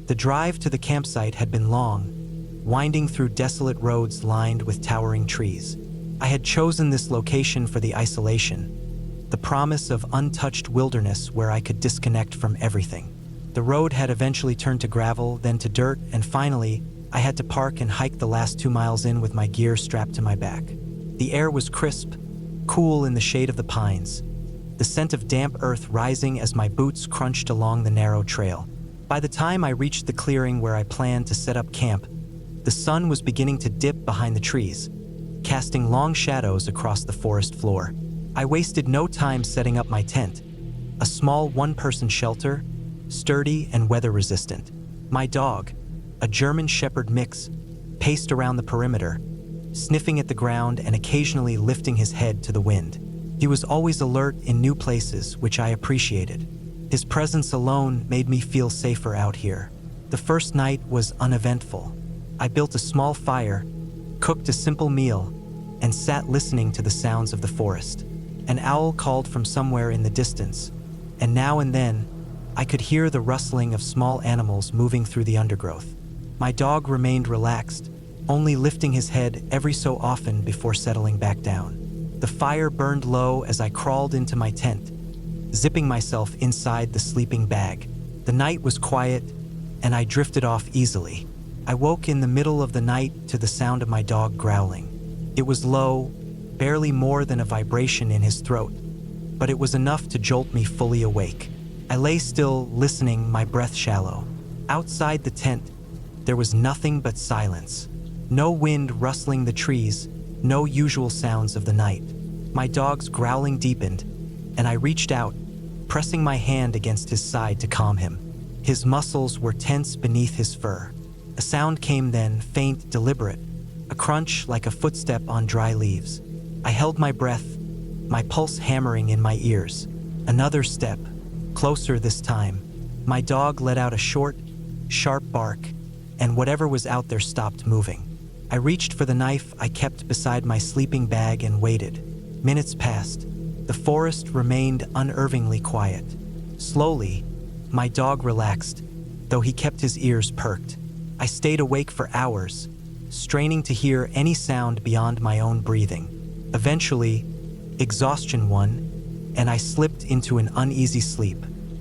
The drive to the campsite had been long, winding through desolate roads lined with towering trees. I had chosen this location for the isolation, the promise of untouched wilderness where I could disconnect from everything. The road had eventually turned to gravel, then to dirt, and finally, I had to park and hike the last 2 miles in with my gear strapped to my back. The air was crisp, cool in the shade of the pines, the scent of damp earth rising as my boots crunched along the narrow trail. By the time I reached the clearing where I planned to set up camp, the sun was beginning to dip behind the trees, casting long shadows across the forest floor. I wasted no time setting up my tent, a small one-person shelter, sturdy and weather-resistant. My dog, a German Shepherd mix, paced around the perimeter, sniffing at the ground and occasionally lifting his head to the wind. He was always alert in new places, which I appreciated. His presence alone made me feel safer out here. The first night was uneventful. I built a small fire, cooked a simple meal, and sat listening to the sounds of the forest. An owl called from somewhere in the distance, and now and then, I could hear the rustling of small animals moving through the undergrowth. My dog remained relaxed, only lifting his head every so often before settling back down. The fire burned low as I crawled into my tent, zipping myself inside the sleeping bag. The night was quiet, and I drifted off easily. I woke in the middle of the night to the sound of my dog growling. It was low, barely more than a vibration in his throat, but it was enough to jolt me fully awake. I lay still, listening, my breath shallow. Outside the tent, there was nothing but silence. No wind rustling the trees, no usual sounds of the night. My dog's growling deepened, and I reached out, pressing my hand against his side to calm him. His muscles were tense beneath his fur. A sound came then, faint, deliberate, a crunch like a footstep on dry leaves. I held my breath, my pulse hammering in my ears. Another step, closer this time. My dog let out a short, sharp bark, and whatever was out there stopped moving. I reached for the knife I kept beside my sleeping bag and waited. Minutes passed. The forest remained unnervingly quiet. Slowly, my dog relaxed, though he kept his ears perked. I stayed awake for hours, straining to hear any sound beyond my own breathing. Eventually, exhaustion won, and I slipped into an uneasy sleep.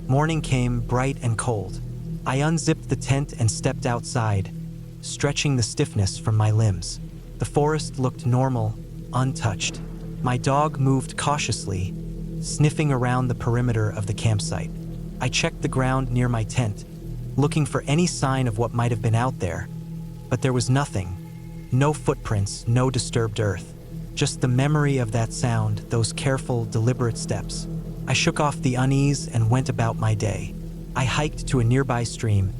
Morning came, bright and cold. I unzipped the tent and stepped outside, stretching the stiffness from my limbs. The forest looked normal, untouched. My dog moved cautiously, sniffing around the perimeter of the campsite. I checked the ground near my tent, looking for any sign of what might have been out there, but there was nothing. No footprints, no disturbed earth. Just the memory of that sound, those careful, deliberate steps. I shook off the unease and went about my day. I hiked to a nearby stream,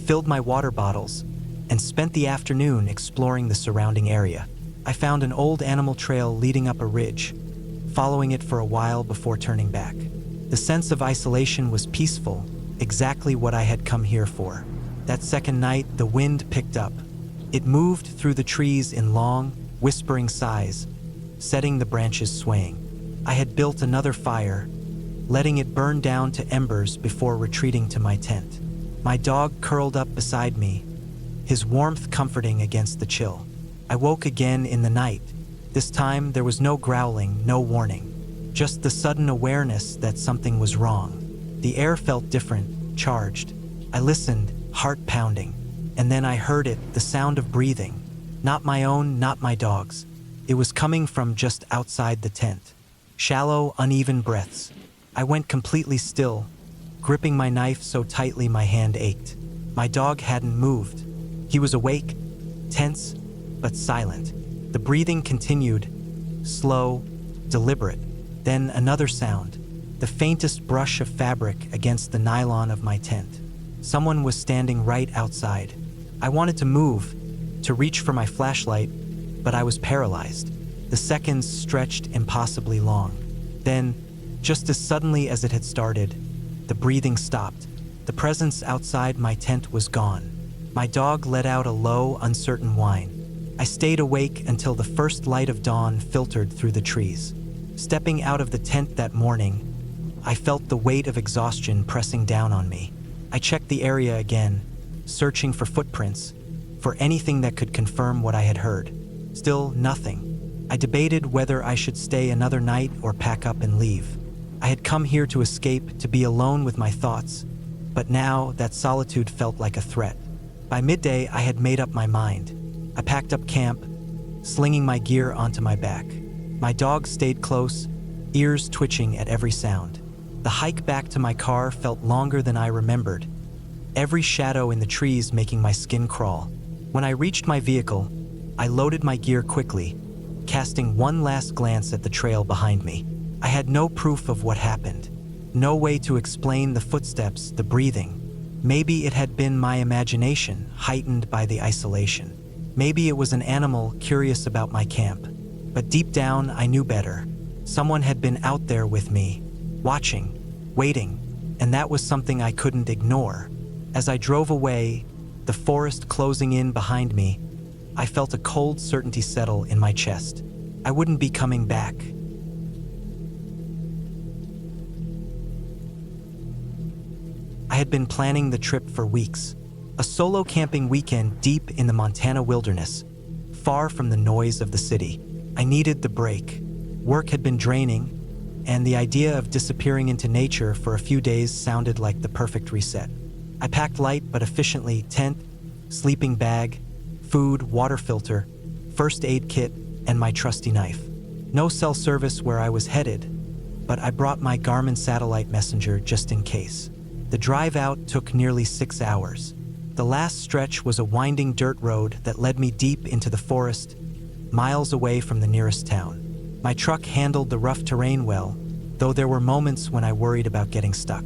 filled my water bottles, and spent the afternoon exploring the surrounding area. I found an old animal trail leading up a ridge, following it for a while before turning back. The sense of isolation was peaceful, exactly what I had come here for. That second night, the wind picked up. It moved through the trees in long, whispering sighs, setting the branches swaying. I had built another fire, letting it burn down to embers before retreating to my tent. My dog curled up beside me, his warmth comforting against the chill. I woke again in the night. This time, there was no growling, no warning, just the sudden awareness that something was wrong. The air felt different, charged. I listened, heart pounding, and then I heard it, the sound of breathing. Not my own, not my dog's. It was coming from just outside the tent. Shallow, uneven breaths. I went completely still, gripping my knife so tightly my hand ached. My dog hadn't moved. He was awake, tense, but silent. The breathing continued, slow, deliberate. Then another sound, the faintest brush of fabric against the nylon of my tent. Someone was standing right outside. I wanted to move, to reach for my flashlight, but I was paralyzed. The seconds stretched impossibly long. Then, just as suddenly as it had started, the breathing stopped. The presence outside my tent was gone. My dog let out a low, uncertain whine. I stayed awake until the first light of dawn filtered through the trees. Stepping out of the tent that morning, I felt the weight of exhaustion pressing down on me. I checked the area again, searching for footprints, for anything that could confirm what I had heard. Still, nothing. I debated whether I should stay another night or pack up and leave. I had come here to escape, to be alone with my thoughts, but now that solitude felt like a threat. By midday, I had made up my mind. I packed up camp, slinging my gear onto my back. My dog stayed close, ears twitching at every sound. The hike back to my car felt longer than I remembered, every shadow in the trees making my skin crawl. When I reached my vehicle, I loaded my gear quickly, casting one last glance at the trail behind me. I had no proof of what happened, no way to explain the footsteps, the breathing. Maybe it had been my imagination, heightened by the isolation. Maybe it was an animal curious about my camp. But deep down, I knew better. Someone had been out there with me, watching, waiting, and that was something I couldn't ignore. As I drove away, the forest closing in behind me, I felt a cold certainty settle in my chest. I wouldn't be coming back. I had been planning the trip for weeks. A solo camping weekend deep in the Montana wilderness, far from the noise of the city. I needed the break. Work had been draining, and the idea of disappearing into nature for a few days sounded like the perfect reset. I packed light but efficiently: tent, sleeping bag, food, water filter, first aid kit, and my trusty knife. No cell service where I was headed, but I brought my Garmin satellite messenger just in case. The drive out took nearly 6 hours. The last stretch was a winding dirt road that led me deep into the forest, miles away from the nearest town. My truck handled the rough terrain well, though there were moments when I worried about getting stuck.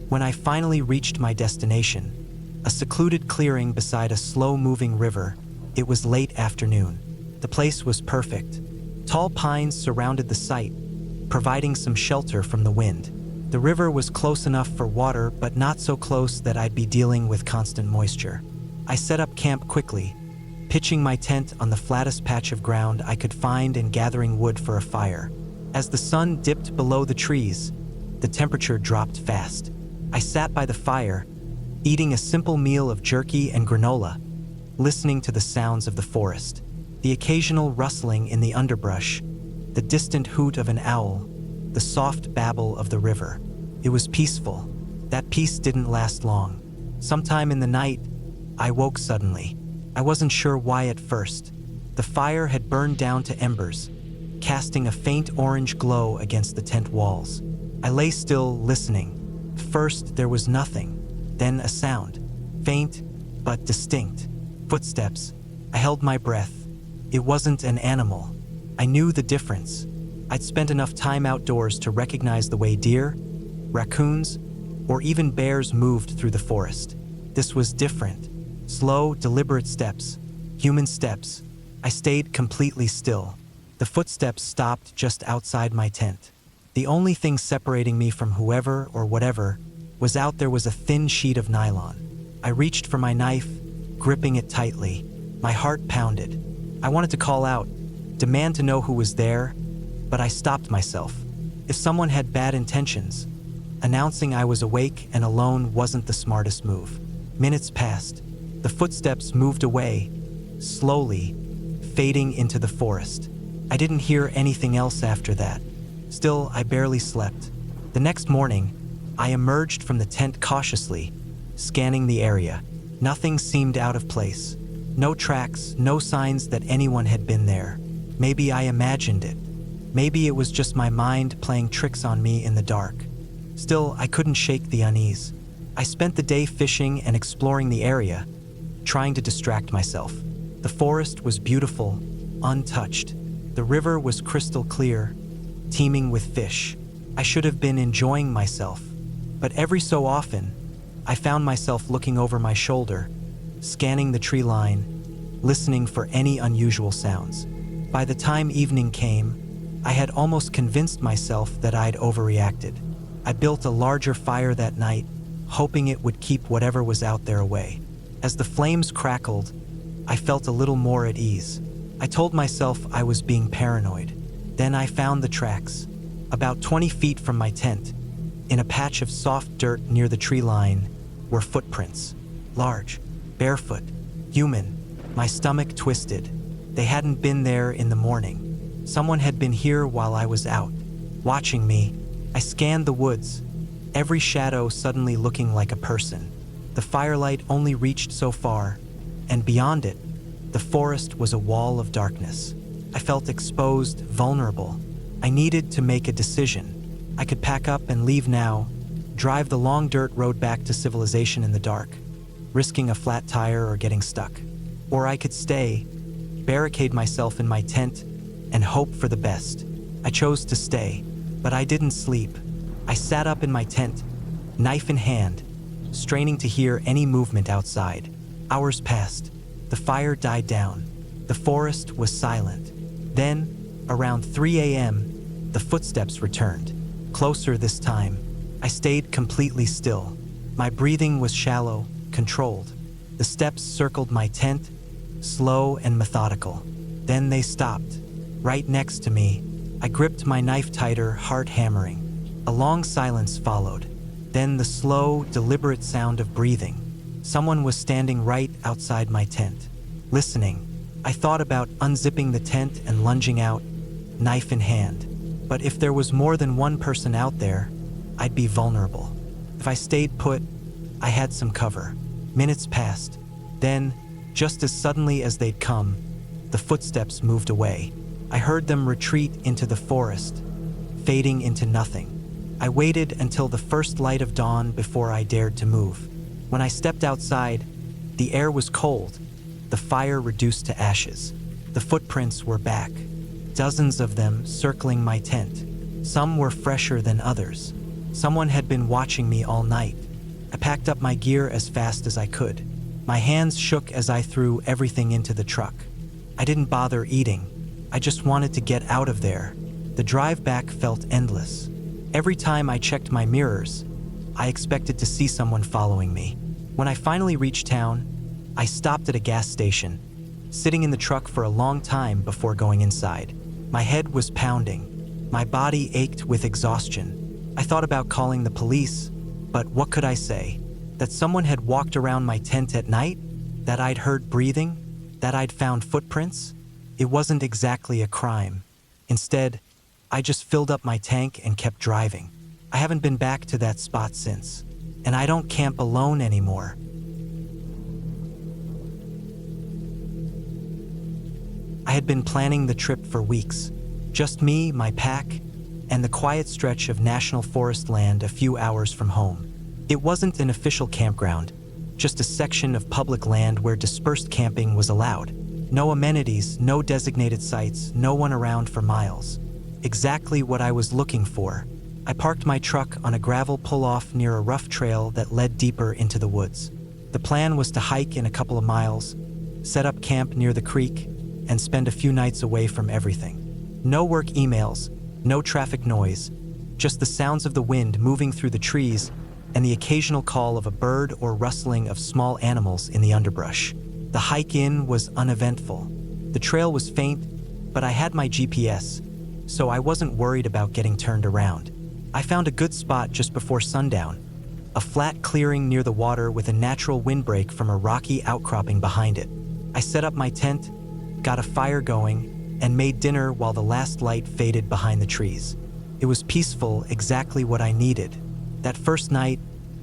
When I finally reached my destination, a secluded clearing beside a slow-moving river, it was late afternoon. The place was perfect. Tall pines surrounded the site, providing some shelter from the wind. The river was close enough for water, but not so close that I'd be dealing with constant moisture. I set up camp quickly, pitching my tent on the flattest patch of ground I could find and gathering wood for a fire. As the sun dipped below the trees, the temperature dropped fast. I sat by the fire, eating a simple meal of jerky and granola, listening to the sounds of the forest. The occasional rustling in the underbrush, the distant hoot of an owl, the soft babble of the river. It was peaceful. That peace didn't last long. Sometime in the night, I woke suddenly. I wasn't sure why at first. The fire had burned down to embers, casting a faint orange glow against the tent walls. I lay still, listening. First, there was nothing. Then a sound, faint but distinct. Footsteps. I held my breath. It wasn't an animal. I knew the difference. I'd spent enough time outdoors to recognize the way deer, raccoons, or even bears moved through the forest. This was different. Slow, deliberate steps, human steps. I stayed completely still. The footsteps stopped just outside my tent. The only thing separating me from whoever or whatever was out there was a thin sheet of nylon. I reached for my knife, gripping it tightly. My heart pounded. I wanted to call out, demand to know who was there, but I stopped myself. If someone had bad intentions, announcing I was awake and alone wasn't the smartest move. Minutes passed. The footsteps moved away, slowly, fading into the forest. I didn't hear anything else after that. Still, I barely slept. The next morning, I emerged from the tent cautiously, scanning the area. Nothing seemed out of place. No tracks, no signs that anyone had been there. Maybe I imagined it. Maybe it was just my mind playing tricks on me in the dark. Still, I couldn't shake the unease. I spent the day fishing and exploring the area, trying to distract myself. The forest was beautiful, untouched. The river was crystal clear, teeming with fish. I should have been enjoying myself, but every so often, I found myself looking over my shoulder, scanning the tree line, listening for any unusual sounds. By the time evening came, I had almost convinced myself that I'd overreacted. I built a larger fire that night, hoping it would keep whatever was out there away. As the flames crackled, I felt a little more at ease. I told myself I was being paranoid. Then I found the tracks. About 20 feet from my tent, in a patch of soft dirt near the tree line, were footprints. Large, barefoot, human. My stomach twisted. They hadn't been there in the morning. Someone had been here while I was out, watching me. I scanned the woods, every shadow suddenly looking like a person. The firelight only reached so far, and beyond it, the forest was a wall of darkness. I felt exposed, vulnerable. I needed to make a decision. I could pack up and leave now, drive the long dirt road back to civilization in the dark, risking a flat tire or getting stuck. Or I could stay, barricade myself in my tent, and hope for the best. I chose to stay, but I didn't sleep. I sat up in my tent, knife in hand, straining to hear any movement outside. Hours passed. The fire died down. The forest was silent. Then, around 3 a.m., the footsteps returned. Closer this time. I stayed completely still. My breathing was shallow, controlled. The steps circled my tent, slow and methodical. Then they stopped. Right next to me, I gripped my knife tighter, heart hammering. A long silence followed. Then the slow, deliberate sound of breathing. Someone was standing right outside my tent, listening. I thought about unzipping the tent and lunging out, knife in hand. But if there was more than one person out there, I'd be vulnerable. If I stayed put, I had some cover. Minutes passed. Then, just as suddenly as they'd come, the footsteps moved away. I heard them retreat into the forest, fading into nothing. I waited until the first light of dawn before I dared to move. When I stepped outside, the air was cold, the fire reduced to ashes. The footprints were back, dozens of them circling my tent. Some were fresher than others. Someone had been watching me all night. I packed up my gear as fast as I could. My hands shook as I threw everything into the truck. I didn't bother eating. I just wanted to get out of there. The drive back felt endless. Every time I checked my mirrors, I expected to see someone following me. When I finally reached town, I stopped at a gas station, sitting in the truck for a long time before going inside. My head was pounding. My body ached with exhaustion. I thought about calling the police, but what could I say? That someone had walked around my tent at night? That I'd heard breathing? That I'd found footprints? It wasn't exactly a crime. Instead, I just filled up my tank and kept driving. I haven't been back to that spot since, and I don't camp alone anymore. I had been planning the trip for weeks. Just me, my pack, and the quiet stretch of national forest land a few hours from home. It wasn't an official campground, just a section of public land where dispersed camping was allowed. No amenities, no designated sites, no one around for miles. Exactly what I was looking for. I parked my truck on a gravel pull-off near a rough trail that led deeper into the woods. The plan was to hike in a couple of miles, set up camp near the creek, and spend a few nights away from everything. No work emails, no traffic noise, just the sounds of the wind moving through the trees and the occasional call of a bird or rustling of small animals in the underbrush. The hike in was uneventful. The trail was faint, but I had my GPS, so I wasn't worried about getting turned around. I found a good spot just before sundown, a flat clearing near the water with a natural windbreak from a rocky outcropping behind it. I set up my tent, got a fire going, and made dinner while the last light faded behind the trees. It was peaceful, exactly what I needed. That first night,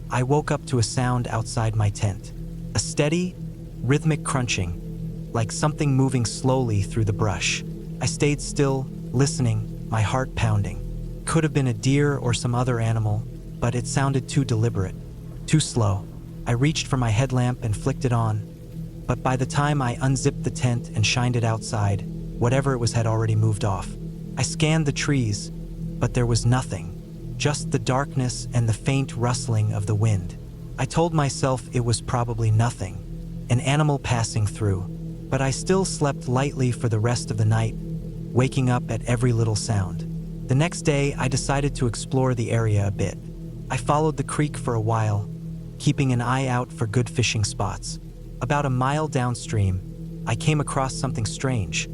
I woke up to a sound outside my tent. A steady, rhythmic crunching, like something moving slowly through the brush. I stayed still, listening, my heart pounding. Could have been a deer or some other animal, but it sounded too deliberate, too slow. I reached for my headlamp and flicked it on, but by the time I unzipped the tent and shined it outside, whatever it was had already moved off. I scanned the trees, but there was nothing, just the darkness and the faint rustling of the wind. I told myself it was probably nothing, an animal passing through, but I still slept lightly for the rest of the night, waking up at every little sound. The next day, I decided to explore the area a bit. I followed the creek for a while, keeping an eye out for good fishing spots. About a mile downstream, I came across something strange.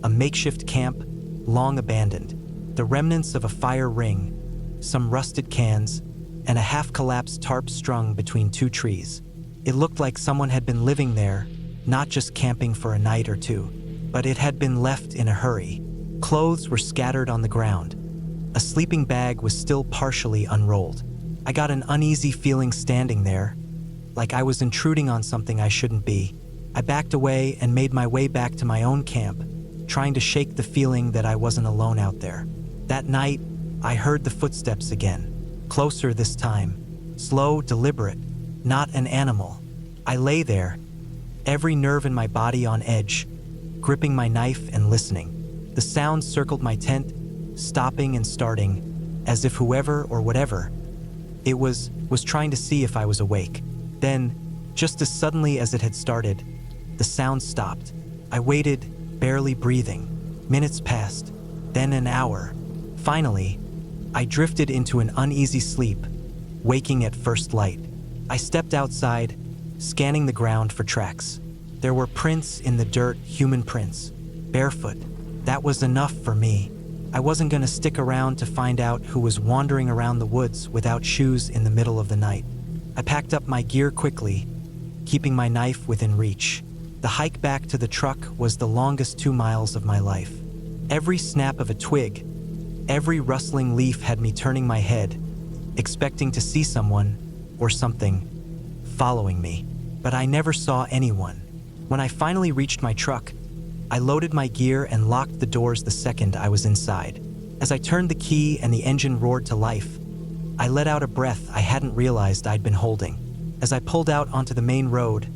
A makeshift camp, long abandoned. The remnants of a fire ring, some rusted cans, and a half-collapsed tarp strung between two trees. It looked like someone had been living there, not just camping for a night or two, but it had been left in a hurry. Clothes were scattered on the ground. A sleeping bag was still partially unrolled. I got an uneasy feeling standing there, like I was intruding on something I shouldn't be. I backed away and made my way back to my own camp, trying to shake the feeling that I wasn't alone out there. That night, I heard the footsteps again, closer this time, slow, deliberate, not an animal. I lay there, every nerve in my body on edge, gripping my knife and listening. The sounds circled my tent, stopping and starting, as if whoever or whatever it was trying to see if I was awake. Then, just as suddenly as it had started, the sound stopped. I waited, barely breathing. Minutes passed, then an hour. Finally, I drifted into an uneasy sleep, waking at first light. I stepped outside, scanning the ground for tracks. There were prints in the dirt, human prints, barefoot. That was enough for me. I wasn't going to stick around to find out who was wandering around the woods without shoes in the middle of the night. I packed up my gear quickly, keeping my knife within reach. The hike back to the truck was the longest 2 miles of my life. Every snap of a twig, every rustling leaf had me turning my head, expecting to see someone or something following me. But I never saw anyone. When I finally reached my truck, I loaded my gear and locked the doors the second I was inside. As I turned the key and the engine roared to life, I let out a breath I hadn't realized I'd been holding. As I pulled out onto the main road,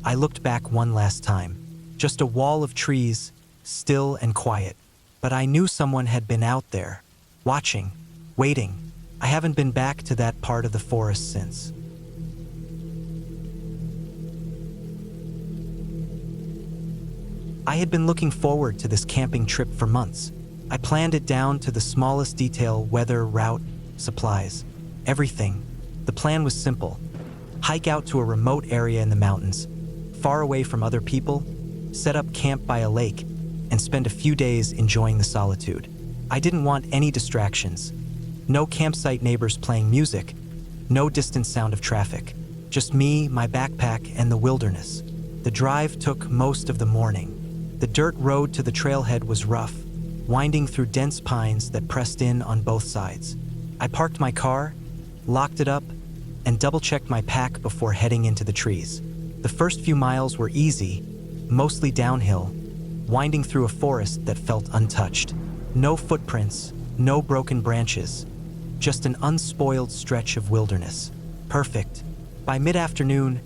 I looked back one last time. Just a wall of trees, still and quiet. But I knew someone had been out there, watching, waiting. I haven't been back to that part of the forest since. I had been looking forward to this camping trip for months. I planned it down to the smallest detail: weather, route, supplies, everything. The plan was simple: hike out to a remote area in the mountains, far away from other people, set up camp by a lake, and spend a few days enjoying the solitude. I didn't want any distractions. No campsite neighbors playing music, no distant sound of traffic. Just me, my backpack, and the wilderness. The drive took most of the morning. The dirt road to the trailhead was rough, winding through dense pines that pressed in on both sides. I parked my car, locked it up, and double-checked my pack before heading into the trees. The first few miles were easy, mostly downhill, winding through a forest that felt untouched. No footprints, no broken branches, just an unspoiled stretch of wilderness. Perfect. By mid-afternoon,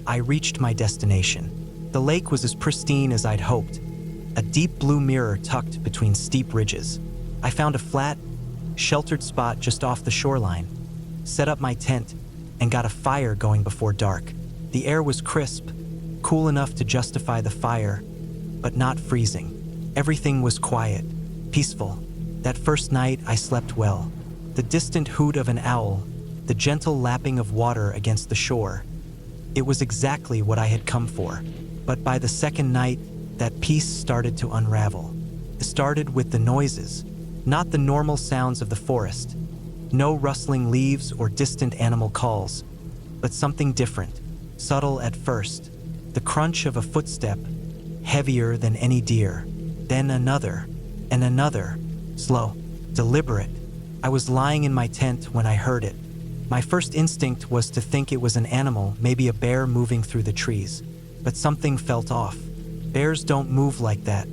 I reached my destination. The lake was as pristine as I'd hoped, a deep blue mirror tucked between steep ridges. I found a flat, sheltered spot just off the shoreline, set up my tent, and got a fire going before dark. The air was crisp, cool enough to justify the fire, but not freezing. Everything was quiet, peaceful. That first night, I slept well. The distant hoot of an owl, the gentle lapping of water against the shore. It was exactly what I had come for. But by the second night, that peace started to unravel. It started with the noises, not the normal sounds of the forest. No rustling leaves or distant animal calls, but something different, subtle at first. The crunch of a footstep, heavier than any deer. Then another, and another, slow, deliberate. I was lying in my tent when I heard it. My first instinct was to think it was an animal, maybe a bear moving through the trees. But something felt off. Bears don't move like that.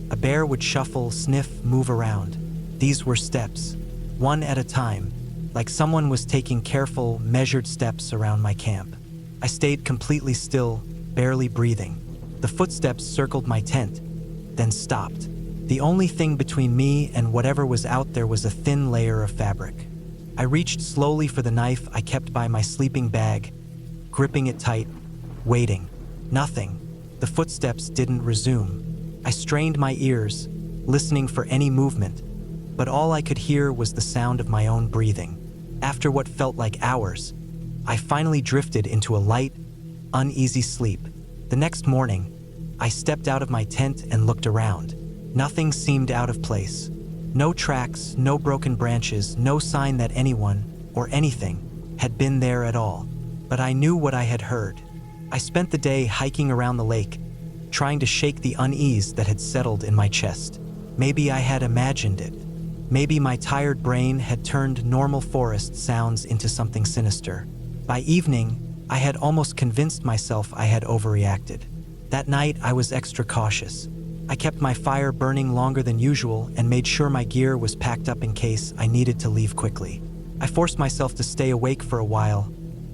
A bear would shuffle, sniff, move around. These were steps, one at a time, like someone was taking careful, measured steps around my camp. I stayed completely still, barely breathing. The footsteps circled my tent, then stopped. The only thing between me and whatever was out there was a thin layer of fabric. I reached slowly for the knife I kept by my sleeping bag, gripping it tight, waiting. Nothing. The footsteps didn't resume. I strained my ears, listening for any movement, but all I could hear was the sound of my own breathing. After what felt like hours, I finally drifted into a light, uneasy sleep. The next morning, I stepped out of my tent and looked around. Nothing seemed out of place. No tracks, no broken branches, no sign that anyone, or anything, had been there at all. But I knew what I had heard. I spent the day hiking around the lake, trying to shake the unease that had settled in my chest. Maybe I had imagined it. Maybe my tired brain had turned normal forest sounds into something sinister. By evening, I had almost convinced myself I had overreacted. That night, I was extra cautious. I kept my fire burning longer than usual and made sure my gear was packed up in case I needed to leave quickly. I forced myself to stay awake for a while,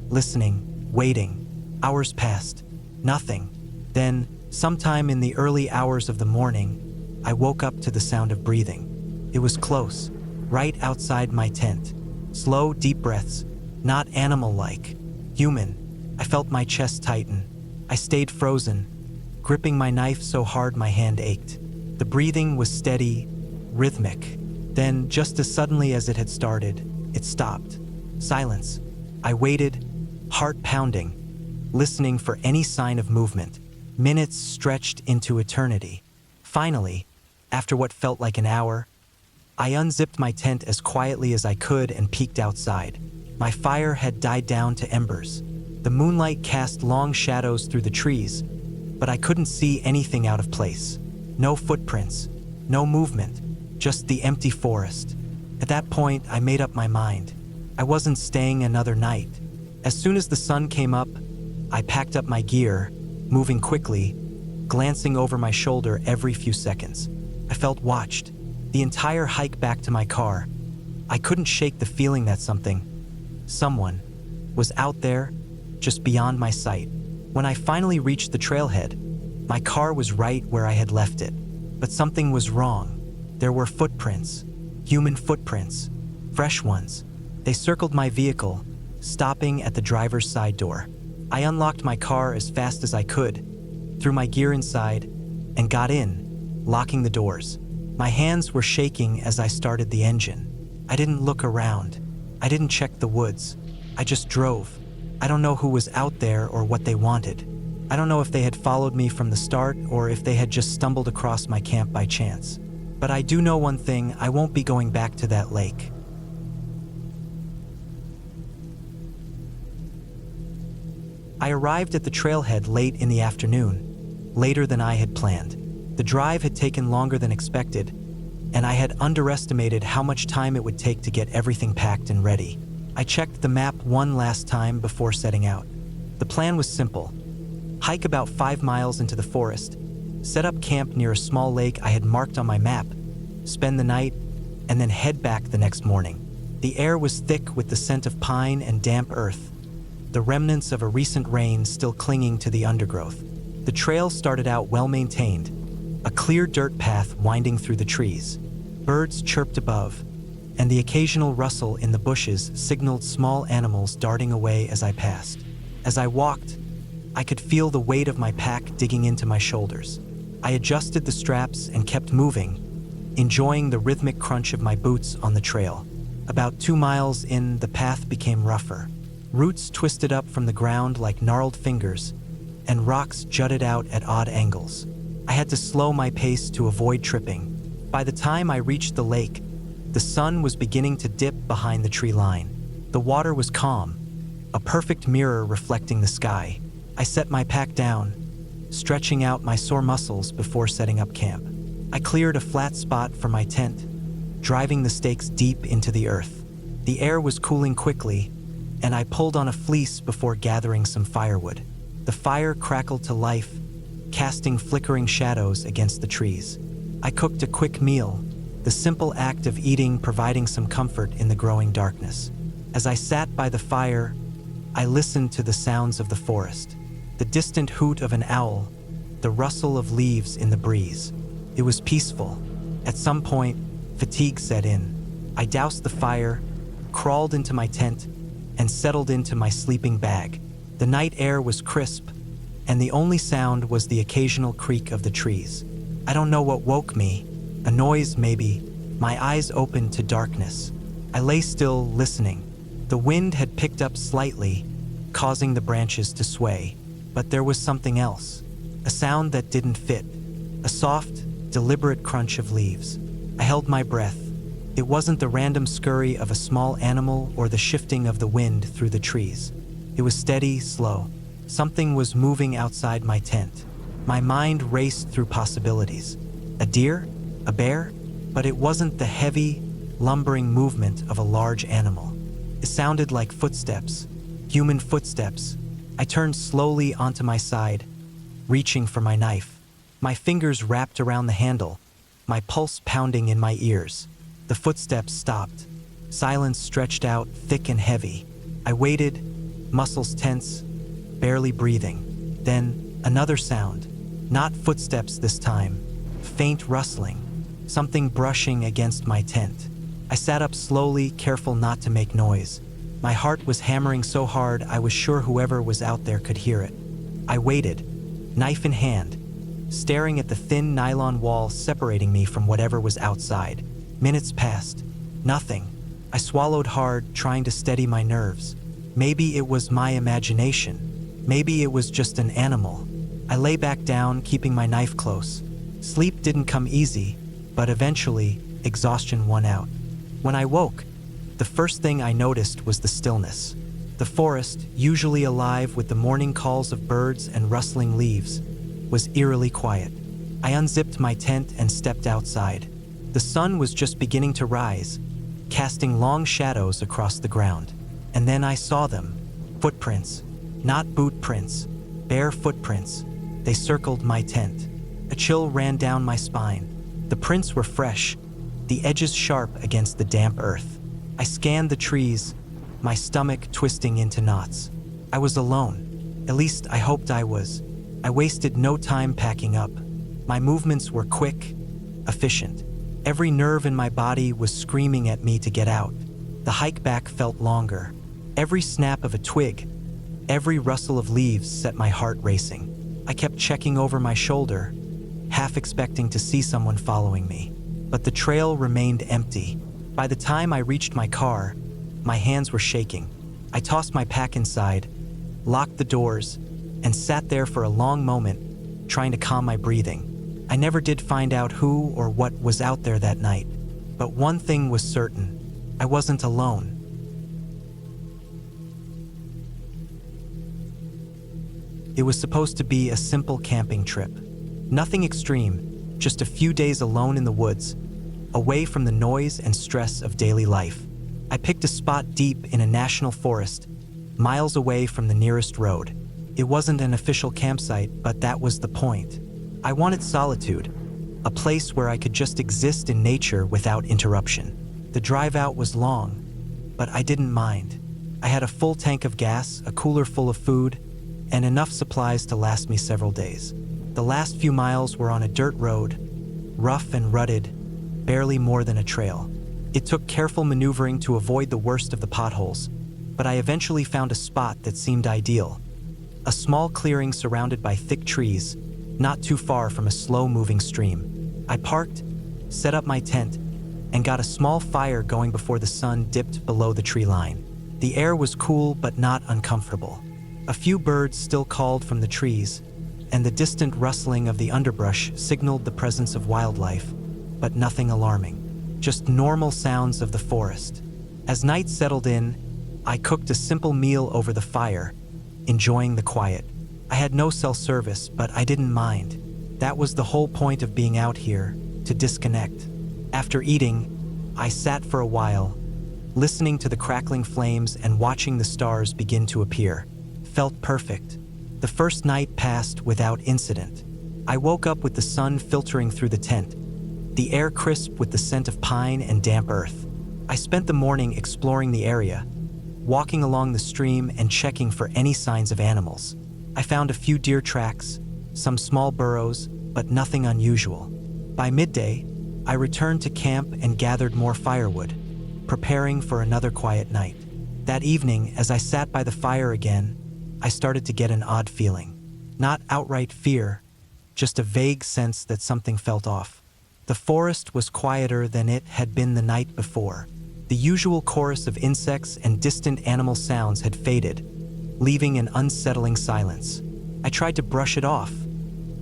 listening, waiting. Hours passed. Nothing. Then, sometime in the early hours of the morning, I woke up to the sound of breathing. It was close, right outside my tent. Slow, deep breaths, not animal-like, human. I felt my chest tighten. I stayed frozen, gripping my knife so hard my hand ached. The breathing was steady, rhythmic. Then, just as suddenly as it had started, it stopped. Silence. I waited, heart pounding, listening for any sign of movement. Minutes stretched into eternity. Finally, after what felt like an hour, I unzipped my tent as quietly as I could and peeked outside. My fire had died down to embers. The moonlight cast long shadows through the trees, but I couldn't see anything out of place. No footprints, no movement, just the empty forest. At that point, I made up my mind. I wasn't staying another night. As soon as the sun came up, I packed up my gear, moving quickly, glancing over my shoulder every few seconds. I felt watched. The entire hike back to my car, I couldn't shake the feeling that someone, was out there, just beyond my sight. When I finally reached the trailhead, my car was right where I had left it. But something was wrong. There were footprints, human footprints, fresh ones. They circled my vehicle, stopping at the driver's side door. I unlocked my car as fast as I could, threw my gear inside, and got in, locking the doors. My hands were shaking as I started the engine. I didn't look around. I didn't check the woods. I just drove. I don't know who was out there or what they wanted. I don't know if they had followed me from the start or if they had just stumbled across my camp by chance. But I do know one thing: I won't be going back to that lake. I arrived at the trailhead late in the afternoon, later than I had planned. The drive had taken longer than expected, and I had underestimated how much time it would take to get everything packed and ready. I checked the map one last time before setting out. The plan was simple: hike about 5 miles into the forest, set up camp near a small lake I had marked on my map, spend the night, and then head back the next morning. The air was thick with the scent of pine and damp earth, the remnants of a recent rain still clinging to the undergrowth. The trail started out well-maintained, a clear dirt path winding through the trees. Birds chirped above, and the occasional rustle in the bushes signaled small animals darting away as I passed. As I walked, I could feel the weight of my pack digging into my shoulders. I adjusted the straps and kept moving, enjoying the rhythmic crunch of my boots on the trail. About 2 miles in, the path became rougher. Roots twisted up from the ground like gnarled fingers, and rocks jutted out at odd angles. I had to slow my pace to avoid tripping. By the time I reached the lake, the sun was beginning to dip behind the tree line. The water was calm, a perfect mirror reflecting the sky. I set my pack down, stretching out my sore muscles before setting up camp. I cleared a flat spot for my tent, driving the stakes deep into the earth. The air was cooling quickly, and I pulled on a fleece before gathering some firewood. The fire crackled to life, casting flickering shadows against the trees. I cooked a quick meal, the simple act of eating providing some comfort in the growing darkness. As I sat by the fire, I listened to the sounds of the forest, the distant hoot of an owl, the rustle of leaves in the breeze. It was peaceful. At some point, fatigue set in. I doused the fire, crawled into my tent, and settled into my sleeping bag. The night air was crisp, and the only sound was the occasional creak of the trees. I don't know what woke me, a noise maybe. My eyes opened to darkness. I lay still, listening. The wind had picked up slightly, causing the branches to sway. But there was something else, a sound that didn't fit, a soft, deliberate crunch of leaves. I held my breath. It wasn't the random scurry of a small animal or the shifting of the wind through the trees. It was steady, slow, Something was moving outside my tent. My mind raced through possibilities. A deer? A bear? But it wasn't the heavy, lumbering movement of a large animal. It sounded like footsteps, human footsteps. I turned slowly onto my side, reaching for my knife. My fingers wrapped around the handle, my pulse pounding in my ears. The footsteps stopped. Silence stretched out, thick and heavy. I waited, muscles tense, barely breathing. Then, another sound. Not footsteps this time. Faint rustling. Something brushing against my tent. I sat up slowly, careful not to make noise. My heart was hammering so hard I was sure whoever was out there could hear it. I waited, knife in hand, staring at the thin nylon wall separating me from whatever was outside. Minutes passed. Nothing. I swallowed hard, trying to steady my nerves. Maybe it was my imagination. Maybe it was just an animal. I lay back down, keeping my knife close. Sleep didn't come easy, but eventually, exhaustion won out. When I woke, the first thing I noticed was the stillness. The forest, usually alive with the morning calls of birds and rustling leaves, was eerily quiet. I unzipped my tent and stepped outside. The sun was just beginning to rise, casting long shadows across the ground. And then I saw them. Footprints. Not boot prints. Bare footprints. They circled my tent. A chill ran down my spine. The prints were fresh, the edges sharp against the damp earth. I scanned the trees, my stomach twisting into knots. I was alone. At least I hoped I was. I wasted no time packing up. My movements were quick, efficient. Every nerve in my body was screaming at me to get out. The hike back felt longer. Every snap of a twig, every rustle of leaves set my heart racing. I kept checking over my shoulder, half expecting to see someone following me. But the trail remained empty. By the time I reached my car, my hands were shaking. I tossed my pack inside, locked the doors, and sat there for a long moment, trying to calm my breathing. I never did find out who or what was out there that night. But one thing was certain: I wasn't alone. It was supposed to be a simple camping trip. Nothing extreme, just a few days alone in the woods, away from the noise and stress of daily life. I picked a spot deep in a national forest, miles away from the nearest road. It wasn't an official campsite, but that was the point. I wanted solitude, a place where I could just exist in nature without interruption. The drive out was long, but I didn't mind. I had a full tank of gas, a cooler full of food, and enough supplies to last me several days. The last few miles were on a dirt road, rough and rutted, barely more than a trail. It took careful maneuvering to avoid the worst of the potholes, but I eventually found a spot that seemed ideal. A small clearing surrounded by thick trees, not too far from a slow-moving stream. I parked, set up my tent, and got a small fire going before the sun dipped below the tree line. The air was cool but not uncomfortable. A few birds still called from the trees, and the distant rustling of the underbrush signaled the presence of wildlife, but nothing alarming. Just normal sounds of the forest. As night settled in, I cooked a simple meal over the fire, enjoying the quiet. I had no cell service, but I didn't mind. That was the whole point of being out here, to disconnect. After eating, I sat for a while, listening to the crackling flames and watching the stars begin to appear. Felt perfect. The first night passed without incident. I woke up with the sun filtering through the tent, the air crisp with the scent of pine and damp earth. I spent the morning exploring the area, walking along the stream and checking for any signs of animals. I found a few deer tracks, some small burrows, but nothing unusual. By midday, I returned to camp and gathered more firewood, preparing for another quiet night. That evening, as I sat by the fire again, I started to get an odd feeling. Not outright fear, just a vague sense that something felt off. The forest was quieter than it had been the night before. The usual chorus of insects and distant animal sounds had faded, leaving an unsettling silence. I tried to brush it off,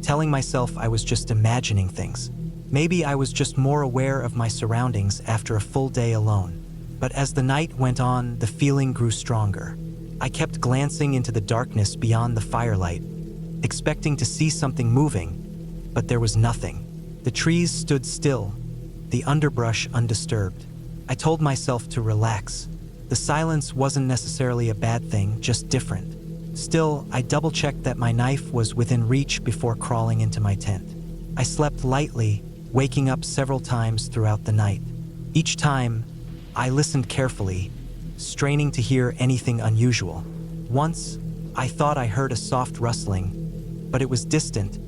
telling myself I was just imagining things. Maybe I was just more aware of my surroundings after a full day alone. But as the night went on, the feeling grew stronger. I kept glancing into the darkness beyond the firelight, expecting to see something moving, but there was nothing. The trees stood still, the underbrush undisturbed. I told myself to relax. The silence wasn't necessarily a bad thing, just different. Still, I double-checked that my knife was within reach before crawling into my tent. I slept lightly, waking up several times throughout the night. Each time, I listened carefully, straining to hear anything unusual. Once, I thought I heard a soft rustling, but it was distant,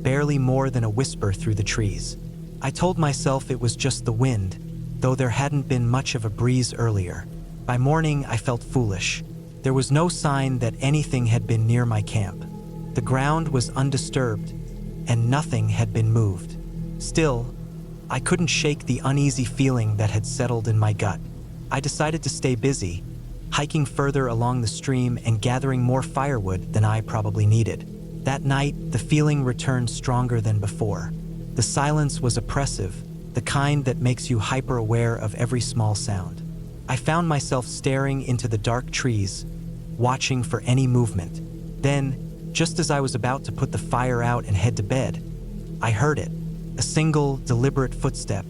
barely more than a whisper through the trees. I told myself it was just the wind, though there hadn't been much of a breeze earlier. By morning, I felt foolish. There was no sign that anything had been near my camp. The ground was undisturbed, and nothing had been moved. Still, I couldn't shake the uneasy feeling that had settled in my gut. I decided to stay busy, hiking further along the stream and gathering more firewood than I probably needed. That night, the feeling returned stronger than before. The silence was oppressive, the kind that makes you hyper-aware of every small sound. I found myself staring into the dark trees, watching for any movement. Then, just as I was about to put the fire out and head to bed, I heard it. A single, deliberate footstep.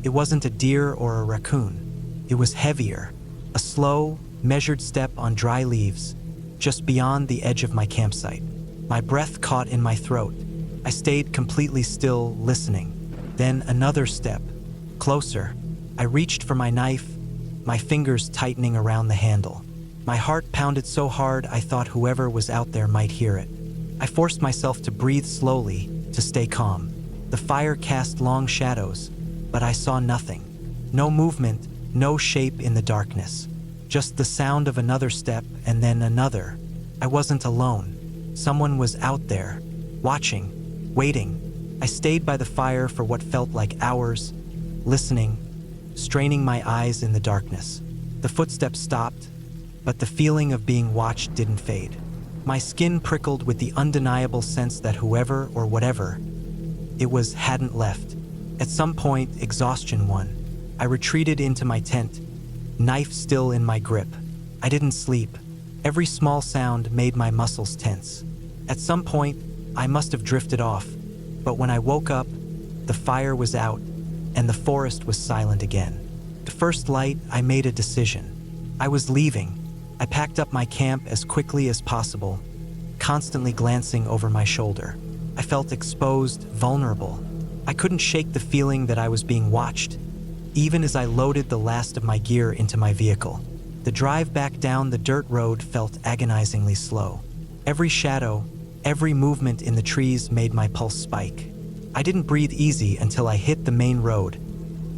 It wasn't a deer or a raccoon. It was heavier. A slow, measured step on dry leaves, just beyond the edge of my campsite. My breath caught in my throat. I stayed completely still, listening. Then another step. Closer. I reached for my knife, my fingers tightening around the handle. My heart pounded so hard I thought whoever was out there might hear it. I forced myself to breathe slowly, to stay calm. The fire cast long shadows, but I saw nothing. No movement, no shape in the darkness. Just the sound of another step and then another. I wasn't alone. Someone was out there, watching, waiting. I stayed by the fire for what felt like hours, listening, straining my eyes in the darkness. The footsteps stopped, but the feeling of being watched didn't fade. My skin prickled with the undeniable sense that whoever or whatever it was hadn't left. At some point, exhaustion won. I retreated into my tent, knife still in my grip. I didn't sleep. Every small sound made my muscles tense. At some point, I must have drifted off, but when I woke up, the fire was out, and the forest was silent again. The first light, I made a decision. I was leaving. I packed up my camp as quickly as possible, constantly glancing over my shoulder. I felt exposed, vulnerable. I couldn't shake the feeling that I was being watched, even as I loaded the last of my gear into my vehicle. The drive back down the dirt road felt agonizingly slow. Every shadow, every movement in the trees made my pulse spike. I didn't breathe easy until I hit the main road,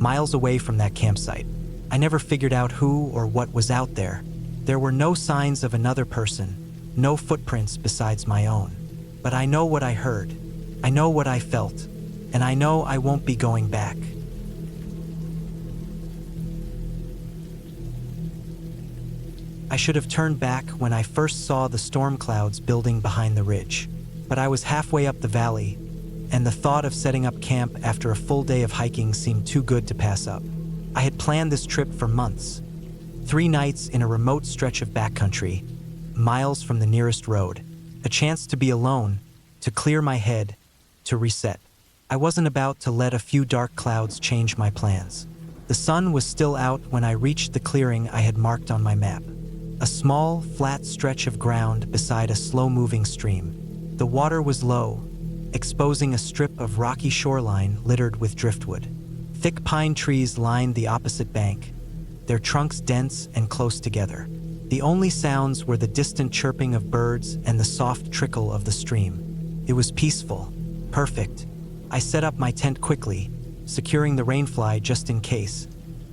miles away from that campsite. I never figured out who or what was out there. There were no signs of another person, no footprints besides my own. But I know what I heard, I know what I felt, and I know I won't be going back. I should have turned back when I first saw the storm clouds building behind the ridge. But I was halfway up the valley, and the thought of setting up camp after a full day of hiking seemed too good to pass up. I had planned this trip for months. 3 nights in a remote stretch of backcountry, miles from the nearest road. A chance to be alone, to clear my head, to reset. I wasn't about to let a few dark clouds change my plans. The sun was still out when I reached the clearing I had marked on my map. A small, flat stretch of ground beside a slow-moving stream. The water was low, exposing a strip of rocky shoreline littered with driftwood. Thick pine trees lined the opposite bank, their trunks dense and close together. The only sounds were the distant chirping of birds and the soft trickle of the stream. It was peaceful, perfect. I set up my tent quickly, securing the rainfly just in case,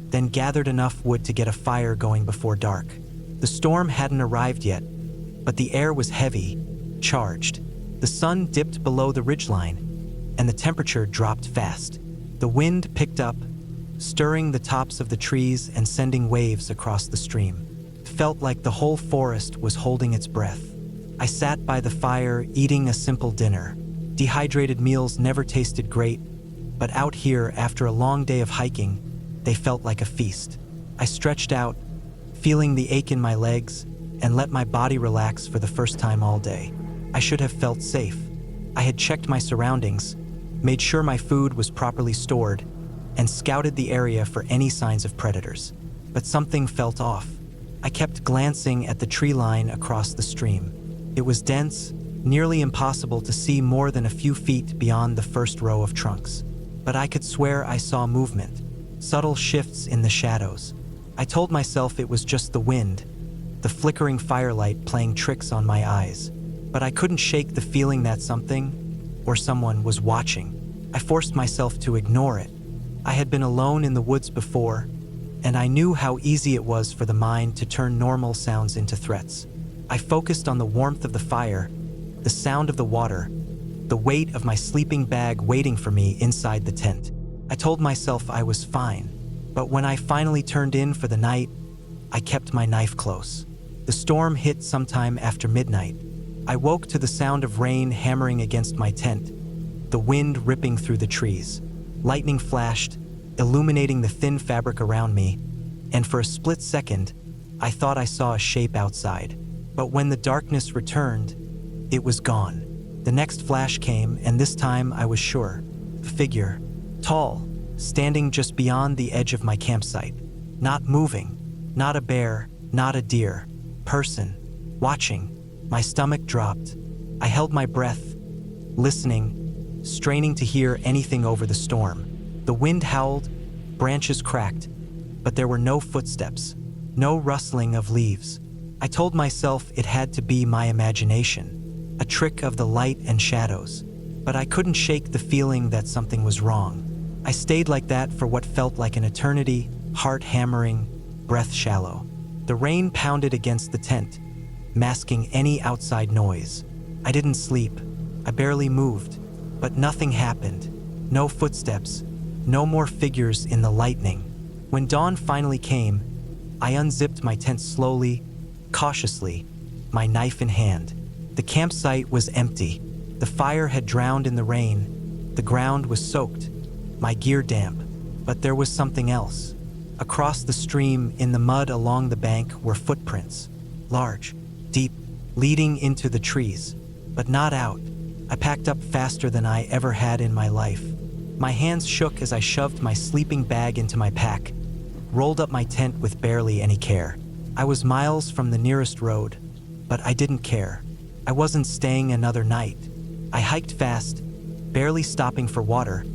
then gathered enough wood to get a fire going before dark. The storm hadn't arrived yet, but the air was heavy, charged. The sun dipped below the ridgeline, and the temperature dropped fast. The wind picked up, stirring the tops of the trees and sending waves across the stream. It felt like the whole forest was holding its breath. I sat by the fire, eating a simple dinner. Dehydrated meals never tasted great, but out here, after a long day of hiking, they felt like a feast. I stretched out, feeling the ache in my legs, and let my body relax for the first time all day. I should have felt safe. I had checked my surroundings, made sure my food was properly stored, and scouted the area for any signs of predators. But something felt off. I kept glancing at the tree line across the stream. It was dense, nearly impossible to see more than a few feet beyond the first row of trunks. But I could swear I saw movement, subtle shifts in the shadows. I told myself it was just the wind, the flickering firelight playing tricks on my eyes. But I couldn't shake the feeling that something, or someone, was watching. I forced myself to ignore it. I had been alone in the woods before, and I knew how easy it was for the mind to turn normal sounds into threats. I focused on the warmth of the fire, the sound of the water, the weight of my sleeping bag waiting for me inside the tent. I told myself I was fine, but when I finally turned in for the night, I kept my knife close. The storm hit sometime after midnight. I woke to the sound of rain hammering against my tent, the wind ripping through the trees. Lightning flashed, illuminating the thin fabric around me, and for a split second, I thought I saw a shape outside. But when the darkness returned, it was gone. The next flash came, and this time I was sure. A figure, tall, standing just beyond the edge of my campsite. Not moving, not a bear, not a deer. Person, watching. My stomach dropped. I held my breath, listening, straining to hear anything over the storm. The wind howled, branches cracked, but there were no footsteps, no rustling of leaves. I told myself it had to be my imagination, a trick of the light and shadows, but I couldn't shake the feeling that something was wrong. I stayed like that for what felt like an eternity, heart hammering, breath shallow. The rain pounded against the tent, masking any outside noise. I didn't sleep. I barely moved, but nothing happened. No footsteps, no more figures in the lightning. When dawn finally came, I unzipped my tent slowly, cautiously, my knife in hand. The campsite was empty. The fire had drowned in the rain. The ground was soaked, my gear damp. But there was something else. Across the stream, in the mud along the bank, were footprints. Large, deep, leading into the trees, but not out. I packed up faster than I ever had in my life. My hands shook as I shoved my sleeping bag into my pack, rolled up my tent with barely any care. I was miles from the nearest road, but I didn't care. I wasn't staying another night. I hiked fast, barely stopping for water,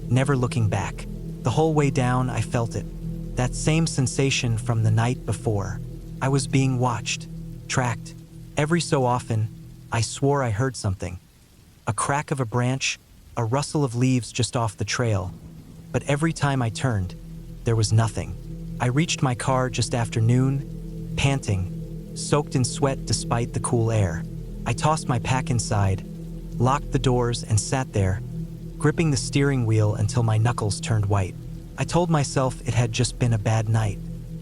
never looking back. The whole way down, I felt it. That same sensation from the night before. I was being watched, tracked. Every so often, I swore I heard something. A crack of a branch, a rustle of leaves just off the trail. But every time I turned, there was nothing. I reached my car just after noon, panting, soaked in sweat despite the cool air. I tossed my pack inside, locked the doors, and sat there, gripping the steering wheel until my knuckles turned white. I told myself it had just been a bad night,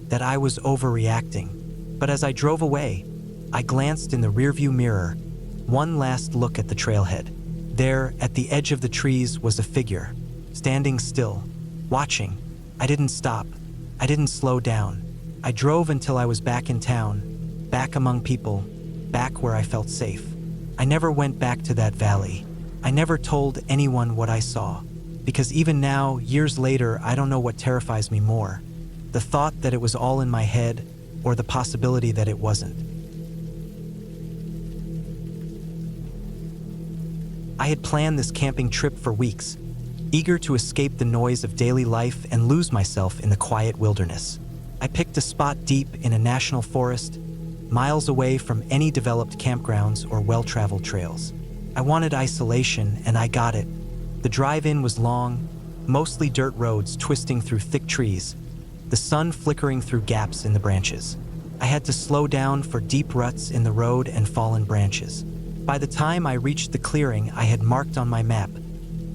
that I was overreacting. But as I drove away, I glanced in the rearview mirror, one last look at the trailhead. There, at the edge of the trees, was a figure, standing still, watching. I didn't stop. I didn't slow down. I drove until I was back in town, back among people, back where I felt safe. I never went back to that valley. I never told anyone what I saw, because even now, years later, I don't know what terrifies me more. The thought that it was all in my head, or the possibility that it wasn't. I had planned this camping trip for weeks, eager to escape the noise of daily life and lose myself in the quiet wilderness. I picked a spot deep in a national forest, miles away from any developed campgrounds or well-traveled trails. I wanted isolation, and I got it. The drive-in was long, mostly dirt roads twisting through thick trees, the sun flickering through gaps in the branches. I had to slow down for deep ruts in the road and fallen branches. By the time I reached the clearing I had marked on my map,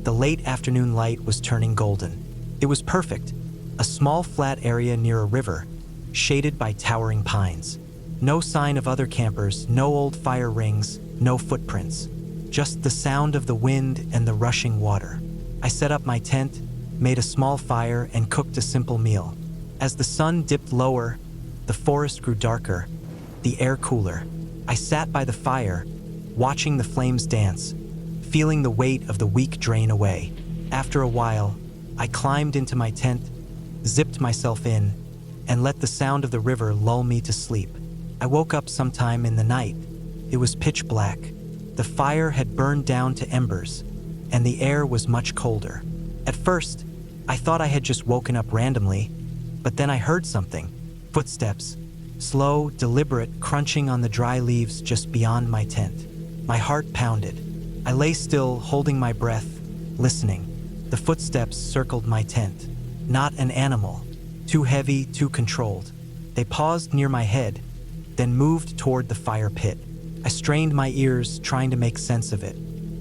the late afternoon light was turning golden. It was perfect, a small flat area near a river, shaded by towering pines. No sign of other campers, no old fire rings, no footprints. Just the sound of the wind and the rushing water. I set up my tent, made a small fire, and cooked a simple meal. As the sun dipped lower, the forest grew darker, the air cooler. I sat by the fire, watching the flames dance, feeling the weight of the week drain away. After a while, I climbed into my tent, zipped myself in, and let the sound of the river lull me to sleep. I woke up sometime in the night. It was pitch black. The fire had burned down to embers, and the air was much colder. At first, I thought I had just woken up randomly, but then I heard something. Footsteps, slow, deliberate, crunching on the dry leaves just beyond my tent. My heart pounded. I lay still, holding my breath, listening. The footsteps circled my tent. Not an animal. Too heavy, too controlled. They paused near my head, then moved toward the fire pit. I strained my ears, trying to make sense of it.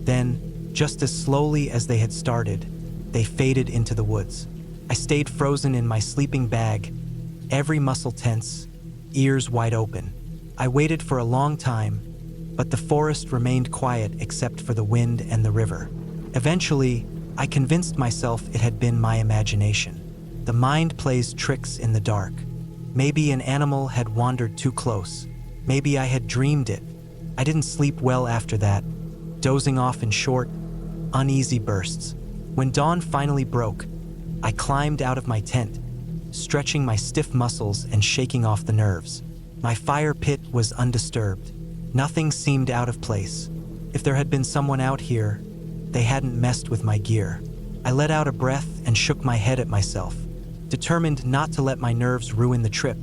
Then, just as slowly as they had started, they faded into the woods. I stayed frozen in my sleeping bag, every muscle tense, ears wide open. I waited for a long time, but the forest remained quiet except for the wind and the river. Eventually, I convinced myself it had been my imagination. The mind plays tricks in the dark. Maybe an animal had wandered too close. Maybe I had dreamed it. I didn't sleep well after that, dozing off in short, uneasy bursts. When dawn finally broke, I climbed out of my tent, stretching my stiff muscles and shaking off the nerves. My fire pit was undisturbed. Nothing seemed out of place. If there had been someone out here, they hadn't messed with my gear. I let out a breath and shook my head at myself, determined not to let my nerves ruin the trip.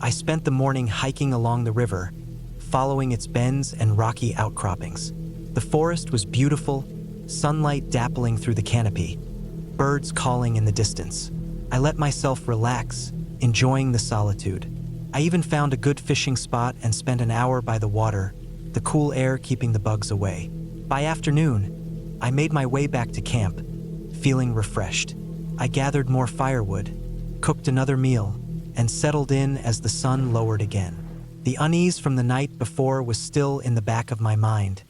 I spent the morning hiking along the river, following its bends and rocky outcroppings. The forest was beautiful, sunlight dappling through the canopy, birds calling in the distance. I let myself relax, enjoying the solitude. I even found a good fishing spot and spent an hour by the water, the cool air keeping the bugs away. By afternoon, I made my way back to camp, feeling refreshed. I gathered more firewood, cooked another meal, and settled in as the sun lowered again. The unease from the night before was still in the back of my mind,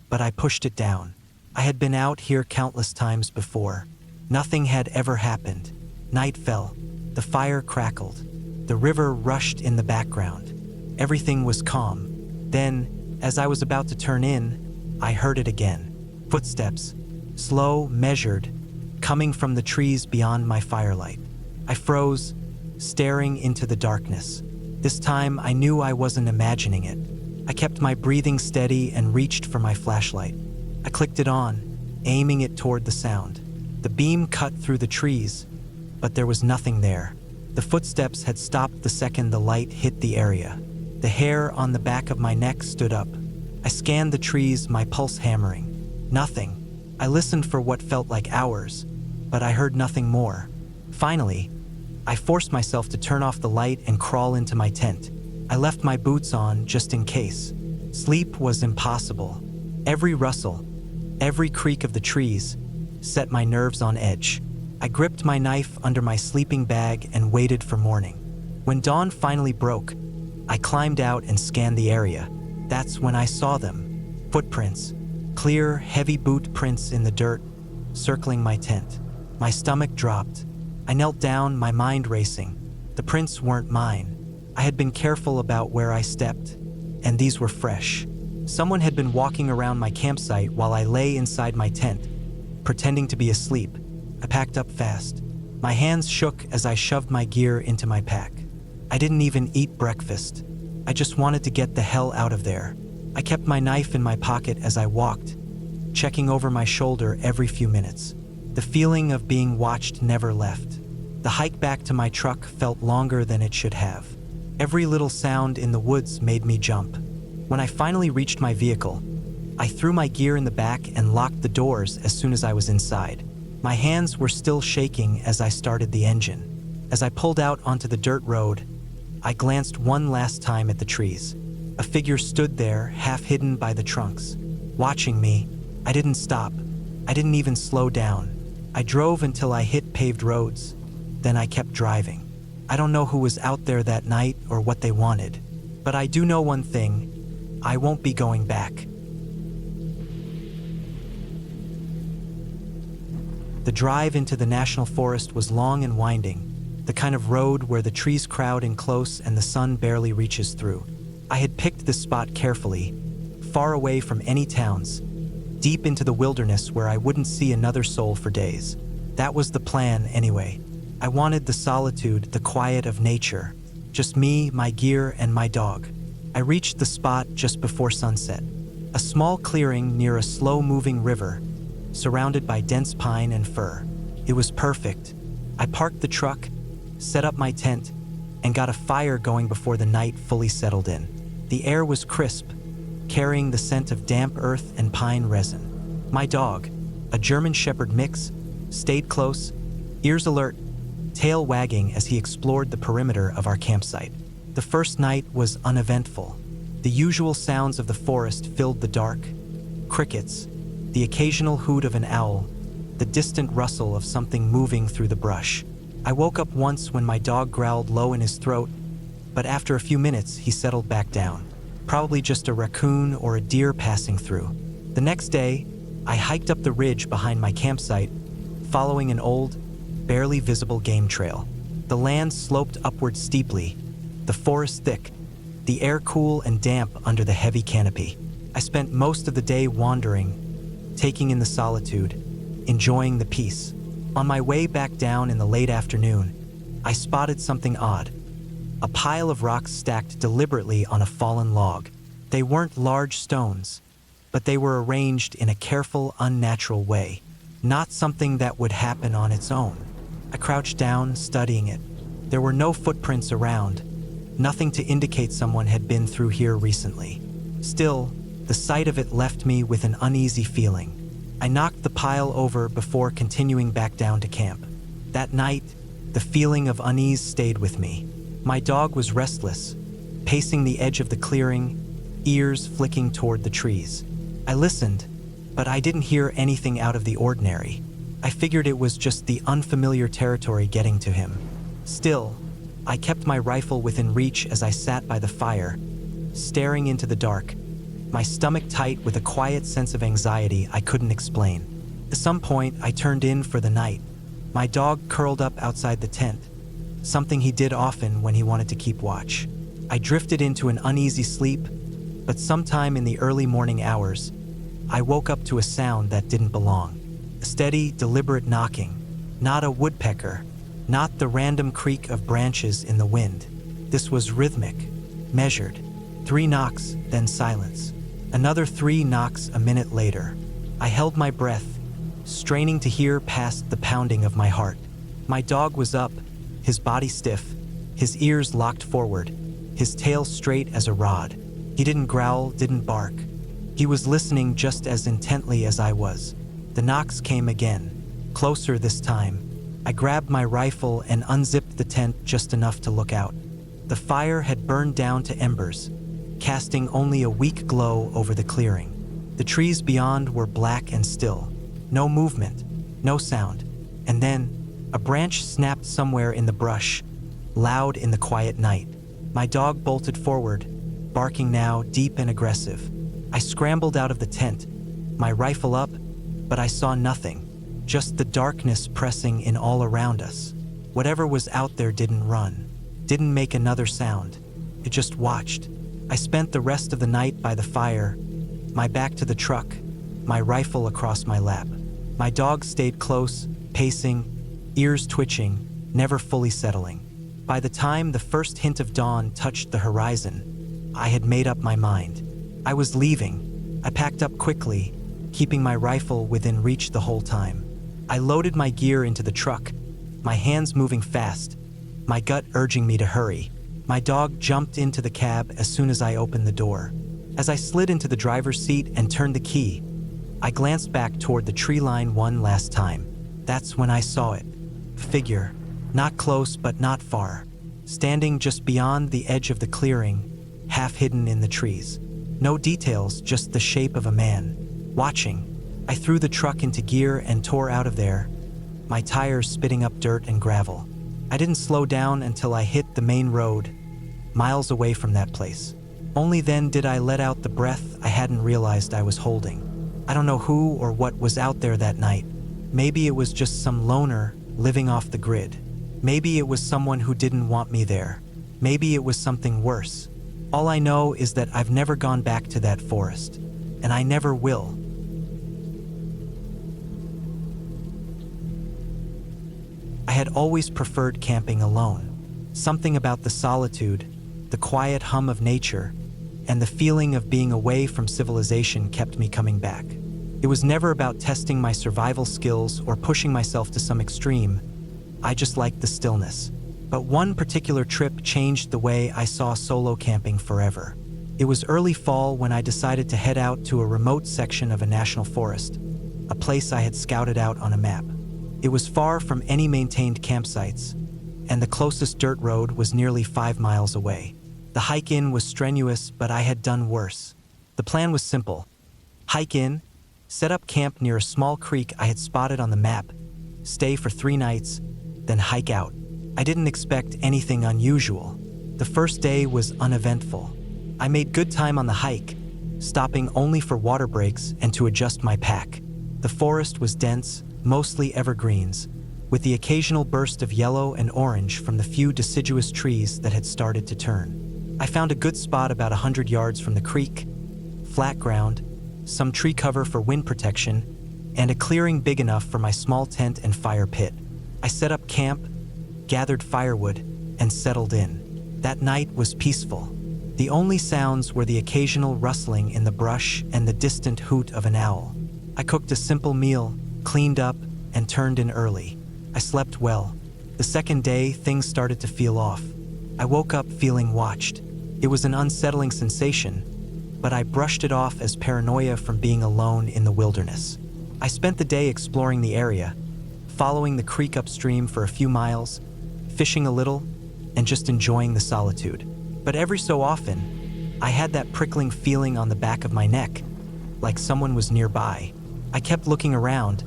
but I pushed it down. I had been out here countless times before. Nothing had ever happened. Night fell. The fire crackled. The river rushed in the background. Everything was calm. Then, as I was about to turn in, I heard it again. Footsteps, slow, measured, coming from the trees beyond my firelight. I froze, staring into the darkness. This time, I knew I wasn't imagining it. I kept my breathing steady and reached for my flashlight. I clicked it on, aiming it toward the sound. The beam cut through the trees, but there was nothing there. The footsteps had stopped the second the light hit the area. The hair on the back of my neck stood up. I scanned the trees, my pulse hammering. Nothing. I listened for what felt like hours, but I heard nothing more. Finally, I forced myself to turn off the light and crawl into my tent. I left my boots on just in case. Sleep was impossible. Every rustle, every creak of the trees set my nerves on edge. I gripped my knife under my sleeping bag and waited for morning. When dawn finally broke, I climbed out and scanned the area. That's when I saw them. Footprints, clear, heavy boot prints in the dirt, circling my tent. My stomach dropped. I knelt down, my mind racing. The prints weren't mine. I had been careful about where I stepped, and these were fresh. Someone had been walking around my campsite while I lay inside my tent, pretending to be asleep. I packed up fast. My hands shook as I shoved my gear into my pack. I didn't even eat breakfast. I just wanted to get the hell out of there. I kept my knife in my pocket as I walked, checking over my shoulder every few minutes. The feeling of being watched never left. The hike back to my truck felt longer than it should have. Every little sound in the woods made me jump. When I finally reached my vehicle, I threw my gear in the back and locked the doors as soon as I was inside. My hands were still shaking as I started the engine. As I pulled out onto the dirt road, I glanced one last time at the trees. A figure stood there, half hidden by the trunks. Watching me, I didn't stop. I didn't even slow down. I drove until I hit paved roads. Then I kept driving. I don't know who was out there that night or what they wanted, but I do know one thing. I won't be going back. The drive into the national forest was long and winding, the kind of road where the trees crowd in close and the sun barely reaches through. I had picked this spot carefully, far away from any towns, deep into the wilderness where I wouldn't see another soul for days. That was the plan anyway. I wanted the solitude, the quiet of nature. Just me, my gear, and my dog. I reached the spot just before sunset. A small clearing near a slow-moving river, surrounded by dense pine and fir. It was perfect. I parked the truck, set up my tent, and got a fire going before the night fully settled in. The air was crisp, carrying the scent of damp earth and pine resin. My dog, a German Shepherd mix, stayed close, ears alert, tail wagging as he explored the perimeter of our campsite. The first night was uneventful. The usual sounds of the forest filled the dark: crickets, the occasional hoot of an owl, the distant rustle of something moving through the brush. I woke up once when my dog growled low in his throat, but after a few minutes he settled back down. Probably just a raccoon or a deer passing through. The next day, I hiked up the ridge behind my campsite, following an old, barely visible game trail. The land sloped upward steeply, the forest thick, the air cool and damp under the heavy canopy. I spent most of the day wandering, taking in the solitude, enjoying the peace. On my way back down in the late afternoon, I spotted something odd. A pile of rocks stacked deliberately on a fallen log. They weren't large stones, but they were arranged in a careful, unnatural way. Not something that would happen on its own. I crouched down, studying it. There were no footprints around, nothing to indicate someone had been through here recently. Still, the sight of it left me with an uneasy feeling. I knocked the pile over before continuing back down to camp. That night, the feeling of unease stayed with me. My dog was restless, pacing the edge of the clearing, ears flicking toward the trees. I listened, but I didn't hear anything out of the ordinary. I figured it was just the unfamiliar territory getting to him. Still, I kept my rifle within reach as I sat by the fire, staring into the dark, my stomach tight with a quiet sense of anxiety I couldn't explain. At some point, I turned in for the night. My dog curled up outside the tent, something he did often when he wanted to keep watch. I drifted into an uneasy sleep, but sometime in the early morning hours, I woke up to a sound that didn't belong. A steady, deliberate knocking. Not a woodpecker, not the random creak of branches in the wind. This was rhythmic, measured. 3 knocks, then silence. Another 3 knocks a minute later. I held my breath, straining to hear past the pounding of my heart. My dog was up, his body stiff, his ears locked forward, his tail straight as a rod. He didn't growl, didn't bark. He was listening just as intently as I was. The knocks came again, closer this time. I grabbed my rifle and unzipped the tent just enough to look out. The fire had burned down to embers, casting only a weak glow over the clearing. The trees beyond were black and still. No movement, no sound. And then, a branch snapped somewhere in the brush, loud in the quiet night. My dog bolted forward, barking now, deep and aggressive. I scrambled out of the tent, my rifle up, but I saw nothing, just the darkness pressing in all around us. Whatever was out there didn't run, didn't make another sound. It just watched. I spent the rest of the night by the fire, my back to the truck, my rifle across my lap. My dog stayed close, pacing, ears twitching, never fully settling. By the time the first hint of dawn touched the horizon, I had made up my mind. I was leaving. I packed up quickly, keeping my rifle within reach the whole time. I loaded my gear into the truck, my hands moving fast, my gut urging me to hurry. My dog jumped into the cab as soon as I opened the door. As I slid into the driver's seat and turned the key, I glanced back toward the tree line one last time. That's when I saw it. A figure, not close but not far, standing just beyond the edge of the clearing, half hidden in the trees. No details, just the shape of a man, watching. I threw the truck into gear and tore out of there, my tires spitting up dirt and gravel. I didn't slow down until I hit the main road, miles away from that place. Only then did I let out the breath I hadn't realized I was holding. I don't know who or what was out there that night. Maybe it was just some loner living off the grid. Maybe it was someone who didn't want me there. Maybe it was something worse. All I know is that I've never gone back to that forest, and I never will. I had always preferred camping alone. Something about the solitude, the quiet hum of nature, and the feeling of being away from civilization kept me coming back. It was never about testing my survival skills or pushing myself to some extreme. I just liked the stillness. But one particular trip changed the way I saw solo camping forever. It was early fall when I decided to head out to a remote section of a national forest, a place I had scouted out on a map. It was far from any maintained campsites, and the closest dirt road was nearly 5 miles away. The hike in was strenuous, but I had done worse. The plan was simple. Hike in, set up camp near a small creek I had spotted on the map, stay for 3 nights, then hike out. I didn't expect anything unusual. The first day was uneventful. I made good time on the hike, stopping only for water breaks and to adjust my pack. The forest was dense, mostly evergreens, with the occasional burst of yellow and orange from the few deciduous trees that had started to turn. I found a good spot about 100 yards from the creek, flat ground, some tree cover for wind protection, and a clearing big enough for my small tent and fire pit. I set up camp, gathered firewood, and settled in. That night was peaceful. The only sounds were the occasional rustling in the brush and the distant hoot of an owl. I cooked a simple meal, cleaned up, and turned in early. I slept well. The second day, things started to feel off. I woke up feeling watched. It was an unsettling sensation, but I brushed it off as paranoia from being alone in the wilderness. I spent the day exploring the area, following the creek upstream for a few miles, fishing a little, and just enjoying the solitude. But every so often, I had that prickling feeling on the back of my neck, like someone was nearby. I kept looking around,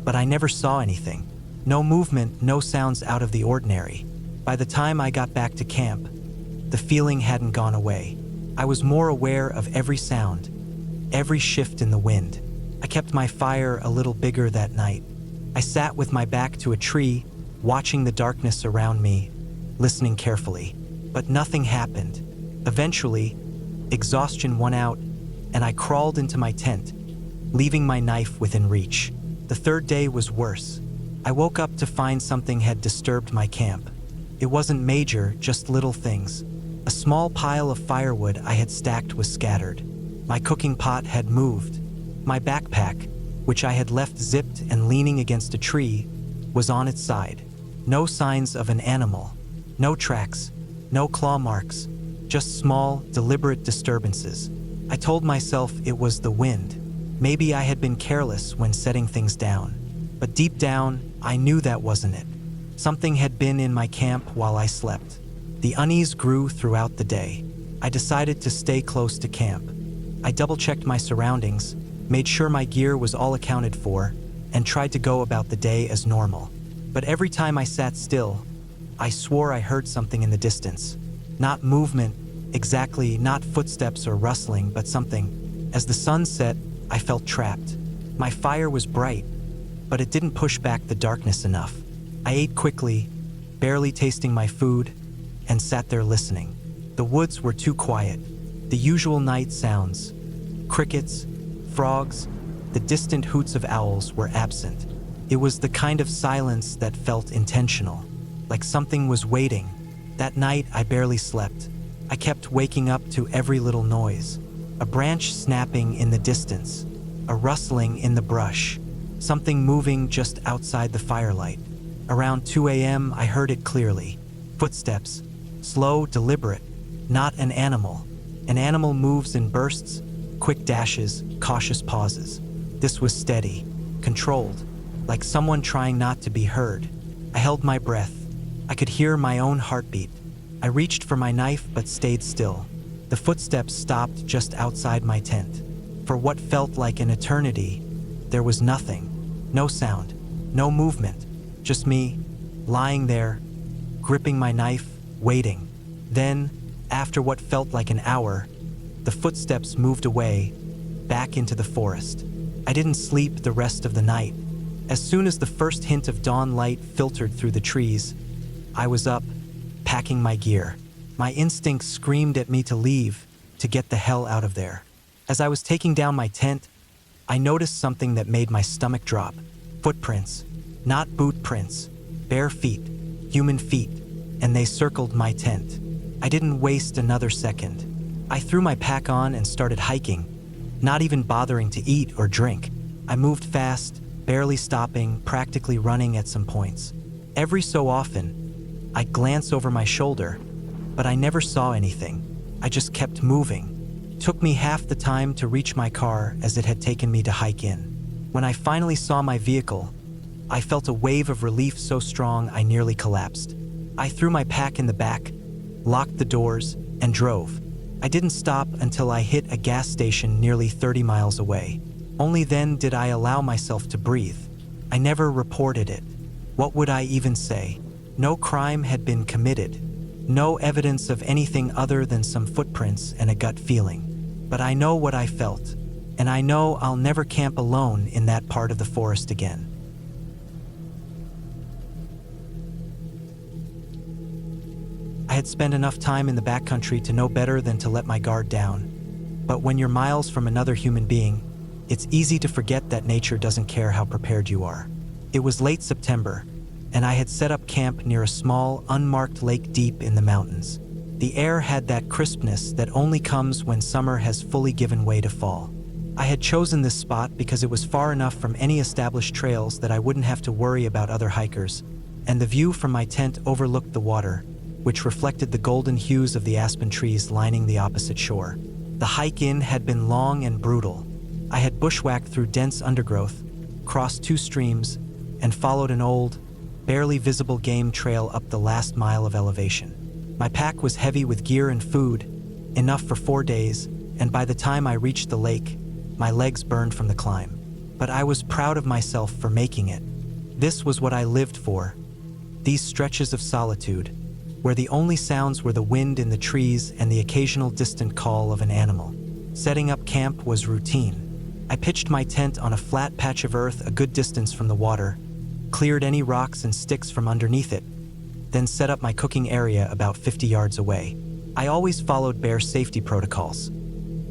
but I never saw anything. No movement, no sounds out of the ordinary. By the time I got back to camp, the feeling hadn't gone away. I was more aware of every sound, every shift in the wind. I kept my fire a little bigger that night. I sat with my back to a tree, watching the darkness around me, listening carefully. But nothing happened. Eventually, exhaustion won out, and I crawled into my tent, leaving my knife within reach. The third day was worse. I woke up to find something had disturbed my camp. It wasn't major, just little things. A small pile of firewood I had stacked was scattered. My cooking pot had moved. My backpack, which I had left zipped and leaning against a tree, was on its side. No signs of an animal. No tracks. No claw marks. Just small, deliberate disturbances. I told myself it was the wind. Maybe I had been careless when setting things down. But deep down, I knew that wasn't it. Something had been in my camp while I slept. The unease grew throughout the day. I decided to stay close to camp. I double-checked my surroundings, made sure my gear was all accounted for, and tried to go about the day as normal. But every time I sat still, I swore I heard something in the distance. Not movement, exactly, not footsteps or rustling, but something. As the sun set, I felt trapped. My fire was bright, but it didn't push back the darkness enough. I ate quickly, barely tasting my food, and sat there listening. The woods were too quiet. The usual night sounds, crickets, frogs, the distant hoots of owls were absent. It was the kind of silence that felt intentional, like something was waiting. That night, I barely slept. I kept waking up to every little noise. A branch snapping in the distance, a rustling in the brush, something moving just outside the firelight. Around 2 a.m., I heard it clearly. Footsteps, slow, deliberate, not an animal. An animal moves in bursts, quick dashes, cautious pauses. This was steady, controlled, like someone trying not to be heard. I held my breath. I could hear my own heartbeat. I reached for my knife but stayed still. The footsteps stopped just outside my tent. For what felt like an eternity, there was nothing. No sound, no movement, just me, lying there, gripping my knife, waiting. Then, after what felt like an hour, the footsteps moved away, back into the forest. I didn't sleep the rest of the night. As soon as the first hint of dawn light filtered through the trees, I was up, packing my gear. My instincts screamed at me to leave, to get the hell out of there. As I was taking down my tent, I noticed something that made my stomach drop. Footprints. Not boot prints. Bare feet. Human feet. And they circled my tent. I didn't waste another second. I threw my pack on and started hiking, not even bothering to eat or drink. I moved fast, barely stopping, practically running at some points. Every so often, I'd glance over my shoulder, but I never saw anything. I just kept moving. It took me half the time to reach my car as it had taken me to hike in. When I finally saw my vehicle, I felt a wave of relief so strong I nearly collapsed. I threw my pack in the back, locked the doors, and drove. I didn't stop until I hit a gas station nearly 30 miles away. Only then did I allow myself to breathe. I never reported it. What would I even say? No crime had been committed. No evidence of anything other than some footprints and a gut feeling. But I know what I felt, and I know I'll never camp alone in that part of the forest again. I had spent enough time in the backcountry to know better than to let my guard down. But when you're miles from another human being, it's easy to forget that nature doesn't care how prepared you are. It was late September, and I had set up camp near a small, unmarked lake deep in the mountains. The air had that crispness that only comes when summer has fully given way to fall. I had chosen this spot because it was far enough from any established trails that I wouldn't have to worry about other hikers, and the view from my tent overlooked the water, which reflected the golden hues of the aspen trees lining the opposite shore. The hike in had been long and brutal. I had bushwhacked through dense undergrowth, crossed 2 streams, and followed an old, barely visible game trail up the last mile of elevation. My pack was heavy with gear and food, enough for 4 days, and by the time I reached the lake, my legs burned from the climb. But I was proud of myself for making it. This was what I lived for. These stretches of solitude, where the only sounds were the wind in the trees and the occasional distant call of an animal. Setting up camp was routine. I pitched my tent on a flat patch of earth a good distance from the water, cleared any rocks and sticks from underneath it, then set up my cooking area about 50 yards away. I always followed bear safety protocols.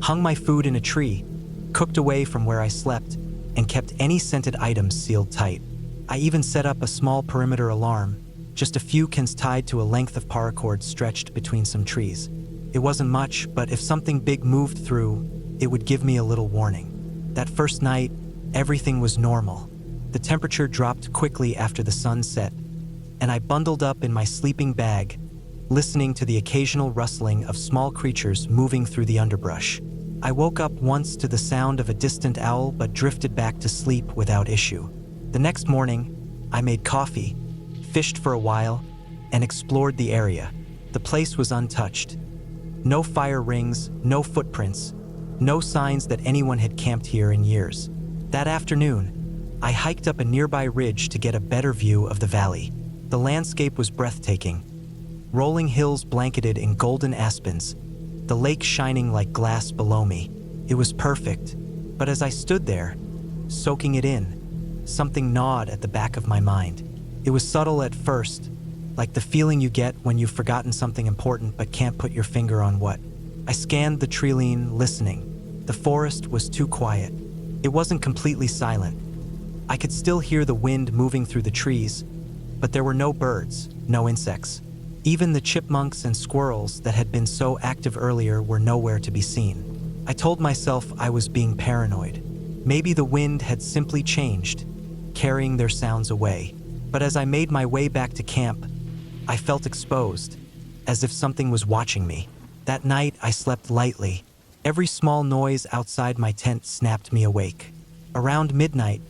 Hung my food in a tree, cooked away from where I slept, and kept any scented items sealed tight. I even set up a small perimeter alarm, just a few cans tied to a length of paracord stretched between some trees. It wasn't much, but if something big moved through, it would give me a little warning. That first night, everything was normal. The temperature dropped quickly after the sun set, and I bundled up in my sleeping bag, listening to the occasional rustling of small creatures moving through the underbrush. I woke up once to the sound of a distant owl but drifted back to sleep without issue. The next morning, I made coffee, fished for a while, and explored the area. The place was untouched. No fire rings, no footprints, no signs that anyone had camped here in years. That afternoon, I hiked up a nearby ridge to get a better view of the valley. The landscape was breathtaking. Rolling hills blanketed in golden aspens, the lake shining like glass below me. It was perfect, but as I stood there, soaking it in, something gnawed at the back of my mind. It was subtle at first, like the feeling you get when you've forgotten something important but can't put your finger on what. I scanned the treeline, listening. The forest was too quiet. It wasn't completely silent. I could still hear the wind moving through the trees, but there were no birds, no insects. Even the chipmunks and squirrels that had been so active earlier were nowhere to be seen. I told myself I was being paranoid. Maybe the wind had simply changed, carrying their sounds away. But as I made my way back to camp, I felt exposed, as if something was watching me. That night, I slept lightly. Every small noise outside my tent snapped me awake. Around midnight,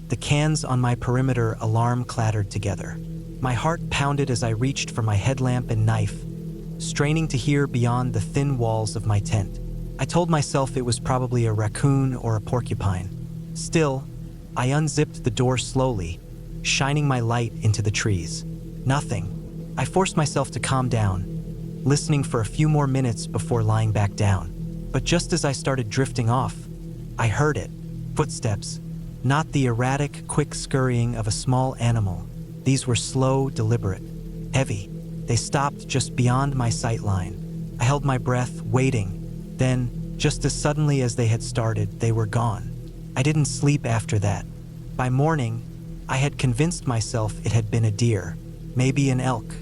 the cans on my perimeter alarm clattered together. My heart pounded as I reached for my headlamp and knife, straining to hear beyond the thin walls of my tent. I told myself it was probably a raccoon or a porcupine. Still, I unzipped the door slowly, shining my light into the trees. Nothing. I forced myself to calm down, listening for a few more minutes before lying back down. But just as I started drifting off, I heard it. Footsteps. Not the erratic, quick scurrying of a small animal. These were slow, deliberate, heavy. They stopped just beyond my sight line. I held my breath, waiting. Then, just as suddenly as they had started, they were gone. I didn't sleep after that. By morning, I had convinced myself it had been a deer, maybe an elk.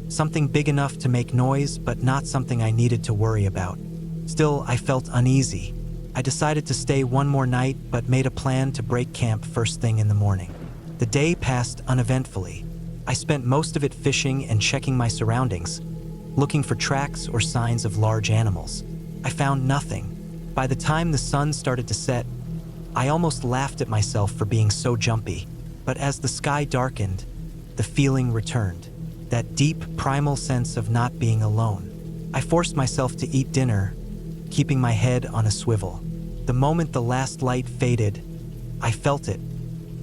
Something big enough to make noise, but not something I needed to worry about. Still, I felt uneasy. I decided to stay one more night, but made a plan to break camp first thing in the morning. The day passed uneventfully. I spent most of it fishing and checking my surroundings, looking for tracks or signs of large animals. I found nothing. By the time the sun started to set, I almost laughed at myself for being so jumpy. But as the sky darkened, the feeling returned. That deep, primal sense of not being alone. I forced myself to eat dinner, keeping my head on a swivel. The moment the last light faded, I felt it.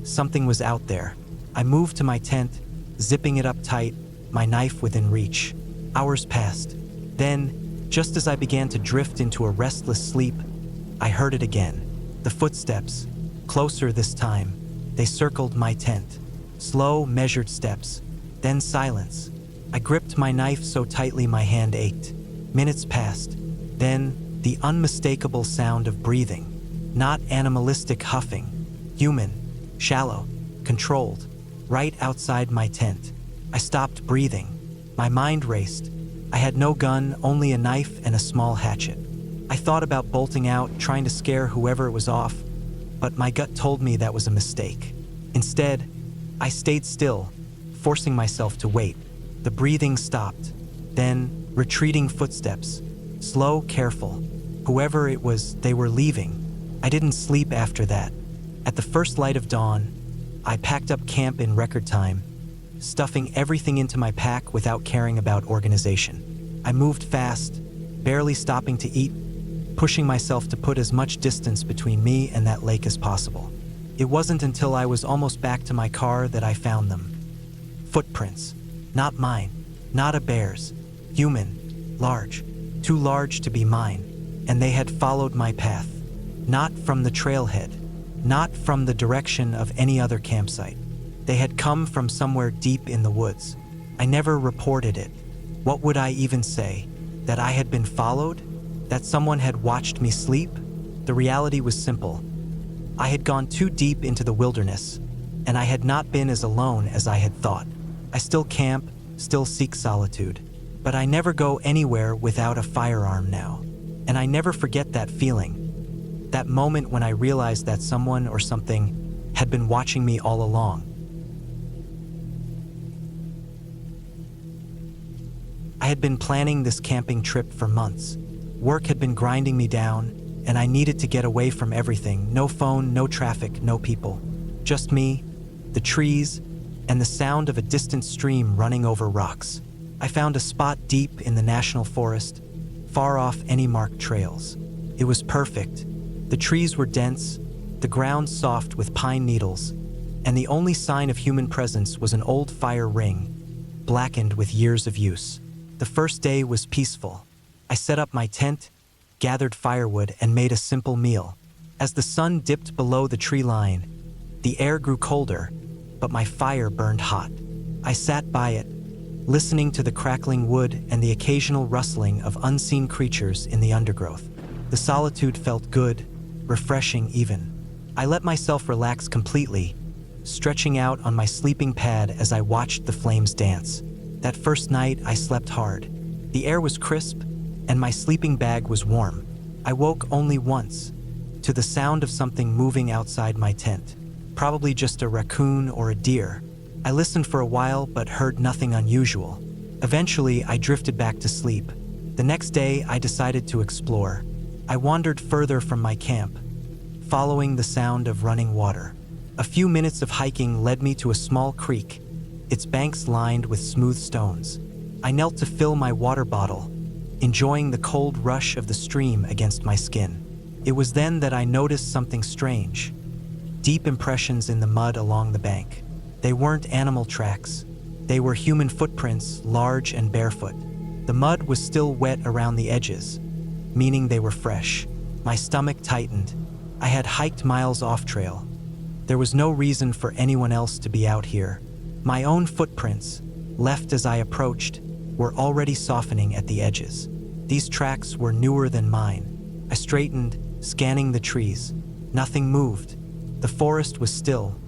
Something was out there. I moved to my tent, zipping it up tight, my knife within reach. Hours passed. Then, just as I began to drift into a restless sleep, I heard it again. The footsteps, closer this time. They circled my tent. Slow, measured steps. Then silence. I gripped my knife so tightly my hand ached. Minutes passed. Then, the unmistakable sound of breathing. Not animalistic huffing. Human. Shallow. Controlled. Right outside my tent. I stopped breathing. My mind raced. I had no gun, only a knife and a small hatchet. I thought about bolting out, trying to scare whoever it was off, but my gut told me that was a mistake. Instead, I stayed still, forcing myself to wait. The breathing stopped. Then, retreating footsteps. Slow, careful. Whoever it was, they were leaving. I didn't sleep after that. At the first light of dawn, I packed up camp in record time, stuffing everything into my pack without caring about organization. I moved fast, barely stopping to eat, pushing myself to put as much distance between me and that lake as possible. It wasn't until I was almost back to my car that I found them. Footprints. Not mine. Not a bear's. Human. Large. Too large to be mine. And they had followed my path. Not from the trailhead. Not from the direction of any other campsite. They had come from somewhere deep in the woods. I never reported it. What would I even say? That I had been followed? That someone had watched me sleep? The reality was simple. I had gone too deep into the wilderness, and I had not been as alone as I had thought. I still camp, still seek solitude, but I never go anywhere without a firearm now. And I never forget that feeling. That moment when I realized that someone or something had been watching me all along. I had been planning this camping trip for months. Work had been grinding me down, and I needed to get away from everything. No phone, no traffic, no people. Just me, the trees, and the sound of a distant stream running over rocks. I found a spot deep in the national forest, far off any marked trails. It was perfect. The trees were dense, the ground soft with pine needles, and the only sign of human presence was an old fire ring, blackened with years of use. The first day was peaceful. I set up my tent, gathered firewood, and made a simple meal. As the sun dipped below the tree line, the air grew colder, but my fire burned hot. I sat by it, listening to the crackling wood and the occasional rustling of unseen creatures in the undergrowth. The solitude felt good, refreshing even. I let myself relax completely, stretching out on my sleeping pad as I watched the flames dance. That first night, I slept hard. The air was crisp, and my sleeping bag was warm. I woke only once, to the sound of something moving outside my tent. Probably just a raccoon or a deer. I listened for a while but heard nothing unusual. Eventually, I drifted back to sleep. The next day, I decided to explore. I wandered further from my camp, following the sound of running water. A few minutes of hiking led me to a small creek, its banks lined with smooth stones. I knelt to fill my water bottle, enjoying the cold rush of the stream against my skin. It was then that I noticed something strange. Deep impressions in the mud along the bank. They weren't animal tracks. They were human footprints, large and barefoot. The mud was still wet around the edges, meaning they were fresh. My stomach tightened. I had hiked miles off trail. There was no reason for anyone else to be out here. My own footprints, left as I approached, were already softening at the edges. These tracks were newer than mine. I straightened, scanning the trees. Nothing moved. The forest was still,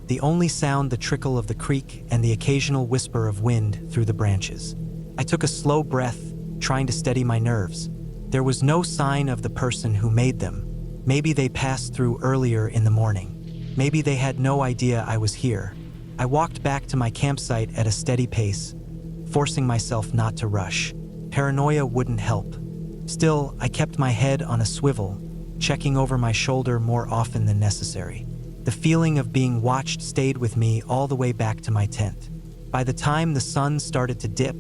the only sound the trickle of the creek and the occasional whisper of wind through the branches. I took a slow breath, trying to steady my nerves. There was no sign of the person who made them. Maybe they passed through earlier in the morning. Maybe they had no idea I was here. I walked back to my campsite at a steady pace, forcing myself not to rush. Paranoia wouldn't help. Still, I kept my head on a swivel, checking over my shoulder more often than necessary. The feeling of being watched stayed with me all the way back to my tent. By the time the sun started to dip,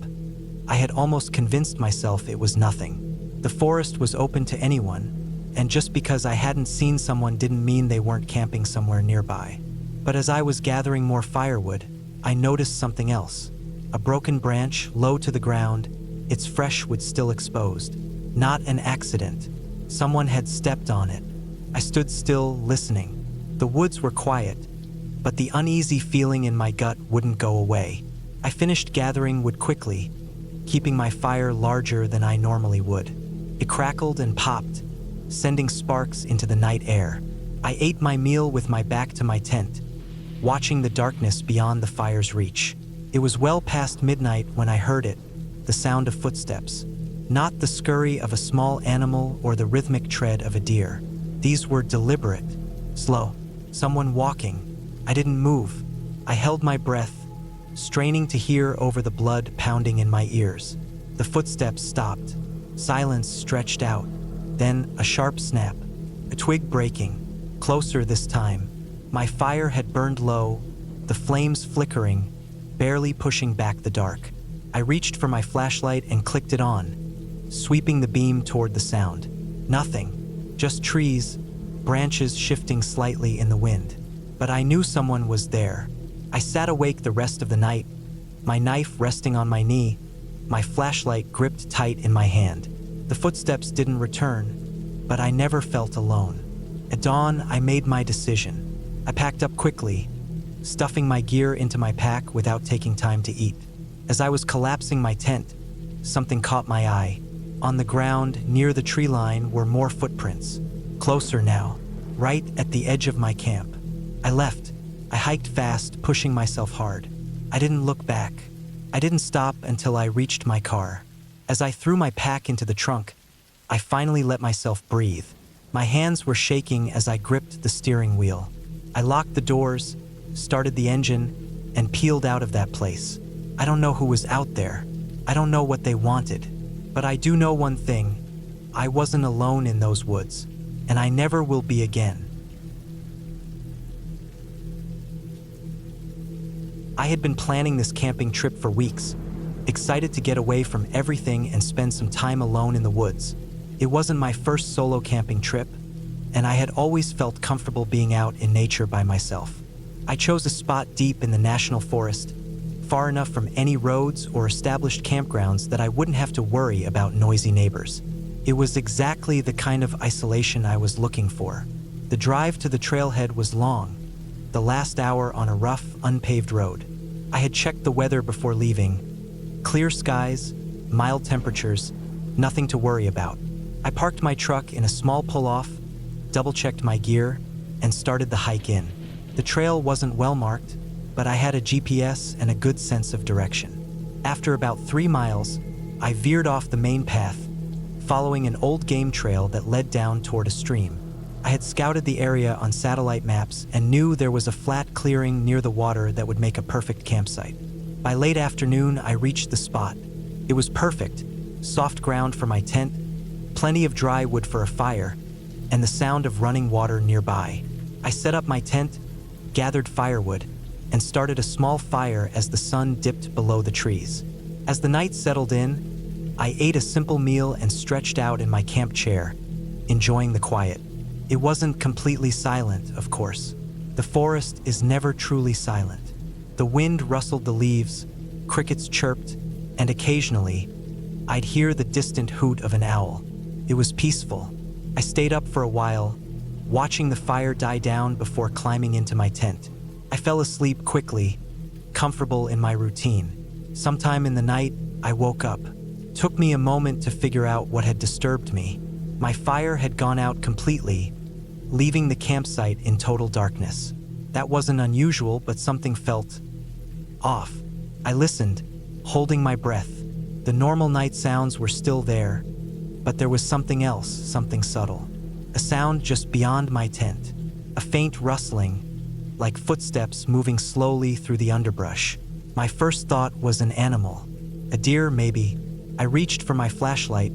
I had almost convinced myself it was nothing. The forest was open to anyone, and just because I hadn't seen someone didn't mean they weren't camping somewhere nearby. But as I was gathering more firewood, I noticed something else. A broken branch, low to the ground, its fresh wood still exposed. Not an accident. Someone had stepped on it. I stood still, listening. The woods were quiet, but the uneasy feeling in my gut wouldn't go away. I finished gathering wood quickly, keeping my fire larger than I normally would. It crackled and popped, sending sparks into the night air. I ate my meal with my back to my tent, watching the darkness beyond the fire's reach. It was well past midnight when I heard it, the sound of footsteps. Not the scurry of a small animal or the rhythmic tread of a deer. These were deliberate, slow. Someone walking. I didn't move. I held my breath, straining to hear over the blood pounding in my ears. The footsteps stopped. Silence stretched out. Then a sharp snap. A twig breaking. Closer this time. My fire had burned low, the flames flickering, barely pushing back the dark. I reached for my flashlight and clicked it on, sweeping the beam toward the sound. Nothing. Just trees, branches shifting slightly in the wind. But I knew someone was there. I sat awake the rest of the night, my knife resting on my knee, my flashlight gripped tight in my hand. The footsteps didn't return, but I never felt alone. At dawn, I made my decision. I packed up quickly, stuffing my gear into my pack without taking time to eat. As I was collapsing my tent, something caught my eye. On the ground, near the tree line, were more footprints. Closer now, right at the edge of my camp. I left. I hiked fast, pushing myself hard. I didn't look back. I didn't stop until I reached my car. As I threw my pack into the trunk, I finally let myself breathe. My hands were shaking as I gripped the steering wheel. I locked the doors, started the engine, and peeled out of that place. I don't know who was out there. I don't know what they wanted. But I do know one thing. I wasn't alone in those woods. And I never will be again. I had been planning this camping trip for weeks, excited to get away from everything and spend some time alone in the woods. It wasn't my first solo camping trip, and I had always felt comfortable being out in nature by myself. I chose a spot deep in the national forest, far enough from any roads or established campgrounds that I wouldn't have to worry about noisy neighbors. It was exactly the kind of isolation I was looking for. The drive to the trailhead was long, the last hour on a rough, unpaved road. I had checked the weather before leaving. Clear skies, mild temperatures, nothing to worry about. I parked my truck in a small pull-off, double-checked my gear, and started the hike in. The trail wasn't well marked, but I had a GPS and a good sense of direction. After about 3 miles, I veered off the main path, following an old game trail that led down toward a stream. I had scouted the area on satellite maps and knew there was a flat clearing near the water that would make a perfect campsite. By late afternoon, I reached the spot. It was perfect, soft ground for my tent, plenty of dry wood for a fire, and the sound of running water nearby. I set up my tent, gathered firewood, and started a small fire as the sun dipped below the trees. As the night settled in, I ate a simple meal and stretched out in my camp chair, enjoying the quiet. It wasn't completely silent, of course. The forest is never truly silent. The wind rustled the leaves, crickets chirped, and occasionally, I'd hear the distant hoot of an owl. It was peaceful. I stayed up for a while, watching the fire die down before climbing into my tent. I fell asleep quickly, comfortable in my routine. Sometime in the night, I woke up. Took me a moment to figure out what had disturbed me. My fire had gone out completely, leaving the campsite in total darkness. That wasn't unusual, but something felt off. I listened, holding my breath. The normal night sounds were still there, but there was something else, something subtle. A sound just beyond my tent. A faint rustling, like footsteps moving slowly through the underbrush. My first thought was an animal. A deer, maybe. I reached for my flashlight,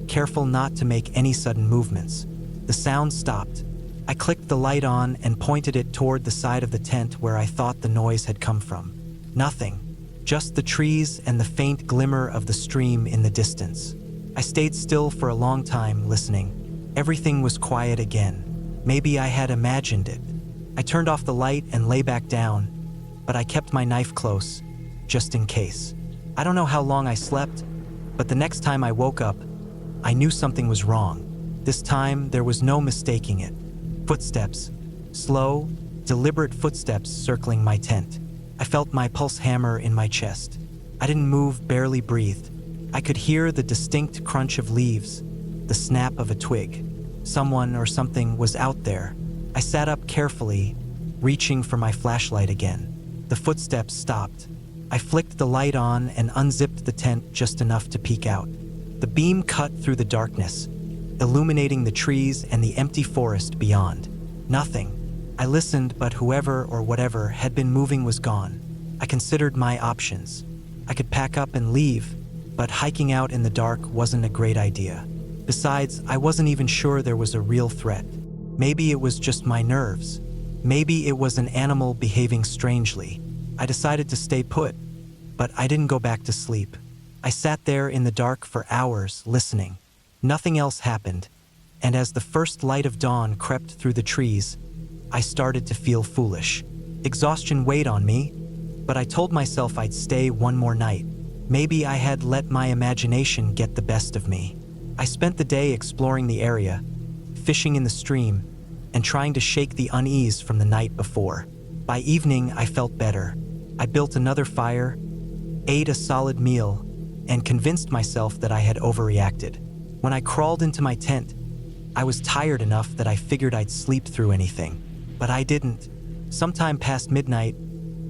careful not to make any sudden movements. The sound stopped. I clicked the light on and pointed it toward the side of the tent where I thought the noise had come from. Nothing. Just the trees and the faint glimmer of the stream in the distance. I stayed still for a long time, listening. Everything was quiet again. Maybe I had imagined it. I turned off the light and lay back down, but I kept my knife close, just in case. I don't know how long I slept, but the next time I woke up, I knew something was wrong. This time, there was no mistaking it. Footsteps. Slow, deliberate footsteps circling my tent. I felt my pulse hammer in my chest. I didn't move, barely breathed. I could hear the distinct crunch of leaves, the snap of a twig. Someone or something was out there. I sat up carefully, reaching for my flashlight again. The footsteps stopped. I flicked the light on and unzipped the tent just enough to peek out. The beam cut through the darkness, illuminating the trees and the empty forest beyond. Nothing. I listened, but whoever or whatever had been moving was gone. I considered my options. I could pack up and leave, but hiking out in the dark wasn't a great idea. Besides, I wasn't even sure there was a real threat. Maybe it was just my nerves. Maybe it was an animal behaving strangely. I decided to stay put, but I didn't go back to sleep. I sat there in the dark for hours, listening. Nothing else happened, and as the first light of dawn crept through the trees, I started to feel foolish. Exhaustion weighed on me, but I told myself I'd stay one more night. Maybe I had let my imagination get the best of me. I spent the day exploring the area, fishing in the stream, and trying to shake the unease from the night before. By evening, I felt better. I built another fire, ate a solid meal, and convinced myself that I had overreacted. When I crawled into my tent, I was tired enough that I figured I'd sleep through anything. But I didn't. Sometime past midnight,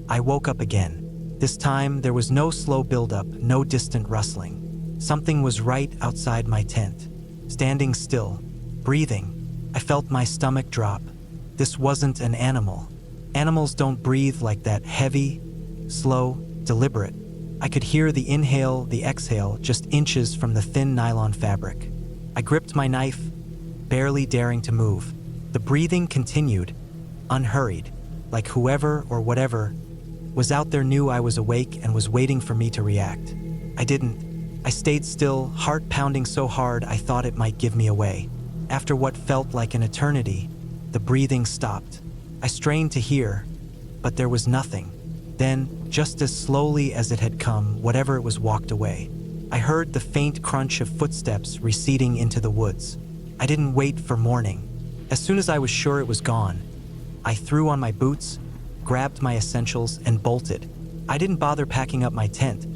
I woke up again. This time, there was no slow buildup, no distant rustling. Something was right outside my tent, standing still, breathing. I felt my stomach drop. This wasn't an animal. Animals don't breathe like that, heavy, slow, deliberate. I could hear the inhale, the exhale, just inches from the thin nylon fabric. I gripped my knife, barely daring to move. The breathing continued, unhurried, like whoever or whatever was out there knew I was awake and was waiting for me to react. I didn't. I stayed still, heart pounding so hard I thought it might give me away. After what felt like an eternity, the breathing stopped. I strained to hear, but there was nothing. Then, just as slowly as it had come, whatever it was walked away. I heard the faint crunch of footsteps receding into the woods. I didn't wait for morning. As soon as I was sure it was gone, I threw on my boots, grabbed my essentials, and bolted. I didn't bother packing up my tent.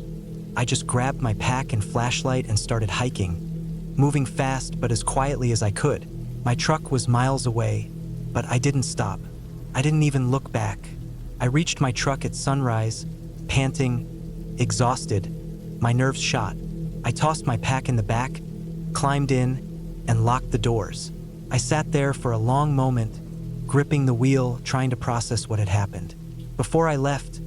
I just grabbed my pack and flashlight and started hiking, moving fast but as quietly as I could. My truck was miles away, but I didn't stop. I didn't even look back. I reached my truck at sunrise, panting, exhausted, my nerves shot. I tossed my pack in the back, climbed in, and locked the doors. I sat there for a long moment, gripping the wheel, trying to process what had happened. Before I left,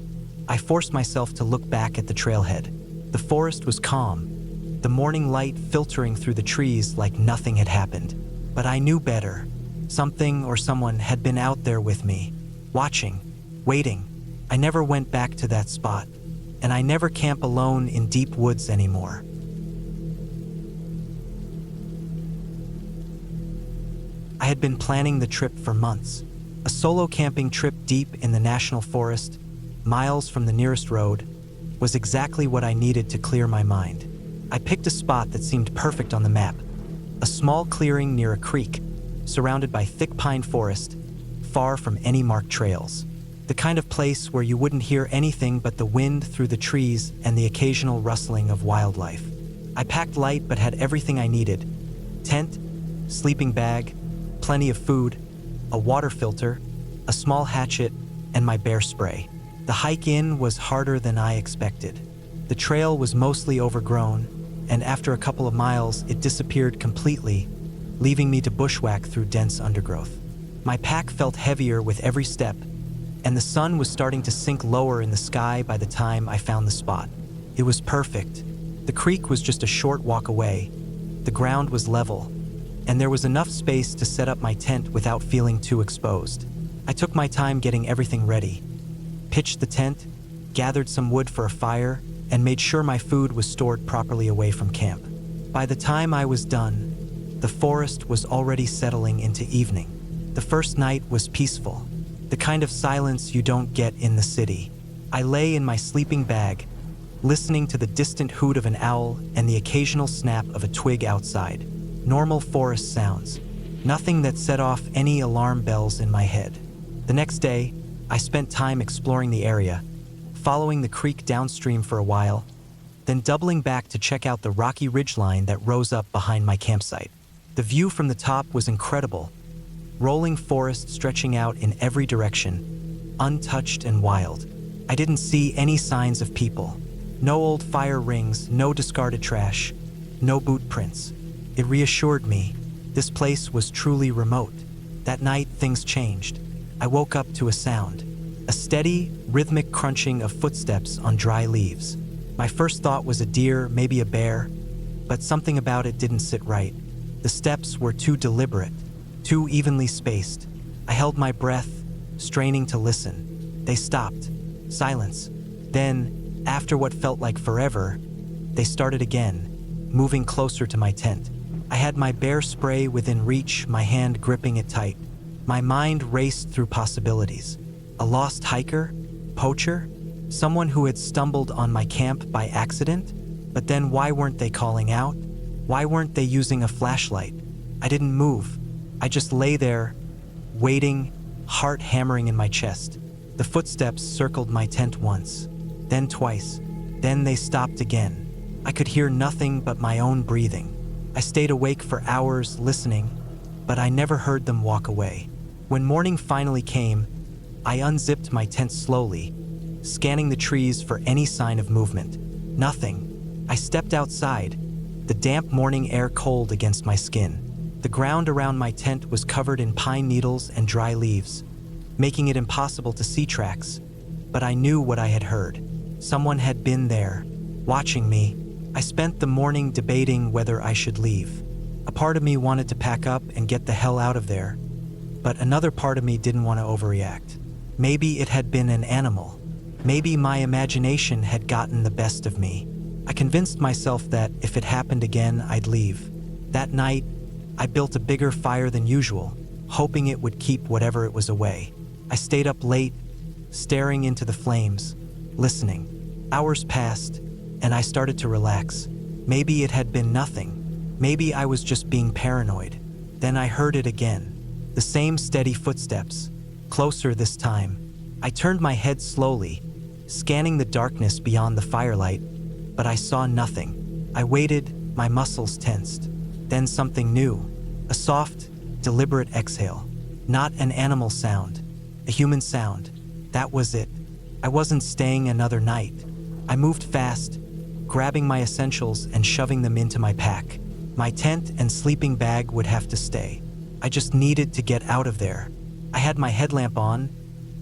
I forced myself to look back at the trailhead. The forest was calm, the morning light filtering through the trees like nothing had happened. But I knew better. Something or someone had been out there with me, watching, waiting. I never went back to that spot, and I never camp alone in deep woods anymore. I had been planning the trip for months. A solo camping trip deep in the national forest, miles from the nearest road, was exactly what I needed to clear my mind. I picked a spot that seemed perfect on the map, a small clearing near a creek, surrounded by thick pine forest, far from any marked trails. The kind of place where you wouldn't hear anything but the wind through the trees and the occasional rustling of wildlife. I packed light but had everything I needed: tent, sleeping bag, plenty of food, a water filter, a small hatchet, and my bear spray. The hike in was harder than I expected. The trail was mostly overgrown, and after a couple of miles, it disappeared completely, leaving me to bushwhack through dense undergrowth. My pack felt heavier with every step, and the sun was starting to sink lower in the sky by the time I found the spot. It was perfect. The creek was just a short walk away, the ground was level, and there was enough space to set up my tent without feeling too exposed. I took my time getting everything ready, pitched the tent, gathered some wood for a fire, and made sure my food was stored properly away from camp. By the time I was done, the forest was already settling into evening. The first night was peaceful, the kind of silence you don't get in the city. I lay in my sleeping bag, listening to the distant hoot of an owl and the occasional snap of a twig outside. Normal forest sounds, nothing that set off any alarm bells in my head. The next day, I spent time exploring the area, following the creek downstream for a while, then doubling back to check out the rocky ridgeline that rose up behind my campsite. The view from the top was incredible, rolling forest stretching out in every direction, untouched and wild. I didn't see any signs of people. No old fire rings, no discarded trash, no boot prints. It reassured me. This place was truly remote. That night, things changed. I woke up to a sound, a steady, rhythmic crunching of footsteps on dry leaves. My first thought was a deer, maybe a bear, but something about it didn't sit right. The steps were too deliberate, too evenly spaced. I held my breath, straining to listen. They stopped. Silence. Then, after what felt like forever, they started again, moving closer to my tent. I had my bear spray within reach, my hand gripping it tight. My mind raced through possibilities. A lost hiker? Poacher? Someone who had stumbled on my camp by accident? But then why weren't they calling out? Why weren't they using a flashlight? I didn't move. I just lay there, waiting, heart hammering in my chest. The footsteps circled my tent once, then twice, then they stopped again. I could hear nothing but my own breathing. I stayed awake for hours listening, but I never heard them walk away. When morning finally came, I unzipped my tent slowly, scanning the trees for any sign of movement. Nothing. I stepped outside, the damp morning air cold against my skin. The ground around my tent was covered in pine needles and dry leaves, making it impossible to see tracks. But I knew what I had heard. Someone had been there, watching me. I spent the morning debating whether I should leave. A part of me wanted to pack up and get the hell out of there, but another part of me didn't want to overreact. Maybe it had been an animal. Maybe my imagination had gotten the best of me. I convinced myself that if it happened again, I'd leave. That night, I built a bigger fire than usual, hoping it would keep whatever it was away. I stayed up late, staring into the flames, listening. Hours passed, and I started to relax. Maybe it had been nothing. Maybe I was just being paranoid. Then I heard it again. The same steady footsteps, closer this time. I turned my head slowly, scanning the darkness beyond the firelight, but I saw nothing. I waited, my muscles tensed. Then something new, a soft, deliberate exhale. Not an animal sound, a human sound. That was it. I wasn't staying another night. I moved fast, grabbing my essentials and shoving them into my pack. My tent and sleeping bag would have to stay. I just needed to get out of there. I had my headlamp on,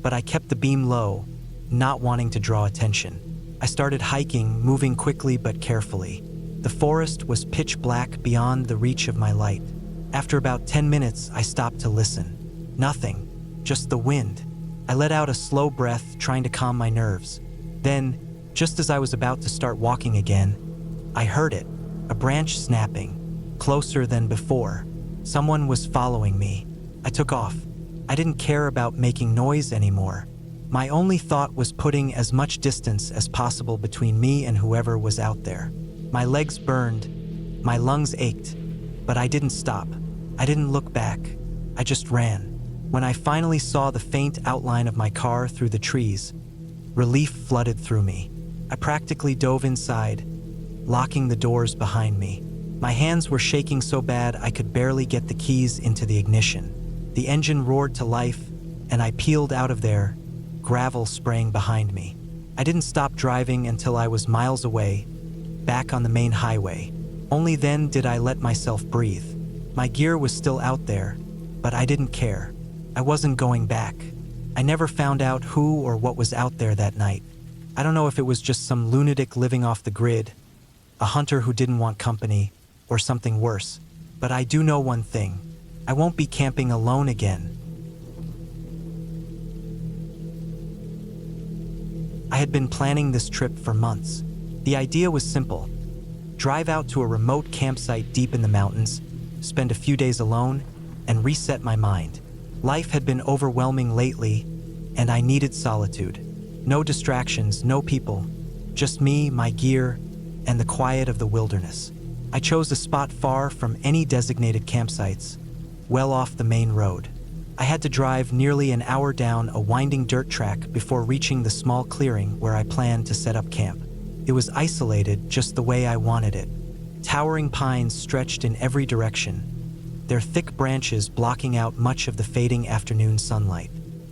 but I kept the beam low, not wanting to draw attention. I started hiking, moving quickly but carefully. The forest was pitch black beyond the reach of my light. After about 10 minutes, I stopped to listen. Nothing, just the wind. I let out a slow breath, trying to calm my nerves. Then, just as I was about to start walking again, I heard it, a branch snapping, closer than before. Someone was following me. I took off. I didn't care about making noise anymore. My only thought was putting as much distance as possible between me and whoever was out there. My legs burned, my lungs ached, but I didn't stop. I didn't look back. I just ran When I finally saw the faint outline of my car through the trees, relief flooded through me. I practically dove inside, locking the doors behind me. My hands were shaking so bad I could barely get the keys into the ignition. The engine roared to life, and I peeled out of there, gravel spraying behind me. I didn't stop driving until I was miles away, back on the main highway. Only then did I let myself breathe. My gear was still out there, but I didn't care. I wasn't going back. I never found out who or what was out there that night. I don't know if it was just some lunatic living off the grid, a hunter who didn't want company, or something worse. But I do know one thing. I won't be camping alone again. I had been planning this trip for months. The idea was simple. Drive out to a remote campsite deep in the mountains, spend a few days alone, and reset my mind. Life had been overwhelming lately, and I needed solitude. No distractions, no people, just me, my gear, and the quiet of the wilderness. I chose a spot far from any designated campsites, well off the main road. I had to drive nearly an hour down a winding dirt track before reaching the small clearing where I planned to set up camp. It was isolated just the way I wanted it. Towering pines stretched in every direction, their thick branches blocking out much of the fading afternoon sunlight.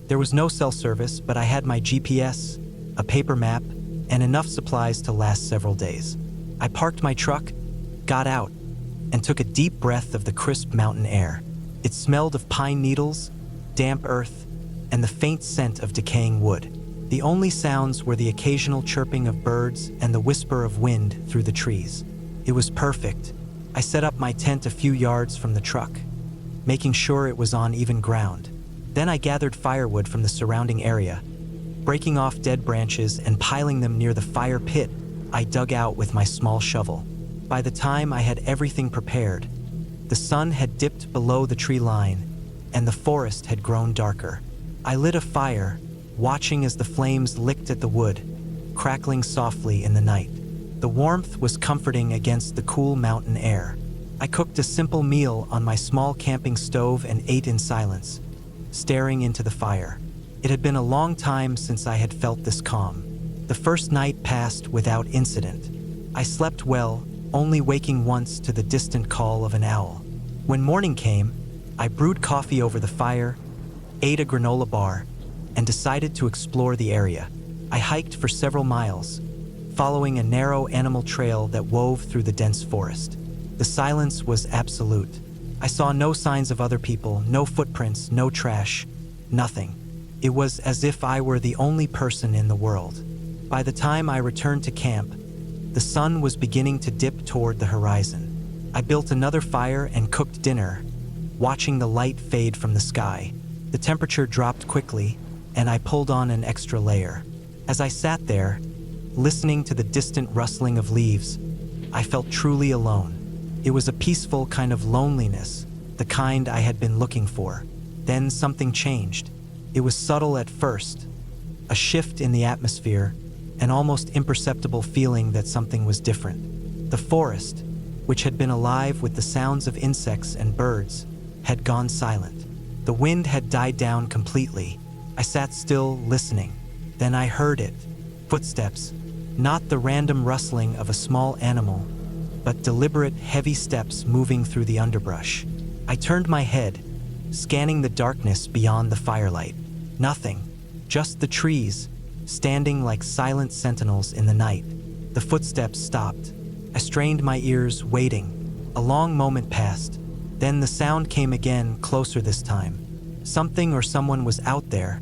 There was no cell service, but I had my GPS, a paper map, and enough supplies to last several days. I parked my truck, got out, and took a deep breath of the crisp mountain air. It smelled of pine needles, damp earth, and the faint scent of decaying wood. The only sounds were the occasional chirping of birds and the whisper of wind through the trees. It was perfect. I set up my tent a few yards from the truck, making sure it was on even ground. Then I gathered firewood from the surrounding area, breaking off dead branches and piling them near the fire pit I dug out with my small shovel. By the time I had everything prepared, the sun had dipped below the tree line, and the forest had grown darker. I lit a fire, watching as the flames licked at the wood, crackling softly in the night. The warmth was comforting against the cool mountain air. I cooked a simple meal on my small camping stove and ate in silence, staring into the fire. It had been a long time since I had felt this calm. The first night passed without incident. I slept well, only waking once to the distant call of an owl. When morning came, I brewed coffee over the fire, ate a granola bar, and decided to explore the area. I hiked for several miles, following a narrow animal trail that wove through the dense forest. The silence was absolute. I saw no signs of other people, no footprints, no trash, nothing. It was as if I were the only person in the world. By the time I returned to camp, the sun was beginning to dip toward the horizon. I built another fire and cooked dinner, watching the light fade from the sky. The temperature dropped quickly, and I pulled on an extra layer. As I sat there, listening to the distant rustling of leaves, I felt truly alone. It was a peaceful kind of loneliness, the kind I had been looking for. Then something changed. It was subtle at first, a shift in the atmosphere, an almost imperceptible feeling that something was different. The forest, which had been alive with the sounds of insects and birds, had gone silent. The wind had died down completely. I sat still, listening. Then I heard it. Footsteps. Not the random rustling of a small animal, but deliberate, heavy steps moving through the underbrush. I turned my head, scanning the darkness beyond the firelight. Nothing. Just the trees, standing like silent sentinels in the night. The footsteps stopped. I strained my ears, waiting. A long moment passed. Then the sound came again, closer this time. Something or someone was out there,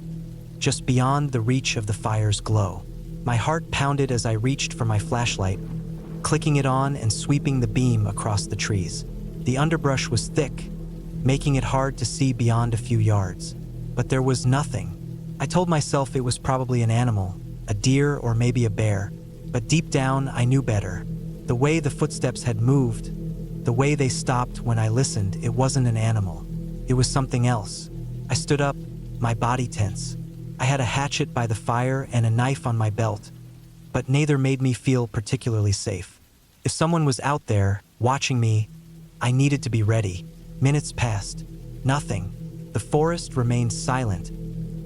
just beyond the reach of the fire's glow. My heart pounded as I reached for my flashlight, clicking it on and sweeping the beam across the trees. The underbrush was thick, making it hard to see beyond a few yards. But there was nothing. I told myself it was probably an animal, a deer or maybe a bear. But deep down, I knew better. The way the footsteps had moved, the way they stopped when I listened, it wasn't an animal. It was something else. I stood up, my body tense. I had a hatchet by the fire and a knife on my belt, but neither made me feel particularly safe. If someone was out there, watching me, I needed to be ready. Minutes passed. Nothing. The forest remained silent,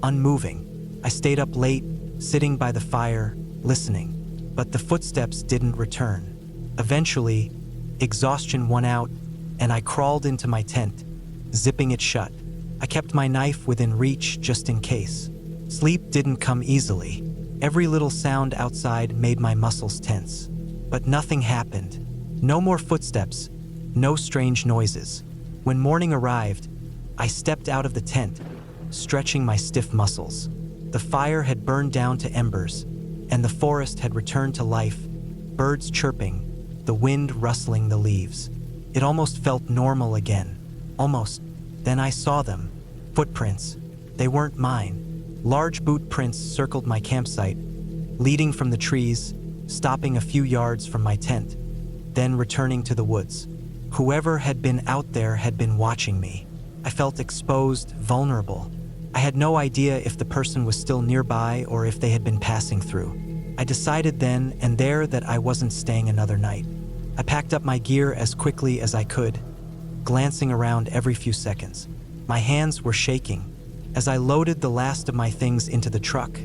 unmoving. I stayed up late, sitting by the fire, listening. But the footsteps didn't return. Eventually, exhaustion won out, and I crawled into my tent, zipping it shut. I kept my knife within reach just in case. Sleep didn't come easily. Every little sound outside made my muscles tense. But nothing happened. No more footsteps, no strange noises. When morning arrived, I stepped out of the tent, stretching my stiff muscles. The fire had burned down to embers, and the forest had returned to life, birds chirping, the wind rustling the leaves. It almost felt normal again. Almost. Then I saw them. Footprints. They weren't mine. Large boot prints circled my campsite, leading from the trees, stopping a few yards from my tent, then returning to the woods. Whoever had been out there had been watching me. I felt exposed, vulnerable. I had no idea if the person was still nearby or if they had been passing through. I decided then and there that I wasn't staying another night. I packed up my gear as quickly as I could, glancing around every few seconds. My hands were shaking. As I loaded the last of my things into the truck,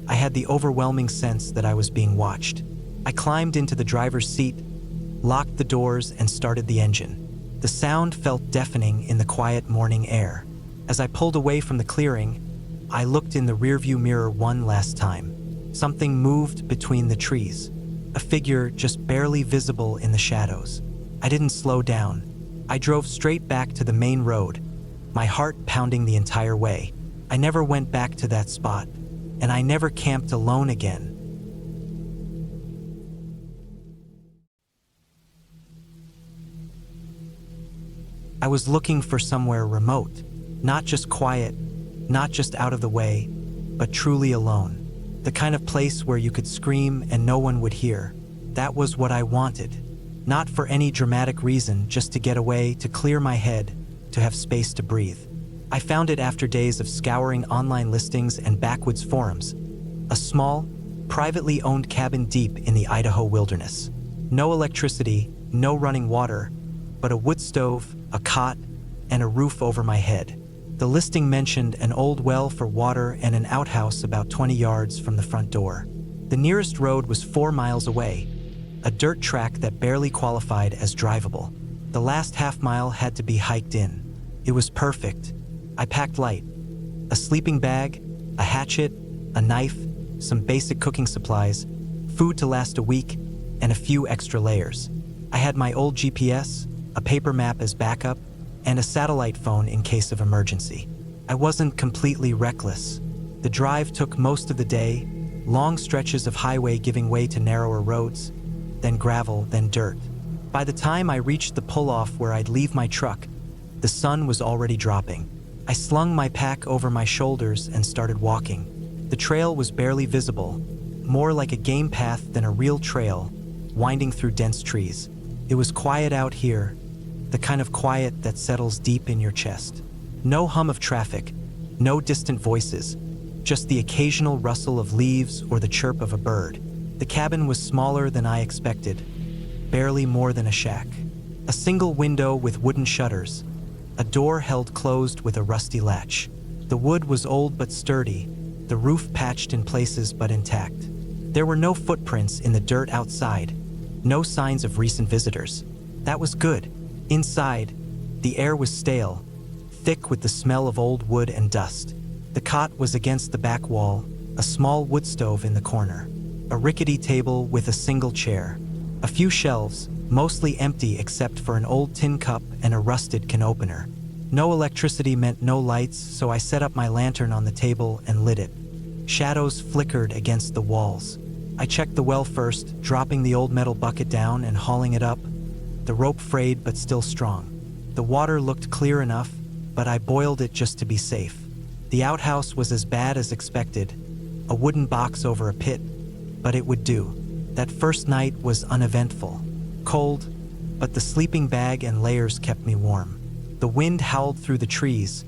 I had the overwhelming sense that I was being watched. I climbed into the driver's seat, locked the doors, and started the engine. The sound felt deafening in the quiet morning air. As I pulled away from the clearing, I looked in the rearview mirror one last time. Something moved between the trees, a figure just barely visible in the shadows. I didn't slow down. I drove straight back to the main road, my heart pounding the entire way. I never went back to that spot, and I never camped alone again. I was looking for somewhere remote, not just quiet, not just out of the way, but truly alone. The kind of place where you could scream and no one would hear. That was what I wanted. Not for any dramatic reason, just to get away, to clear my head, to have space to breathe. I found it after days of scouring online listings and backwoods forums. A small, privately owned cabin deep in the Idaho wilderness. No electricity, no running water, but a wood stove, a cot, and a roof over my head. The listing mentioned an old well for water and an outhouse about 20 yards from the front door. The nearest road was 4 miles away, a dirt track that barely qualified as drivable. The last half-mile had to be hiked in. It was perfect. I packed light. A sleeping bag, a hatchet, a knife, some basic cooking supplies, food to last a week, and a few extra layers. I had my old GPS, a paper map as backup, and a satellite phone in case of emergency. I wasn't completely reckless. The drive took most of the day, long stretches of highway giving way to narrower roads, then gravel, then dirt. By the time I reached the pull-off where I'd leave my truck, the sun was already dropping. I slung my pack over my shoulders and started walking. The trail was barely visible, more like a game path than a real trail, winding through dense trees. It was quiet out here, the kind of quiet that settles deep in your chest. No hum of traffic, no distant voices, just the occasional rustle of leaves or the chirp of a bird. The cabin was smaller than I expected, barely more than a shack. A single window with wooden shutters, a door held closed with a rusty latch. The wood was old but sturdy, the roof patched in places but intact. There were no footprints in the dirt outside, no signs of recent visitors. That was good. Inside, the air was stale, thick with the smell of old wood and dust. The cot was against the back wall, a small wood stove in the corner, a rickety table with a single chair, a few shelves, mostly empty except for an old tin cup and a rusted can opener. No electricity meant no lights, so I set up my lantern on the table and lit it. Shadows flickered against the walls. I checked the well first, dropping the old metal bucket down and hauling it up. The rope frayed but still strong. The water looked clear enough, but I boiled it just to be safe. The outhouse was as bad as expected, a wooden box over a pit, but it would do. That first night was uneventful. Cold, but the sleeping bag and layers kept me warm. The wind howled through the trees,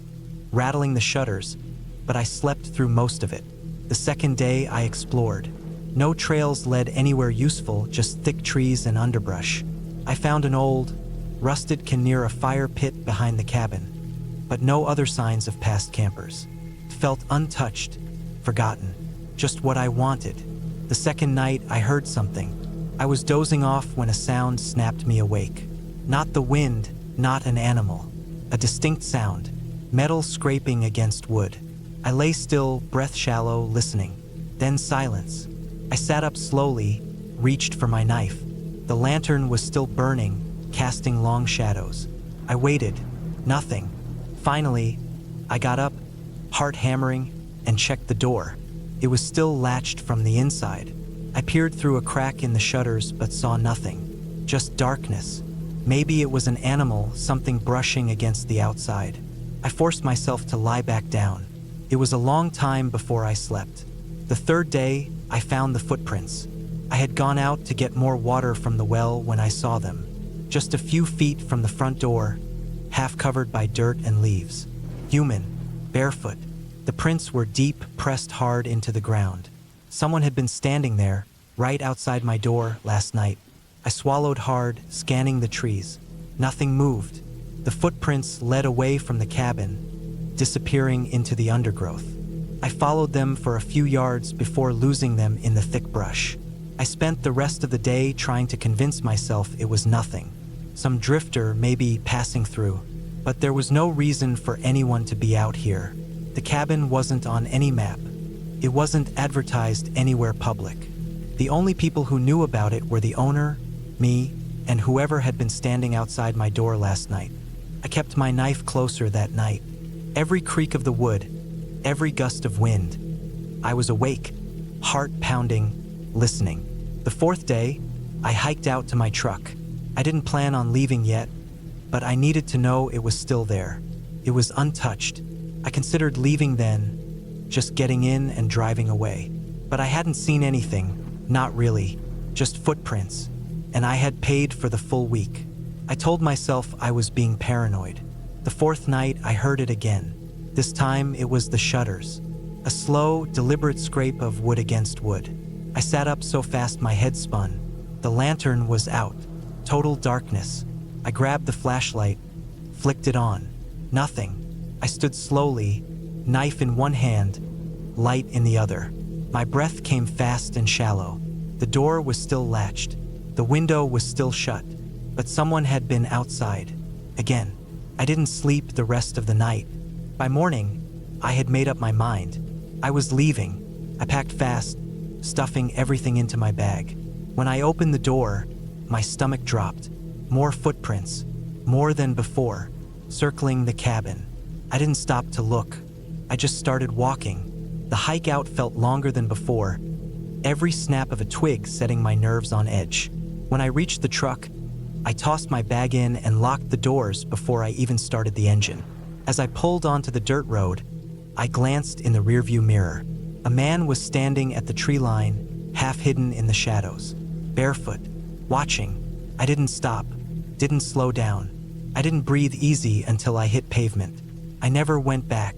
rattling the shutters, but I slept through most of it. The second day I explored. No trails led anywhere useful, just thick trees and underbrush. I found an old, rusted can near a fire pit behind the cabin. but no other signs of past campers. It felt untouched, forgotten, just what I wanted. The second night, I heard something. I was dozing off when a sound snapped me awake. Not the wind, not an animal. A distinct sound, metal scraping against wood. I lay still, breath shallow, listening. Then silence. I sat up slowly, reached for my knife. The lantern was still burning, casting long shadows. I waited. Nothing. Finally, I got up, heart hammering, and checked the door. It was still latched from the inside. I peered through a crack in the shutters but saw nothing. Just darkness. Maybe it was an animal, something brushing against the outside. I forced myself to lie back down. It was a long time before I slept. The third day, I found the footprints. I had gone out to get more water from the well when I saw them. Just a few feet from the front door, half covered by dirt and leaves. Human, barefoot. The prints were deep, pressed hard into the ground. Someone had been standing there, right outside my door, last night. I swallowed hard, scanning the trees. Nothing moved. The footprints led away from the cabin, disappearing into the undergrowth. I followed them for a few yards before losing them in the thick brush. I spent the rest of the day trying to convince myself it was nothing. Some drifter maybe passing through, but there was no reason for anyone to be out here. The cabin wasn't on any map. It wasn't advertised anywhere public. The only people who knew about it were the owner, me, and whoever had been standing outside my door last night. I kept my knife closer that night. Every creak of the wood, every gust of wind. I was awake, heart pounding, listening. The fourth day, I hiked out to my truck. I didn't plan on leaving yet, but I needed to know it was still there. It was untouched. I considered leaving then, just getting in and driving away. But I hadn't seen anything, not really, just footprints, and I had paid for the full week. I told myself I was being paranoid. The fourth night, I heard it again. This time, it was the shutters. A slow, deliberate scrape of wood against wood. I sat up so fast my head spun. The lantern was out. Total darkness. I grabbed the flashlight, flicked it on. Nothing. I stood slowly, knife in one hand, light in the other. My breath came fast and shallow. The door was still latched. The window was still shut, but someone had been outside. Again, I didn't sleep the rest of the night. By morning, I had made up my mind. I was leaving. I packed fast, stuffing everything into my bag. When I opened the door, my stomach dropped. More footprints, more than before, circling the cabin. I didn't stop to look. I just started walking. The hike out felt longer than before, every snap of a twig setting my nerves on edge. When I reached the truck, I tossed my bag in and locked the doors before I even started the engine. As I pulled onto the dirt road, I glanced in the rearview mirror. A man was standing at the tree line, half hidden in the shadows, barefoot, watching. I didn't stop, didn't slow down. I didn't breathe easy until I hit pavement. I never went back.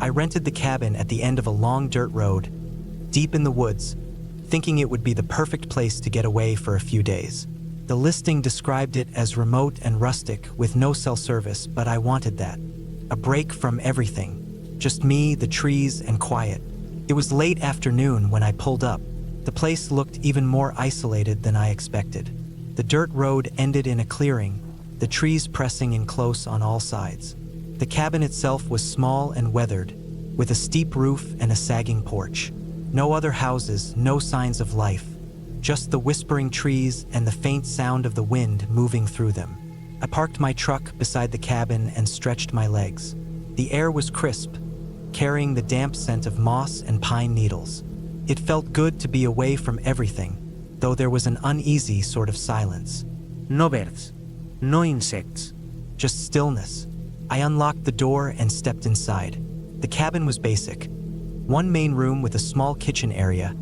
I rented the cabin at the end of a long dirt road, deep in the woods, thinking it would be the perfect place to get away for a few days. The listing described it as remote and rustic with no cell service, but I wanted that. A break from everything. Just me, the trees, and quiet. It was late afternoon when I pulled up. The place looked even more isolated than I expected. The dirt road ended in a clearing, the trees pressing in close on all sides. The cabin itself was small and weathered, with a steep roof and a sagging porch. No other houses, no signs of life. Just the whispering trees and the faint sound of the wind moving through them. I parked my truck beside the cabin and stretched my legs. The air was crisp, carrying the damp scent of moss and pine needles. It felt good to be away from everything, though there was an uneasy sort of silence. No birds, no insects, just stillness. I unlocked the door and stepped inside. The cabin was basic. One main room with a small kitchen area,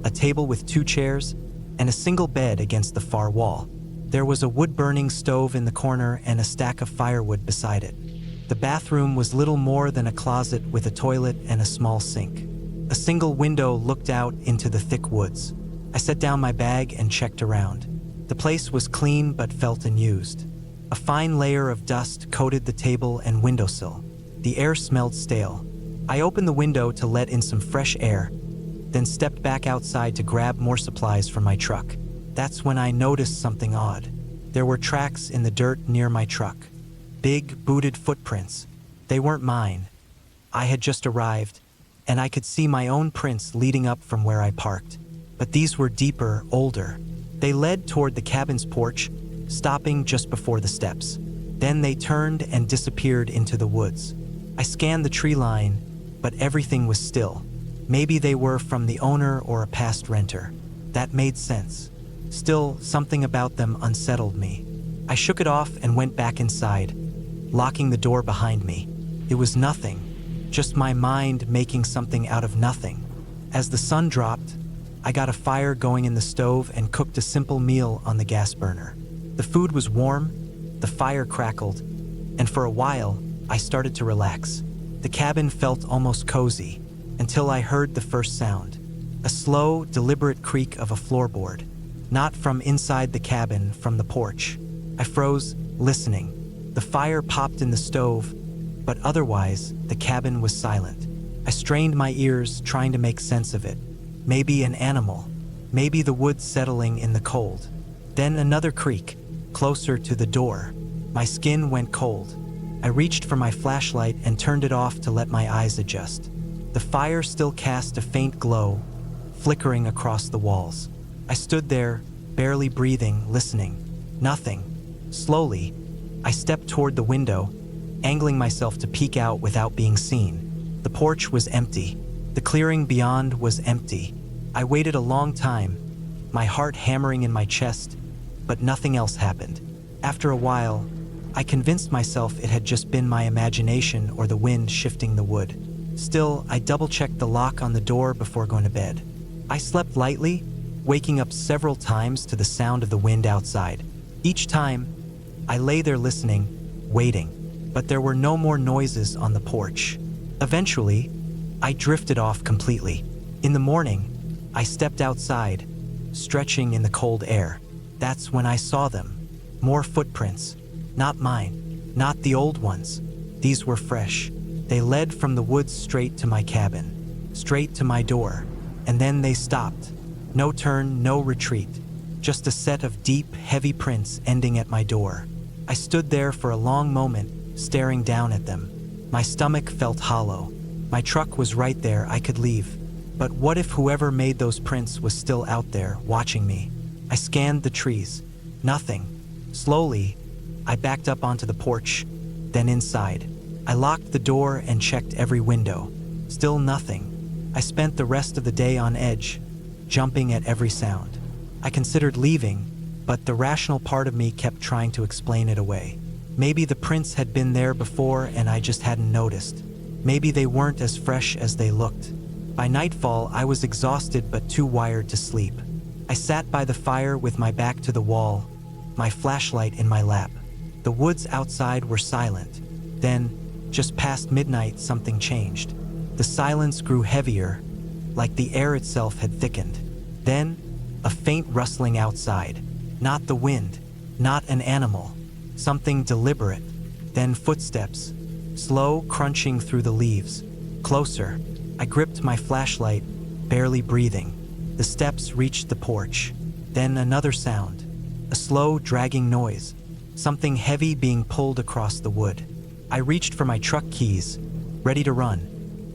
a table with 2 chairs, and a single bed against the far wall. There was a wood-burning stove in the corner and a stack of firewood beside it. The bathroom was little more than a closet with a toilet and a small sink. A single window looked out into the thick woods. I set down my bag and checked around. The place was clean but felt unused. A fine layer of dust coated the table and windowsill. The air smelled stale. I opened the window to let in some fresh air, then stepped back outside to grab more supplies from my truck. That's when I noticed something odd. There were tracks in the dirt near my truck. Big, booted footprints. They weren't mine. I had just arrived, and I could see my own prints leading up from where I parked. But these were deeper, older. They led toward the cabin's porch, stopping just before the steps. Then they turned and disappeared into the woods. I scanned the tree line, but everything was still. Maybe they were from the owner or a past renter. That made sense. Still, something about them unsettled me. I shook it off and went back inside, locking the door behind me. It was nothing, just my mind making something out of nothing. As the sun dropped, I got a fire going in the stove and cooked a simple meal on the gas burner. The food was warm, the fire crackled, and for a while, I started to relax. The cabin felt almost cozy, until I heard the first sound. A slow, deliberate creak of a floorboard. Not from inside the cabin, from the porch. I froze, listening. The fire popped in the stove, but otherwise, the cabin was silent. I strained my ears, trying to make sense of it. Maybe an animal. Maybe the wood settling in the cold. Then another creak, closer to the door. My skin went cold. I reached for my flashlight and turned it off to let my eyes adjust. The fire still cast a faint glow, flickering across the walls. I stood there, barely breathing, listening. Nothing. Slowly, I stepped toward the window, angling myself to peek out without being seen. The porch was empty. The clearing beyond was empty. I waited a long time, my heart hammering in my chest, but nothing else happened. After a while, I convinced myself it had just been my imagination or the wind shifting the wood. Still, I double-checked the lock on the door before going to bed. I slept lightly, waking up several times to the sound of the wind outside. Each time, I lay there listening, waiting, but there were no more noises on the porch. Eventually, I drifted off completely. In the morning, I stepped outside, stretching in the cold air. That's when I saw them. More footprints. Not mine. Not the old ones. These were fresh. They led from the woods straight to my cabin. Straight to my door. And then they stopped. No turn, no retreat. Just a set of deep, heavy prints ending at my door. I stood there for a long moment, staring down at them. My stomach felt hollow. My truck was right there, I could leave. But what if whoever made those prints was still out there, watching me? I scanned the trees. Nothing. Slowly, I backed up onto the porch, then inside. I locked the door and checked every window. Still nothing. I spent the rest of the day on edge, jumping at every sound. I considered leaving, but the rational part of me kept trying to explain it away. Maybe the prints had been there before and I just hadn't noticed. Maybe they weren't as fresh as they looked. By nightfall, I was exhausted but too wired to sleep. I sat by the fire with my back to the wall, my flashlight in my lap. The woods outside were silent. Then, just past midnight, something changed. The silence grew heavier, like the air itself had thickened. Then, a faint rustling outside. Not the wind, not an animal. Something deliberate. Then footsteps, slow crunching through the leaves. Closer. I gripped my flashlight, barely breathing. The steps reached the porch. Then another sound. A slow, dragging noise. Something heavy being pulled across the wood. I reached for my truck keys, ready to run,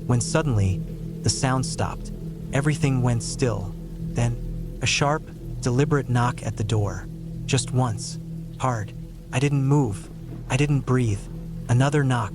when suddenly, the sound stopped. Everything went still. Then, a sharp, deliberate knock at the door. Just once. Hard. I didn't move. I didn't breathe. Another knock.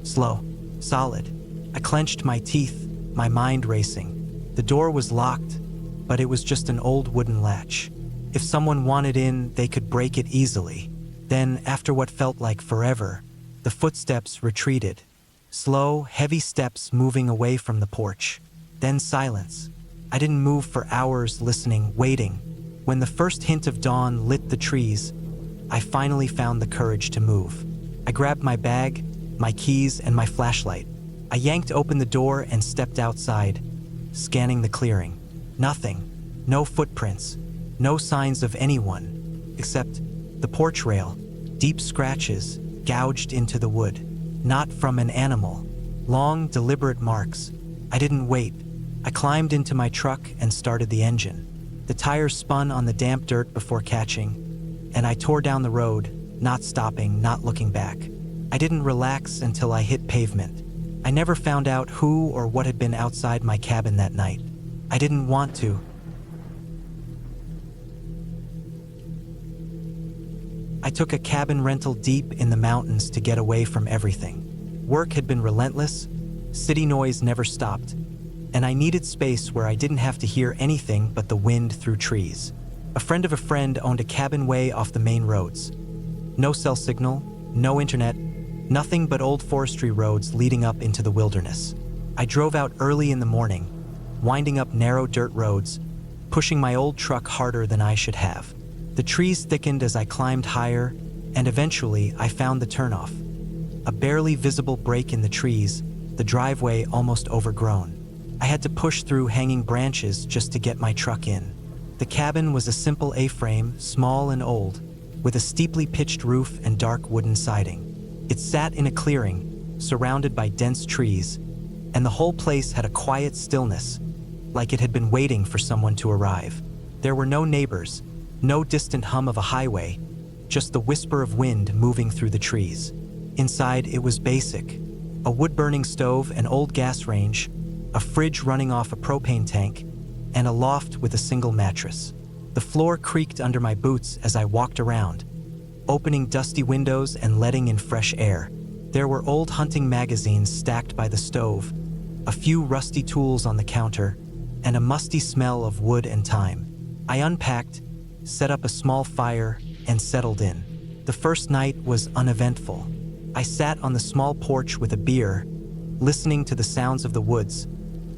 Slow. Solid. I clenched my teeth, my mind racing. The door was locked, but it was just an old wooden latch. If someone wanted in, they could break it easily. Then, after what felt like forever, the footsteps retreated. Slow, heavy steps moving away from the porch. Then silence. I didn't move for hours, listening, waiting. When the first hint of dawn lit the trees, I finally found the courage to move. I grabbed my bag, my keys, and my flashlight. I yanked open the door and stepped outside, scanning the clearing. Nothing. No footprints. No signs of anyone. except the porch rail, deep scratches gouged into the wood. Not from an animal. Long, deliberate marks. I didn't wait. I climbed into my truck and started the engine. The tires spun on the damp dirt before catching, and I tore down the road, not stopping, not looking back. I didn't relax until I hit pavement. I never found out who or what had been outside my cabin that night. I didn't want to. I took a cabin rental deep in the mountains to get away from everything. Work had been relentless, city noise never stopped, and I needed space where I didn't have to hear anything but the wind through trees. A friend of a friend owned a cabin way off the main roads. No cell signal, no internet, nothing but old forestry roads leading up into the wilderness. I drove out early in the morning, winding up narrow dirt roads, pushing my old truck harder than I should have. The trees thickened as I climbed higher, and eventually I found the turnoff. A barely visible break in the trees, the driveway almost overgrown. I had to push through hanging branches just to get my truck in. The cabin was a simple A-frame, small and old, with a steeply pitched roof and dark wooden siding. It sat in a clearing, surrounded by dense trees, and the whole place had a quiet stillness, like it had been waiting for someone to arrive. There were no neighbors, no distant hum of a highway, just the whisper of wind moving through the trees. Inside, it was basic. A wood-burning stove, an old gas range, a fridge running off a propane tank, and a loft with a single mattress. The floor creaked under my boots as I walked around, opening dusty windows and letting in fresh air. There were old hunting magazines stacked by the stove, a few rusty tools on the counter, and a musty smell of wood and thyme. I unpacked, set up a small fire, and settled in. The first night was uneventful. I sat on the small porch with a beer, listening to the sounds of the woods,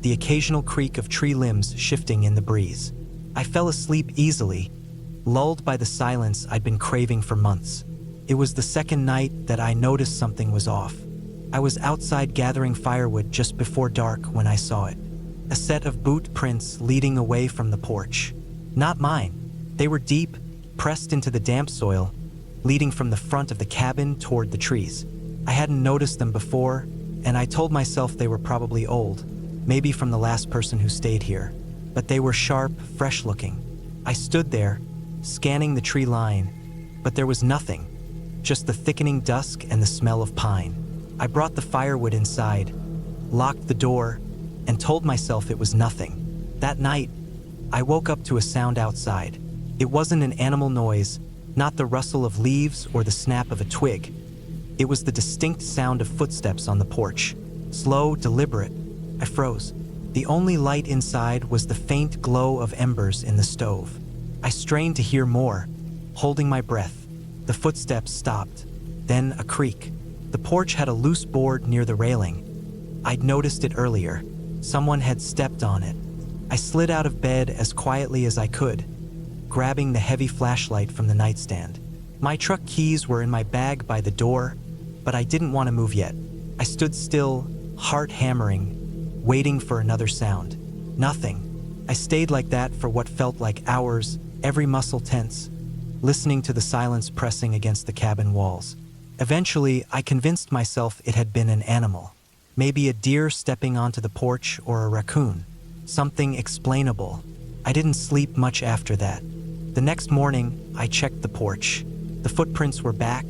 the occasional creak of tree limbs shifting in the breeze. I fell asleep easily, lulled by the silence I'd been craving for months. It was the second night that I noticed something was off. I was outside gathering firewood just before dark when I saw it. A set of boot prints leading away from the porch. Not mine. They were deep, pressed into the damp soil, leading from the front of the cabin toward the trees. I hadn't noticed them before, and I told myself they were probably old, maybe from the last person who stayed here. But they were sharp, fresh-looking. I stood there, scanning the tree line, but there was nothing, just the thickening dusk and the smell of pine. I brought the firewood inside, locked the door, and told myself it was nothing. That night, I woke up to a sound outside. It wasn't an animal noise, not the rustle of leaves or the snap of a twig. It was the distinct sound of footsteps on the porch. Slow, deliberate. I froze. The only light inside was the faint glow of embers in the stove. I strained to hear more, holding my breath. The footsteps stopped. Then a creak. The porch had a loose board near the railing. I'd noticed it earlier. Someone had stepped on it. I slid out of bed as quietly as I could, grabbing the heavy flashlight from the nightstand. My truck keys were in my bag by the door, but I didn't want to move yet. I stood still, heart hammering, waiting for another sound. Nothing. I stayed like that for what felt like hours, every muscle tense, listening to the silence pressing against the cabin walls. Eventually, I convinced myself it had been an animal. Maybe a deer stepping onto the porch or a raccoon. Something explainable. I didn't sleep much after that. The next morning, I checked the porch. The footprints were back,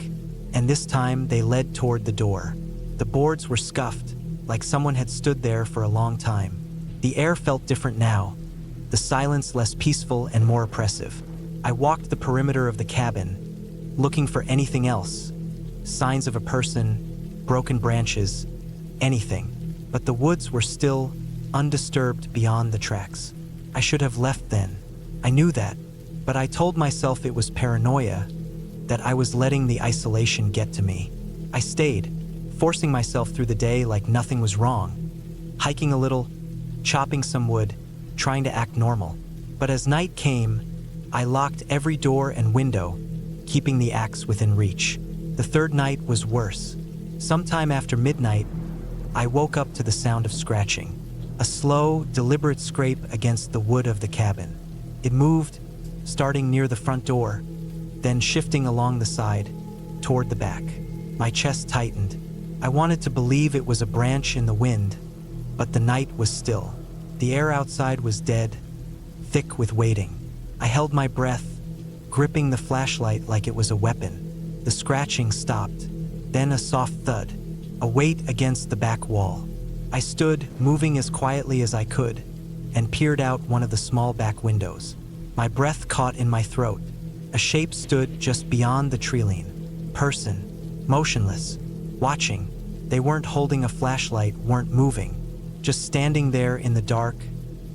and this time they led toward the door. The boards were scuffed, like someone had stood there for a long time. The air felt different now, the silence less peaceful and more oppressive. I walked the perimeter of the cabin, looking for anything else. Signs of a person, broken branches, anything. But the woods were still undisturbed beyond the tracks. I should have left then. I knew that, but I told myself it was paranoia, that I was letting the isolation get to me. I stayed, forcing myself through the day like nothing was wrong, hiking a little, chopping some wood, trying to act normal. But as night came, I locked every door and window, keeping the axe within reach. The third night was worse. Sometime after midnight, I woke up to the sound of scratching. A slow, deliberate scrape against the wood of the cabin. It moved, starting near the front door, then shifting along the side, toward the back. My chest tightened. I wanted to believe it was a branch in the wind, but the night was still. The air outside was dead, thick with waiting. I held my breath, gripping the flashlight like it was a weapon. The scratching stopped, then a soft thud, a weight against the back wall. I stood, moving as quietly as I could, and peered out one of the small back windows. My breath caught in my throat. A shape stood just beyond the tree-line. Person, motionless, watching. They weren't holding a flashlight, weren't moving, just standing there in the dark,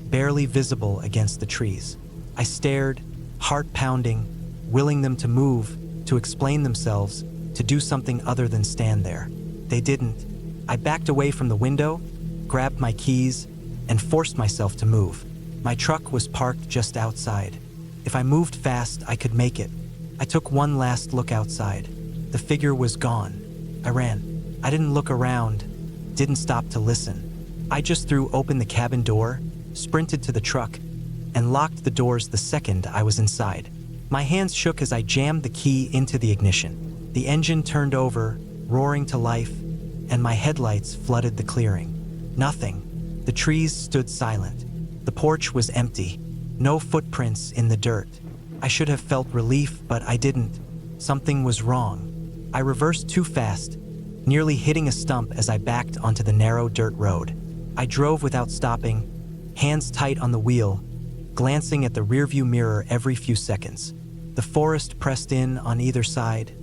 barely visible against the trees. I stared, heart pounding, willing them to move, to explain themselves, to do something other than stand there. They didn't. I backed away from the window, grabbed my keys, and forced myself to move. My truck was parked just outside. If I moved fast, I could make it. I took one last look outside. The figure was gone. I ran. I didn't look around, didn't stop to listen. I just threw open the cabin door, sprinted to the truck, and locked the doors the second I was inside. My hands shook as I jammed the key into the ignition. The engine turned over, roaring to life, and my headlights flooded the clearing. Nothing. The trees stood silent. The porch was empty. No footprints in the dirt. I should have felt relief, but I didn't. Something was wrong. I reversed too fast, nearly hitting a stump as I backed onto the narrow dirt road. I drove without stopping, hands tight on the wheel, glancing at the rearview mirror every few seconds. The forest pressed in on either side,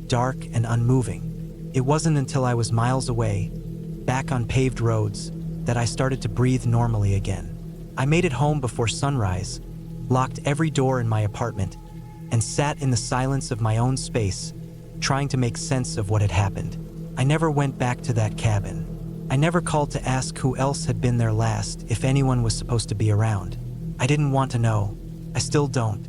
dark and unmoving. It wasn't until I was miles away, back on paved roads, that I started to breathe normally again. I made it home before sunrise, locked every door in my apartment, and sat in the silence of my own space, trying to make sense of what had happened. I never went back to that cabin. I never called to ask who else had been there last, if anyone was supposed to be around. I didn't want to know. I still don't.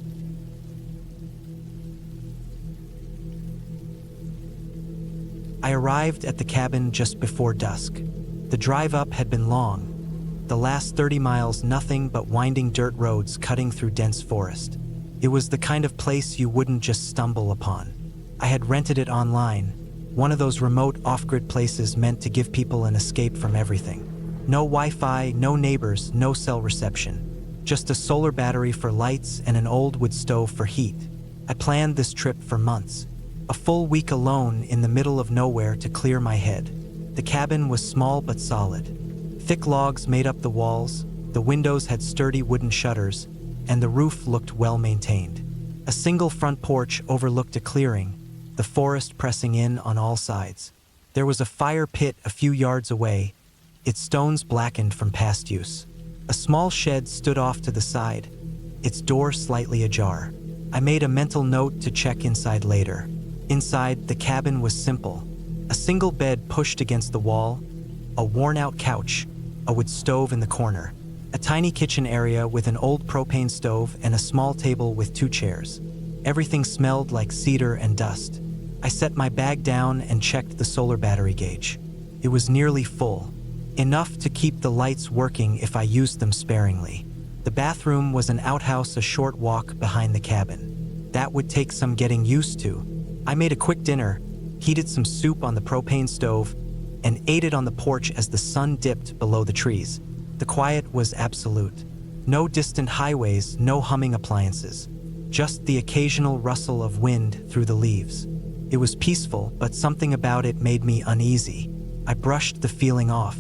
I arrived at the cabin just before dusk. The drive up had been long. The last 30 miles, nothing but winding dirt roads cutting through dense forest. It was the kind of place you wouldn't just stumble upon. I had rented it online, one of those remote off-grid places meant to give people an escape from everything. No Wi-Fi, no neighbors, no cell reception. Just a solar battery for lights and an old wood stove for heat. I planned this trip for months. A full week alone in the middle of nowhere to clear my head. The cabin was small but solid. Thick logs made up the walls, the windows had sturdy wooden shutters, and the roof looked well maintained. A single front porch overlooked a clearing, the forest pressing in on all sides. There was a fire pit a few yards away, its stones blackened from past use. A small shed stood off to the side, its door slightly ajar. I made a mental note to check inside later. Inside, the cabin was simple. A single bed pushed against the wall, a worn-out couch, a wood stove in the corner, a tiny kitchen area with an old propane stove and a small table with 2 chairs. Everything smelled like cedar and dust. I set my bag down and checked the solar battery gauge. It was nearly full, enough to keep the lights working if I used them sparingly. The bathroom was an outhouse a short walk behind the cabin. That would take some getting used to. I made a quick dinner, heated some soup on the propane stove, and ate it on the porch as the sun dipped below the trees. The quiet was absolute. No distant highways, no humming appliances. Just the occasional rustle of wind through the leaves. It was peaceful, but something about it made me uneasy. I brushed the feeling off.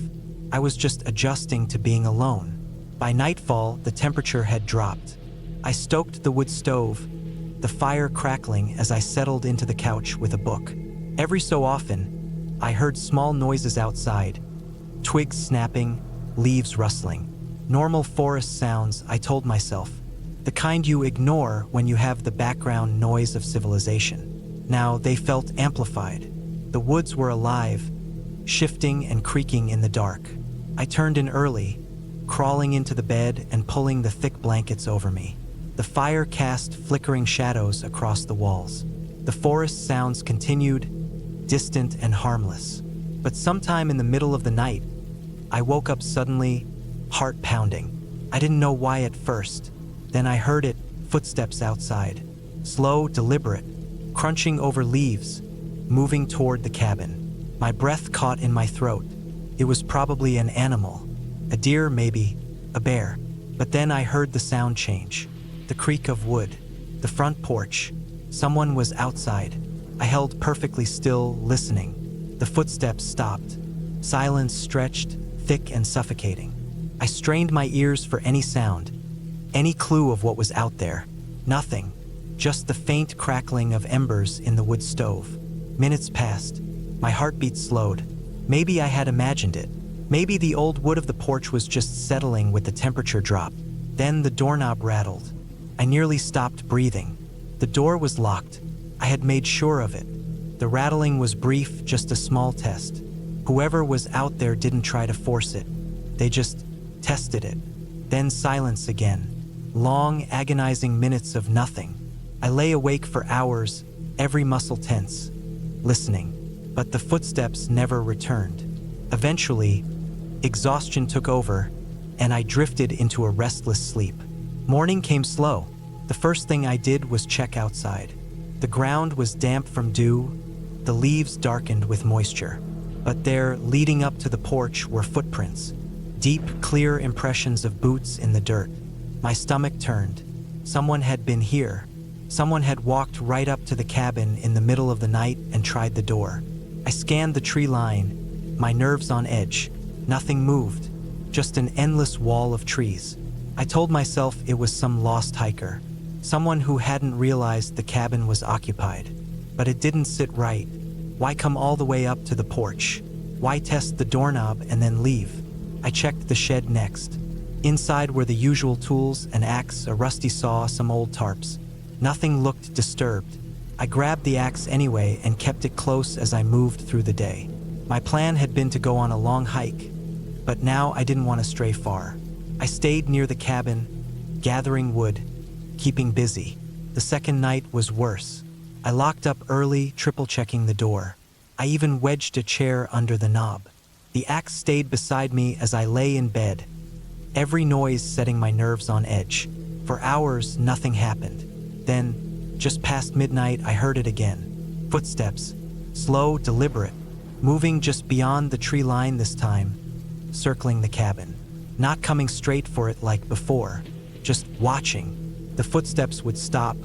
I was just adjusting to being alone. By nightfall, the temperature had dropped. I stoked the wood stove, the fire crackling as I settled into the couch with a book. Every so often, I heard small noises outside, twigs snapping, leaves rustling. Normal forest sounds, I told myself. The kind you ignore when you have the background noise of civilization. Now they felt amplified. The woods were alive, shifting and creaking in the dark. I turned in early, crawling into the bed and pulling the thick blankets over me. The fire cast flickering shadows across the walls. The forest sounds continued, distant and harmless. But sometime in the middle of the night, I woke up suddenly, heart pounding. I didn't know why at first. Then I heard it, footsteps outside. slow, deliberate, crunching over leaves, moving toward the cabin. My breath caught in my throat. It was probably an animal, a deer maybe, a bear. But then I heard the sound change, the creak of wood, the front porch. Someone was outside. I held perfectly still, listening. The footsteps stopped. Silence stretched, thick and suffocating. I strained my ears for any sound, any clue of what was out there. Nothing, just the faint crackling of embers in the wood stove. Minutes passed. My heartbeat slowed. Maybe I had imagined it. Maybe the old wood of the porch was just settling with the temperature drop. Then the doorknob rattled. I nearly stopped breathing. The door was locked. I had made sure of it. The rattling was brief, just a small test. Whoever was out there didn't try to force it. They just tested it. Then silence again. Long, agonizing minutes of nothing. I lay awake for hours, every muscle tense, listening. But the footsteps never returned. Eventually, exhaustion took over, and I drifted into a restless sleep. Morning came slow. The first thing I did was check outside. The ground was damp from dew, the leaves darkened with moisture. But there, leading up to the porch, were footprints. Deep, clear impressions of boots in the dirt. My stomach turned. Someone had been here. Someone had walked right up to the cabin in the middle of the night and tried the door. I scanned the tree line, my nerves on edge. Nothing moved, just an endless wall of trees. I told myself it was some lost hiker, someone who hadn't realized the cabin was occupied. But it didn't sit right. Why come all the way up to the porch? Why test the doorknob and then leave? I checked the shed next. Inside were the usual tools, an axe, a rusty saw, some old tarps. Nothing looked disturbed. I grabbed the axe anyway and kept it close as I moved through the day. My plan had been to go on a long hike, but now I didn't want to stray far. I stayed near the cabin, gathering wood, keeping busy. The second night was worse. I locked up early, triple-checking the door. I even wedged a chair under the knob. The axe stayed beside me as I lay in bed, every noise setting my nerves on edge. For hours, nothing happened. Then, just past midnight, I heard it again. Footsteps, slow, deliberate, moving just beyond the tree line this time, circling the cabin. Not coming straight for it like before, just watching. The footsteps would stop,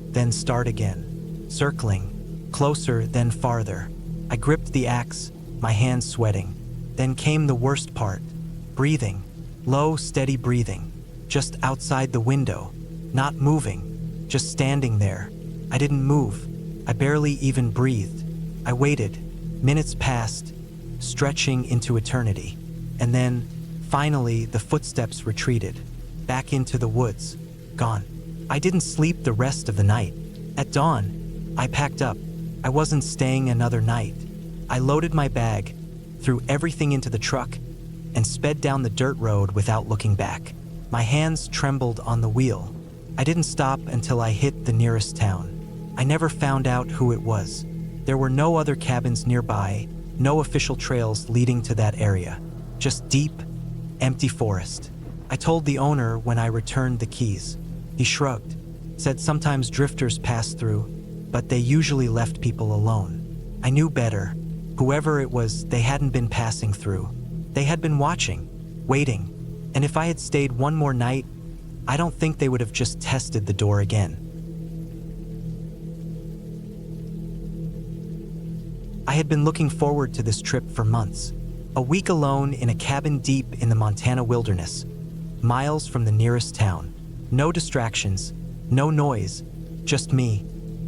then start again, circling, closer, then farther. I gripped the axe, my hands sweating. Then came the worst part, breathing, low, steady breathing, just outside the window, not moving, just standing there. I didn't move. I barely even breathed. I waited. Minutes passed, stretching into eternity. And then, finally, the footsteps retreated, back into the woods, gone. I didn't sleep the rest of the night. At dawn, I packed up. I wasn't staying another night. I loaded my bag, threw everything into the truck, and sped down the dirt road without looking back. My hands trembled on the wheel. I didn't stop until I hit the nearest town. I never found out who it was. There were no other cabins nearby, no official trails leading to that area. Just deep, empty forest. I told the owner when I returned the keys. He shrugged, said sometimes drifters passed through, but they usually left people alone. I knew better. Whoever it was, they hadn't been passing through. They had been watching, waiting, and if I had stayed one more night, I don't think they would have just tested the door again. I had been looking forward to this trip for months. A week alone in a cabin deep in the Montana wilderness, miles from the nearest town. No distractions, no noise, just me,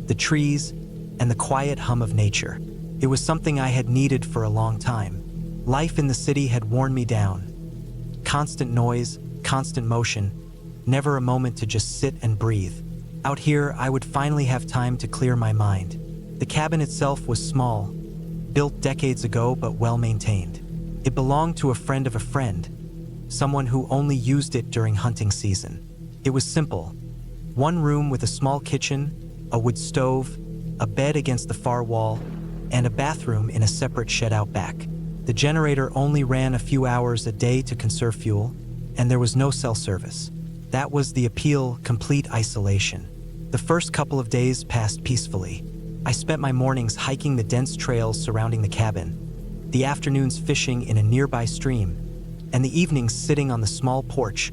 the trees, and the quiet hum of nature. It was something I had needed for a long time. Life in the city had worn me down. Constant noise, constant motion, never a moment to just sit and breathe. Out here, I would finally have time to clear my mind. The cabin itself was small, built decades ago but well-maintained. It belonged to a friend of a friend, someone who only used it during hunting season. It was simple. One room with a small kitchen, a wood stove, a bed against the far wall, and a bathroom in a separate shed out back. The generator only ran a few hours a day to conserve fuel, and there was no cell service. That was the appeal, complete isolation. The first couple of days passed peacefully. I spent my mornings hiking the dense trails surrounding the cabin, the afternoons fishing in a nearby stream, and the evenings sitting on the small porch,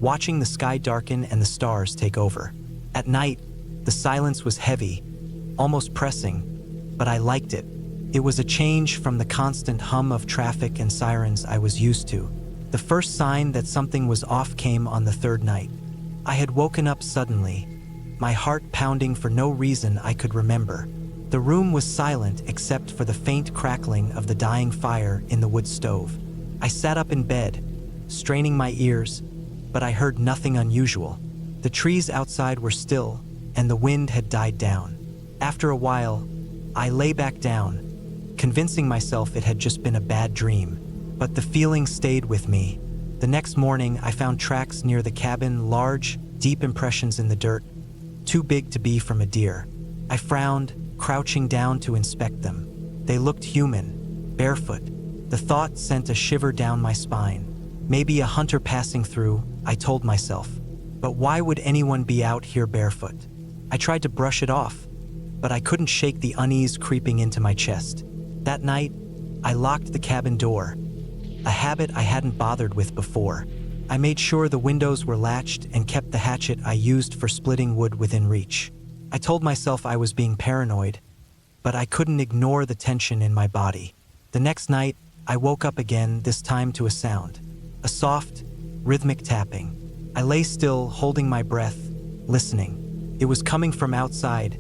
watching the sky darken and the stars take over. At night, the silence was heavy, almost pressing, but I liked it. It was a change from the constant hum of traffic and sirens I was used to. The first sign that something was off came on the third night. I had woken up suddenly, my heart pounding for no reason I could remember. The room was silent except for the faint crackling of the dying fire in the wood stove. I sat up in bed, straining my ears, but I heard nothing unusual. The trees outside were still, and the wind had died down. After a while, I lay back down, convincing myself it had just been a bad dream. But the feeling stayed with me. The next morning, I found tracks near the cabin, large, deep impressions in the dirt, too big to be from a deer. I frowned, crouching down to inspect them. They looked human, barefoot. The thought sent a shiver down my spine. Maybe a hunter passing through, I told myself. But why would anyone be out here barefoot? I tried to brush it off, but I couldn't shake the unease creeping into my chest. That night, I locked the cabin door, a habit I hadn't bothered with before. I made sure the windows were latched and kept the hatchet I used for splitting wood within reach. I told myself I was being paranoid, but I couldn't ignore the tension in my body. The next night, I woke up again, this time to a sound. A soft, rhythmic tapping. I lay still, holding my breath, listening. It was coming from outside,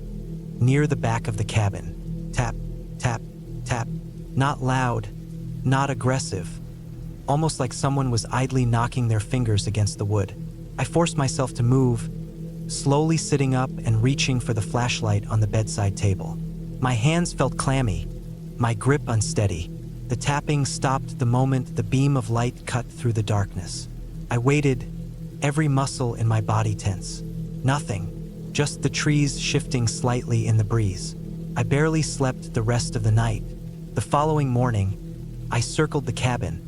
near the back of the cabin. Tap, tap, tap. Not loud, not aggressive. Almost like someone was idly knocking their fingers against the wood. I forced myself to move, slowly sitting up and reaching for the flashlight on the bedside table. My hands felt clammy, my grip unsteady. The tapping stopped the moment the beam of light cut through the darkness. I waited, every muscle in my body tense. Nothing, just the trees shifting slightly in the breeze. I barely slept the rest of the night. The following morning, I circled the cabin,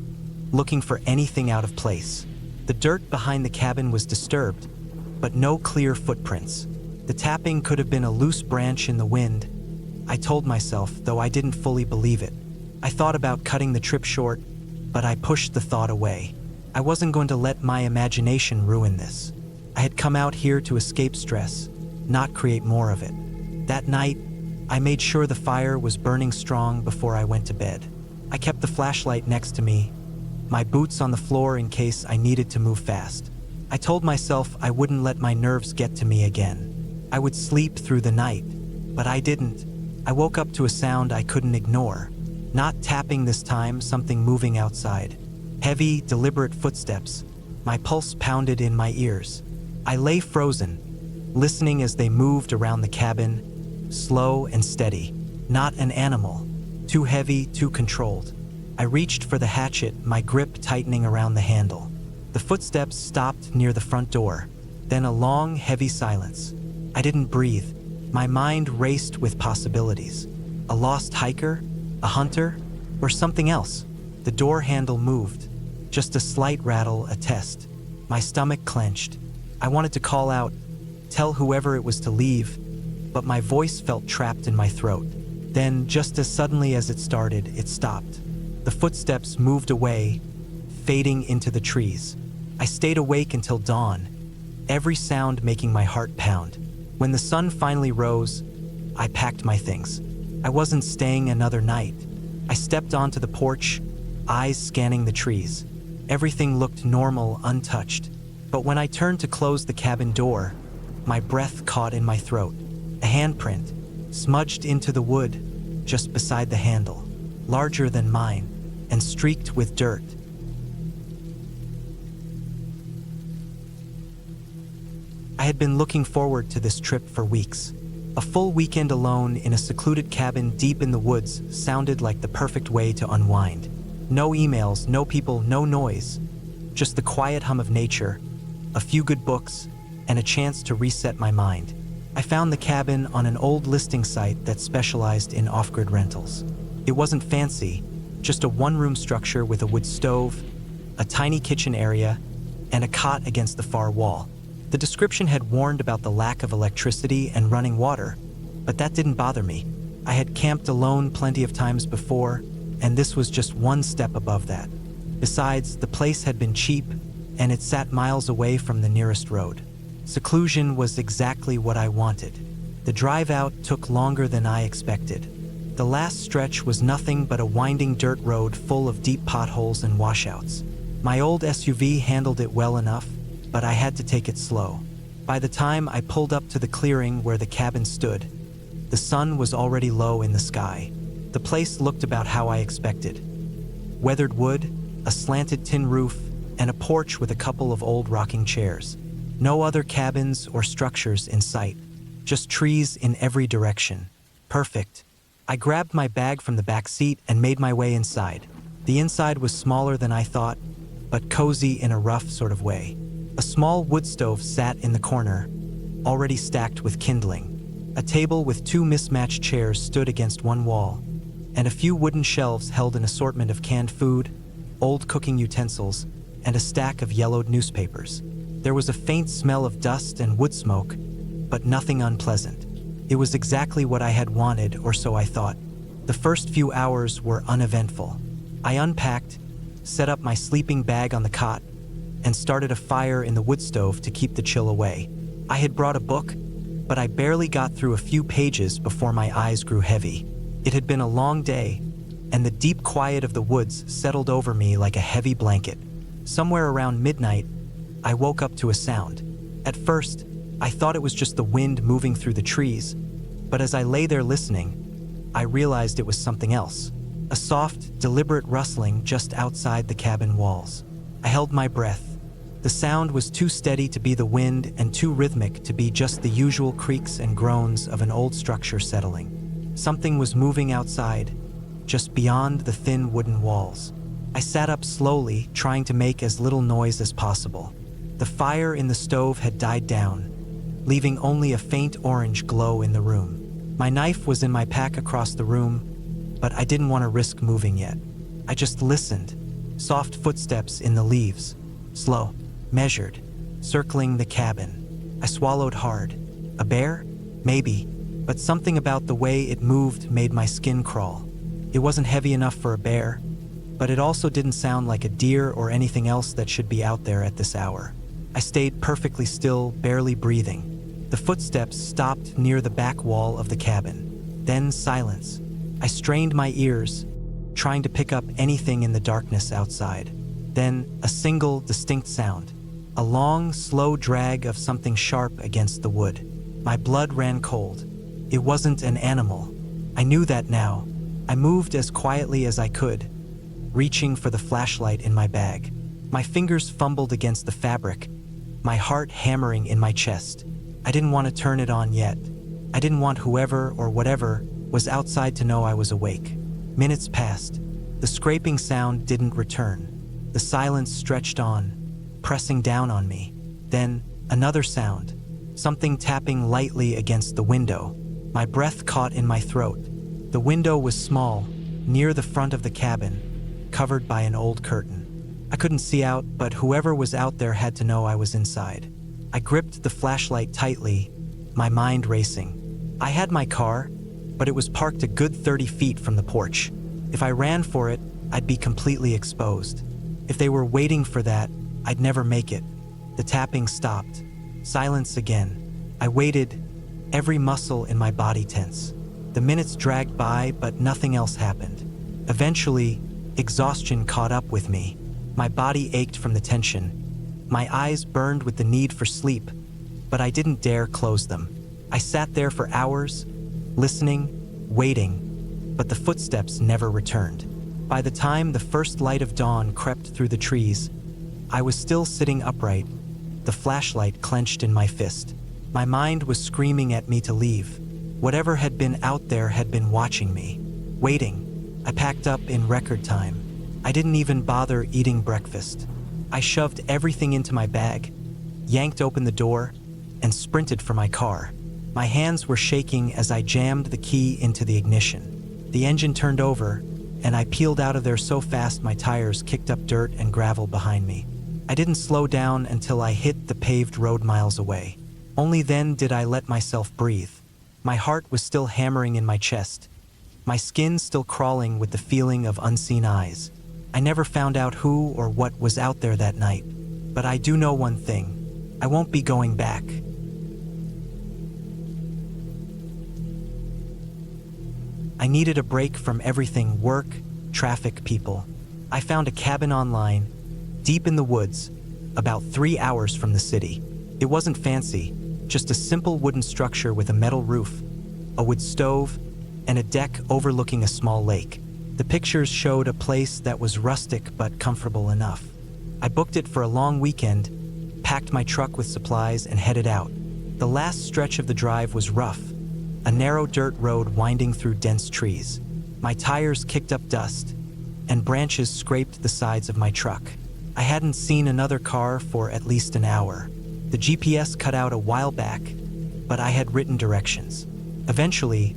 looking for anything out of place. The dirt behind the cabin was disturbed, but no clear footprints. The tapping could have been a loose branch in the wind, I told myself, though I didn't fully believe it. I thought about cutting the trip short, but I pushed the thought away. I wasn't going to let my imagination ruin this. I had come out here to escape stress, not create more of it. That night, I made sure the fire was burning strong before I went to bed. I kept the flashlight next to me, my boots on the floor in case I needed to move fast. I told myself I wouldn't let my nerves get to me again. I would sleep through the night, but I didn't. I woke up to a sound I couldn't ignore. Not tapping this time, something moving outside. Heavy, deliberate footsteps. My pulse pounded in my ears. I lay frozen, listening as they moved around the cabin, slow and steady. Not an animal. Too heavy, too controlled. I reached for the hatchet, my grip tightening around the handle. The footsteps stopped near the front door, then a long, heavy silence. I didn't breathe. My mind raced with possibilities. A lost hiker? A hunter? Or something else? The door handle moved. Just a slight rattle, a test. My stomach clenched. I wanted to call out, tell whoever it was to leave, but my voice felt trapped in my throat. Then, just as suddenly as it started, it stopped. The footsteps moved away, fading into the trees. I stayed awake until dawn, every sound making my heart pound. When the sun finally rose, I packed my things. I wasn't staying another night. I stepped onto the porch, eyes scanning the trees. Everything looked normal, untouched. But when I turned to close the cabin door, my breath caught in my throat. A handprint, smudged into the wood, just beside the handle, larger than mine, and streaked with dirt. I had been looking forward to this trip for weeks. A full weekend alone in a secluded cabin deep in the woods sounded like the perfect way to unwind. No emails, no people, no noise. Just the quiet hum of nature, a few good books, and a chance to reset my mind. I found the cabin on an old listing site that specialized in off-grid rentals. It wasn't fancy, just a one-room structure with a wood stove, a tiny kitchen area, and a cot against the far wall. The description had warned about the lack of electricity and running water, but that didn't bother me. I had camped alone plenty of times before, and this was just one step above that. Besides, the place had been cheap, and it sat miles away from the nearest road. Seclusion was exactly what I wanted. The drive out took longer than I expected. The last stretch was nothing but a winding dirt road full of deep potholes and washouts. My old SUV handled it well enough, but I had to take it slow. By the time I pulled up to the clearing where the cabin stood, the sun was already low in the sky. The place looked about how I expected. Weathered wood, a slanted tin roof, and a porch with a couple of old rocking chairs. No other cabins or structures in sight. Just trees in every direction. Perfect. I grabbed my bag from the back seat and made my way inside. The inside was smaller than I thought, but cozy in a rough sort of way. A small wood stove sat in the corner, already stacked with kindling. A table with two mismatched chairs stood against one wall, and a few wooden shelves held an assortment of canned food, old cooking utensils, and a stack of yellowed newspapers. There was a faint smell of dust and wood smoke, but nothing unpleasant. It was exactly what I had wanted, or so I thought. The first few hours were uneventful. I unpacked, set up my sleeping bag on the cot, and started a fire in the wood stove to keep the chill away. I had brought a book, but I barely got through a few pages before my eyes grew heavy. It had been a long day, and the deep quiet of the woods settled over me like a heavy blanket. Somewhere around midnight, I woke up to a sound. At first, I thought it was just the wind moving through the trees, but as I lay there listening, I realized it was something else. A soft, deliberate rustling just outside the cabin walls. I held my breath. The sound was too steady to be the wind and too rhythmic to be just the usual creaks and groans of an old structure settling. Something was moving outside, just beyond the thin wooden walls. I sat up slowly, trying to make as little noise as possible. The fire in the stove had died down, leaving only a faint orange glow in the room. My knife was in my pack across the room, but I didn't want to risk moving yet. I just listened. Soft footsteps in the leaves, slow, measured, circling the cabin. I swallowed hard. A bear? Maybe, but something about the way it moved made my skin crawl. It wasn't heavy enough for a bear, but it also didn't sound like a deer or anything else that should be out there at this hour. I stayed perfectly still, barely breathing. The footsteps stopped near the back wall of the cabin. Then silence. I strained my ears, trying to pick up anything in the darkness outside. Then a single, distinct sound. A long, slow drag of something sharp against the wood. My blood ran cold. It wasn't an animal. I knew that now. I moved as quietly as I could, reaching for the flashlight in my bag. My fingers fumbled against the fabric, my heart hammering in my chest. I didn't want to turn it on yet. I didn't want whoever or whatever was outside to know I was awake. Minutes passed. The scraping sound didn't return. The silence stretched on, pressing down on me. Then, another sound. Something tapping lightly against the window. My breath caught in my throat. The window was small, near the front of the cabin, covered by an old curtain. I couldn't see out, but whoever was out there had to know I was inside. I gripped the flashlight tightly, my mind racing. I had my car, but it was parked a good 30 feet from the porch. If I ran for it, I'd be completely exposed. If they were waiting for that, I'd never make it. The tapping stopped. Silence again. I waited, every muscle in my body tense. The minutes dragged by, but nothing else happened. Eventually, exhaustion caught up with me. My body ached from the tension. My eyes burned with the need for sleep, but I didn't dare close them. I sat there for hours, listening, waiting, but the footsteps never returned. By the time the first light of dawn crept through the trees, I was still sitting upright, the flashlight clenched in my fist. My mind was screaming at me to leave. Whatever had been out there had been watching me, waiting. I packed up in record time. I didn't even bother eating breakfast. I shoved everything into my bag, yanked open the door, and sprinted for my car. My hands were shaking as I jammed the key into the ignition. The engine turned over, and I peeled out of there so fast my tires kicked up dirt and gravel behind me. I didn't slow down until I hit the paved road miles away. Only then did I let myself breathe. My heart was still hammering in my chest, my skin still crawling with the feeling of unseen eyes. I never found out who or what was out there that night, but I do know one thing: I won't be going back. I needed a break from everything: work, traffic, people. I found a cabin online, deep in the woods, about 3 hours from the city. It wasn't fancy, just a simple wooden structure with a metal roof, a wood stove, and a deck overlooking a small lake. The pictures showed a place that was rustic but comfortable enough. I booked it for a long weekend, packed my truck with supplies, and headed out. The last stretch of the drive was rough, a narrow dirt road winding through dense trees. My tires kicked up dust, and branches scraped the sides of my truck. I hadn't seen another car for at least an hour. The GPS cut out a while back, but I had written directions. Eventually,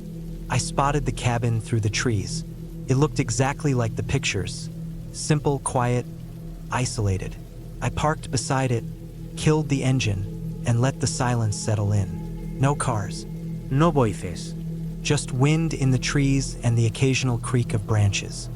I spotted the cabin through the trees. It looked exactly like the pictures: simple, quiet, isolated. I parked beside it, killed the engine, and let the silence settle in. No cars, No voices. just wind in the trees and the occasional creak of branches.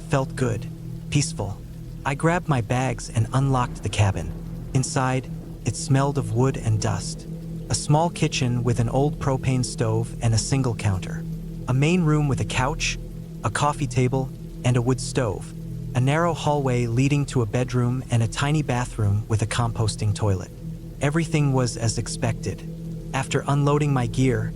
Felt good, peaceful. I grabbed my bags and unlocked the cabin. Inside, it smelled of wood and dust. A small kitchen with an old propane stove and a single counter. A main room with a couch, a coffee table, and a wood stove. A narrow hallway leading to a bedroom and a tiny bathroom with a composting toilet. Everything was as expected. After unloading my gear,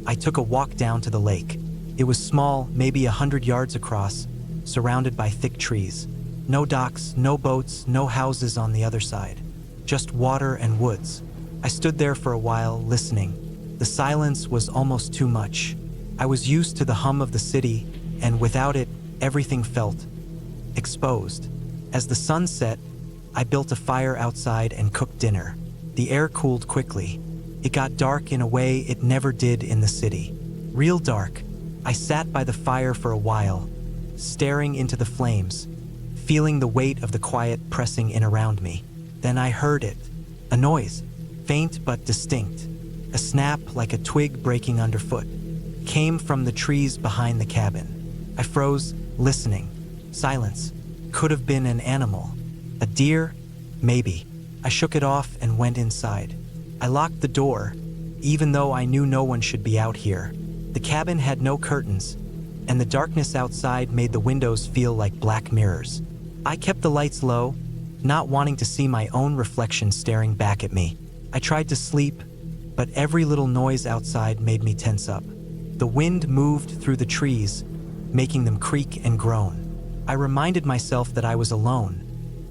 I took a walk down to the lake. It was small, maybe 100 yards across, surrounded by thick trees. No docks, no boats, no houses on the other side. Just water and woods. I stood there for a while, listening. The silence was almost too much. I was used to the hum of the city, and without it, everything felt exposed. As the sun set, I built a fire outside and cooked dinner. The air cooled quickly. It got dark in a way it never did in the city. Real dark. I sat by the fire for a while, staring into the flames, feeling the weight of the quiet pressing in around me. Then I heard it. A noise, faint but distinct. A snap like a twig breaking underfoot. Came from the trees behind the cabin. I froze, listening. Silence. Could have been an animal. A deer? Maybe. I shook it off and went inside. I locked the door, even though I knew no one should be out here. The cabin had no curtains, and the darkness outside made the windows feel like black mirrors. I kept the lights low, not wanting to see my own reflection staring back at me. I tried to sleep, but every little noise outside made me tense up. The wind moved through the trees, making them creak and groan. I reminded myself that I was alone,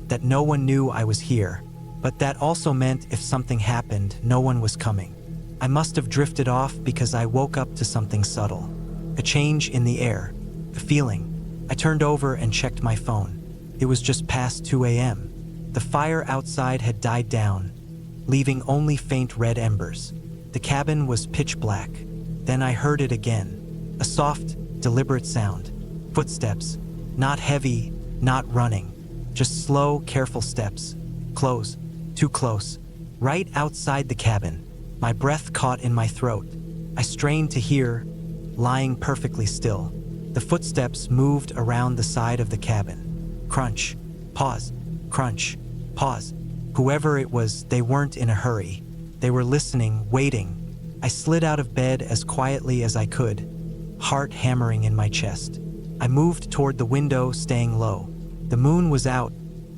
that no one knew I was here, but that also meant if something happened, no one was coming. I must have drifted off because I woke up to something subtle. A change in the air, a feeling. I turned over and checked my phone. It was just past 2 a.m. The fire outside had died down, leaving only faint red embers. The cabin was pitch black. Then I heard it again. A soft, deliberate sound. Footsteps. Not heavy, not running. Just slow, careful steps. Close. Too close. Right outside the cabin. My breath caught in my throat. I strained to hear, lying perfectly still. The footsteps moved around the side of the cabin. Crunch. Pause. Crunch. Pause. Whoever it was, they weren't in a hurry. They were listening, waiting. I slid out of bed as quietly as I could, heart hammering in my chest. I moved toward the window, staying low. The moon was out,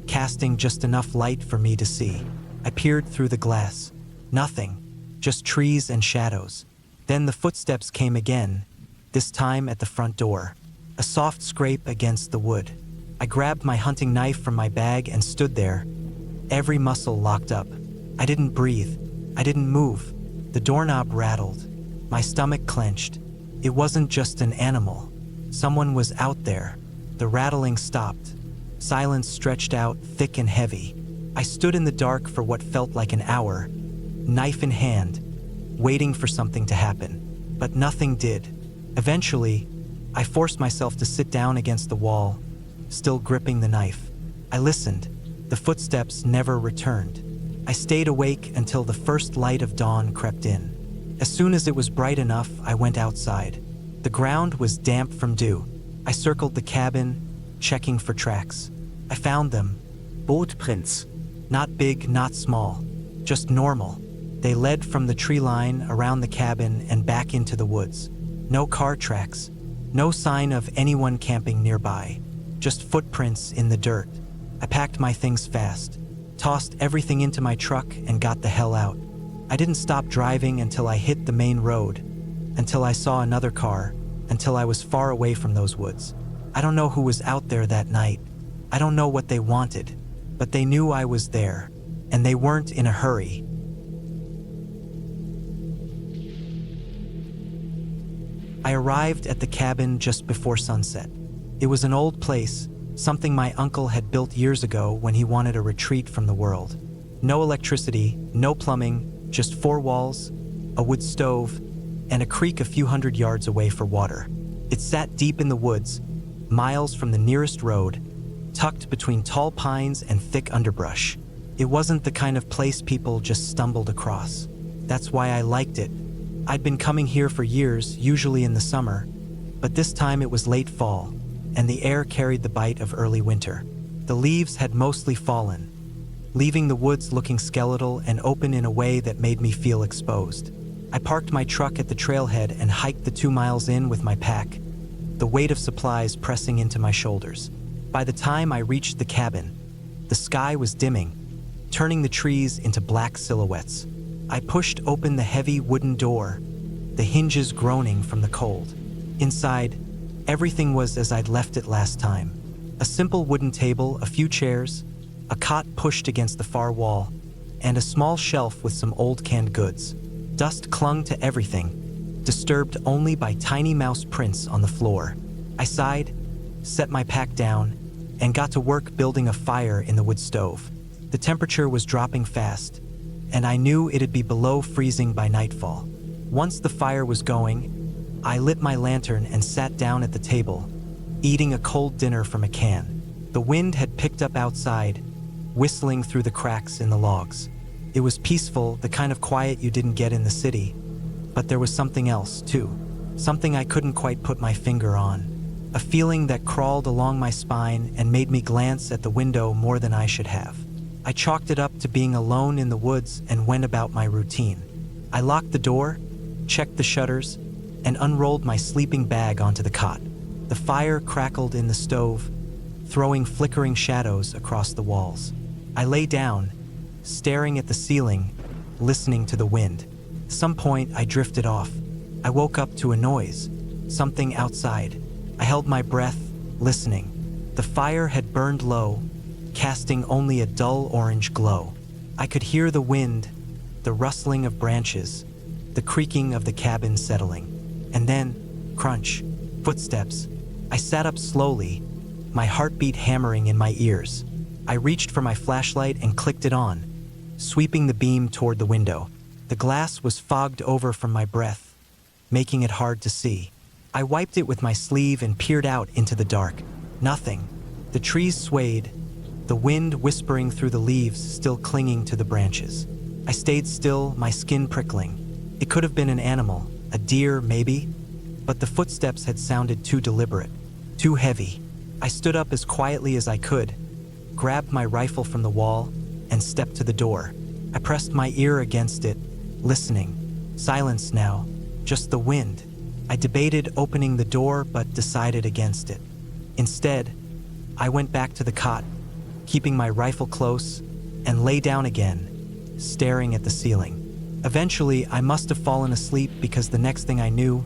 casting just enough light for me to see. I peered through the glass. Nothing, just trees and shadows. Then the footsteps came again, this time at the front door. A soft scrape against the wood. I grabbed my hunting knife from my bag and stood there, every muscle locked up. I didn't breathe. I didn't move. The doorknob rattled. My stomach clenched. It wasn't just an animal. Someone was out there. The rattling stopped. Silence stretched out, thick and heavy. I stood in the dark for what felt like an hour, knife in hand, waiting for something to happen. But nothing did. Eventually, I forced myself to sit down against the wall, still gripping the knife. I listened. The footsteps never returned. I stayed awake until the first light of dawn crept in. As soon as it was bright enough, I went outside. The ground was damp from dew. I circled the cabin, checking for tracks. I found them. Boot prints. Not big, not small. Just normal. They led from the tree line around the cabin and back into the woods. No car tracks. No sign of anyone camping nearby. Just footprints in the dirt. I packed my things fast, tossed everything into my truck, and got the hell out. I didn't stop driving until I hit the main road, until I saw another car, until I was far away from those woods. I don't know who was out there that night. I don't know what they wanted, but they knew I was there, and they weren't in a hurry. I arrived at the cabin just before sunset. It was an old place, something my uncle had built years ago when he wanted a retreat from the world. No electricity, no plumbing, just 4 walls, a wood stove, and a creek a few hundred yards away for water. It sat deep in the woods, miles from the nearest road, tucked between tall pines and thick underbrush. It wasn't the kind of place people just stumbled across. That's why I liked it. I'd been coming here for years, usually in the summer, but this time it was late fall, and the air carried the bite of early winter. The leaves had mostly fallen, leaving the woods looking skeletal and open in a way that made me feel exposed. I parked my truck at the trailhead and hiked the 2 miles in with my pack, the weight of supplies pressing into my shoulders. By the time I reached the cabin, the sky was dimming, turning the trees into black silhouettes. I pushed open the heavy wooden door, the hinges groaning from the cold. Inside, everything was as I'd left it last time. A simple wooden table, a few chairs, a cot pushed against the far wall, and a small shelf with some old canned goods. Dust clung to everything, disturbed only by tiny mouse prints on the floor. I sighed, set my pack down, and got to work building a fire in the wood stove. The temperature was dropping fast, and I knew it'd be below freezing by nightfall. Once the fire was going, I lit my lantern and sat down at the table, eating a cold dinner from a can. The wind had picked up outside, whistling through the cracks in the logs. It was peaceful, the kind of quiet you didn't get in the city, but there was something else, too. Something I couldn't quite put my finger on. A feeling that crawled along my spine and made me glance at the window more than I should have. I chalked it up to being alone in the woods and went about my routine. I locked the door, checked the shutters, and unrolled my sleeping bag onto the cot. The fire crackled in the stove, throwing flickering shadows across the walls. I lay down, staring at the ceiling, listening to the wind. At some point, I drifted off. I woke up to a noise, something outside. I held my breath, listening. The fire had burned low, casting only a dull orange glow. I could hear the wind, the rustling of branches, the creaking of the cabin settling. And then, crunch, footsteps. I sat up slowly, my heartbeat hammering in my ears. I reached for my flashlight and clicked it on, sweeping the beam toward the window. The glass was fogged over from my breath, making it hard to see. I wiped it with my sleeve and peered out into the dark. Nothing. The trees swayed, the wind whispering through the leaves still clinging to the branches. I stayed still, my skin prickling. It could have been an animal, a deer maybe, but the footsteps had sounded too deliberate, too heavy. I stood up as quietly as I could, grabbed my rifle from the wall, and stepped to the door. I pressed my ear against it, listening. Silence now, just the wind. I debated opening the door but decided against it. Instead, I went back to the cot, keeping my rifle close, and lay down again, staring at the ceiling. Eventually, I must have fallen asleep because the next thing I knew,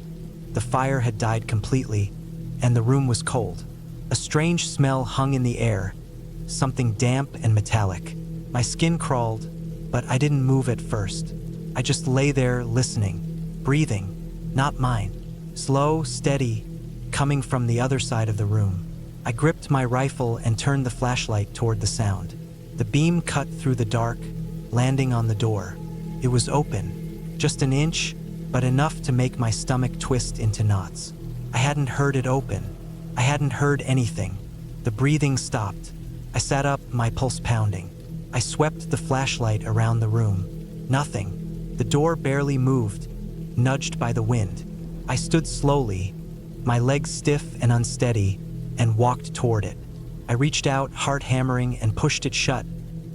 the fire had died completely, and the room was cold. A strange smell hung in the air, something damp and metallic. My skin crawled, but I didn't move at first. I just lay there listening, breathing, not mine. Slow, steady, coming from the other side of the room. I gripped my rifle and turned the flashlight toward the sound. The beam cut through the dark, landing on the door. It was open, just an inch, but enough to make my stomach twist into knots. I hadn't heard it open. I hadn't heard anything. The breathing stopped. I sat up, my pulse pounding. I swept the flashlight around the room. Nothing. The door barely moved, nudged by the wind. I stood slowly, my legs stiff and unsteady, and walked toward it. I reached out, heart hammering, and pushed it shut,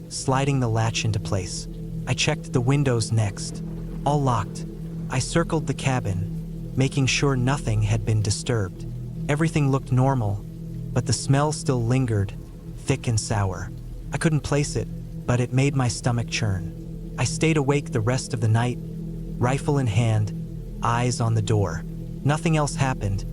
sliding the latch into place. I checked the windows next. All locked. I circled the cabin, making sure nothing had been disturbed. Everything looked normal, but the smell still lingered, thick and sour. I couldn't place it, but it made my stomach churn. I stayed awake the rest of the night, rifle in hand, eyes on the door. Nothing else happened,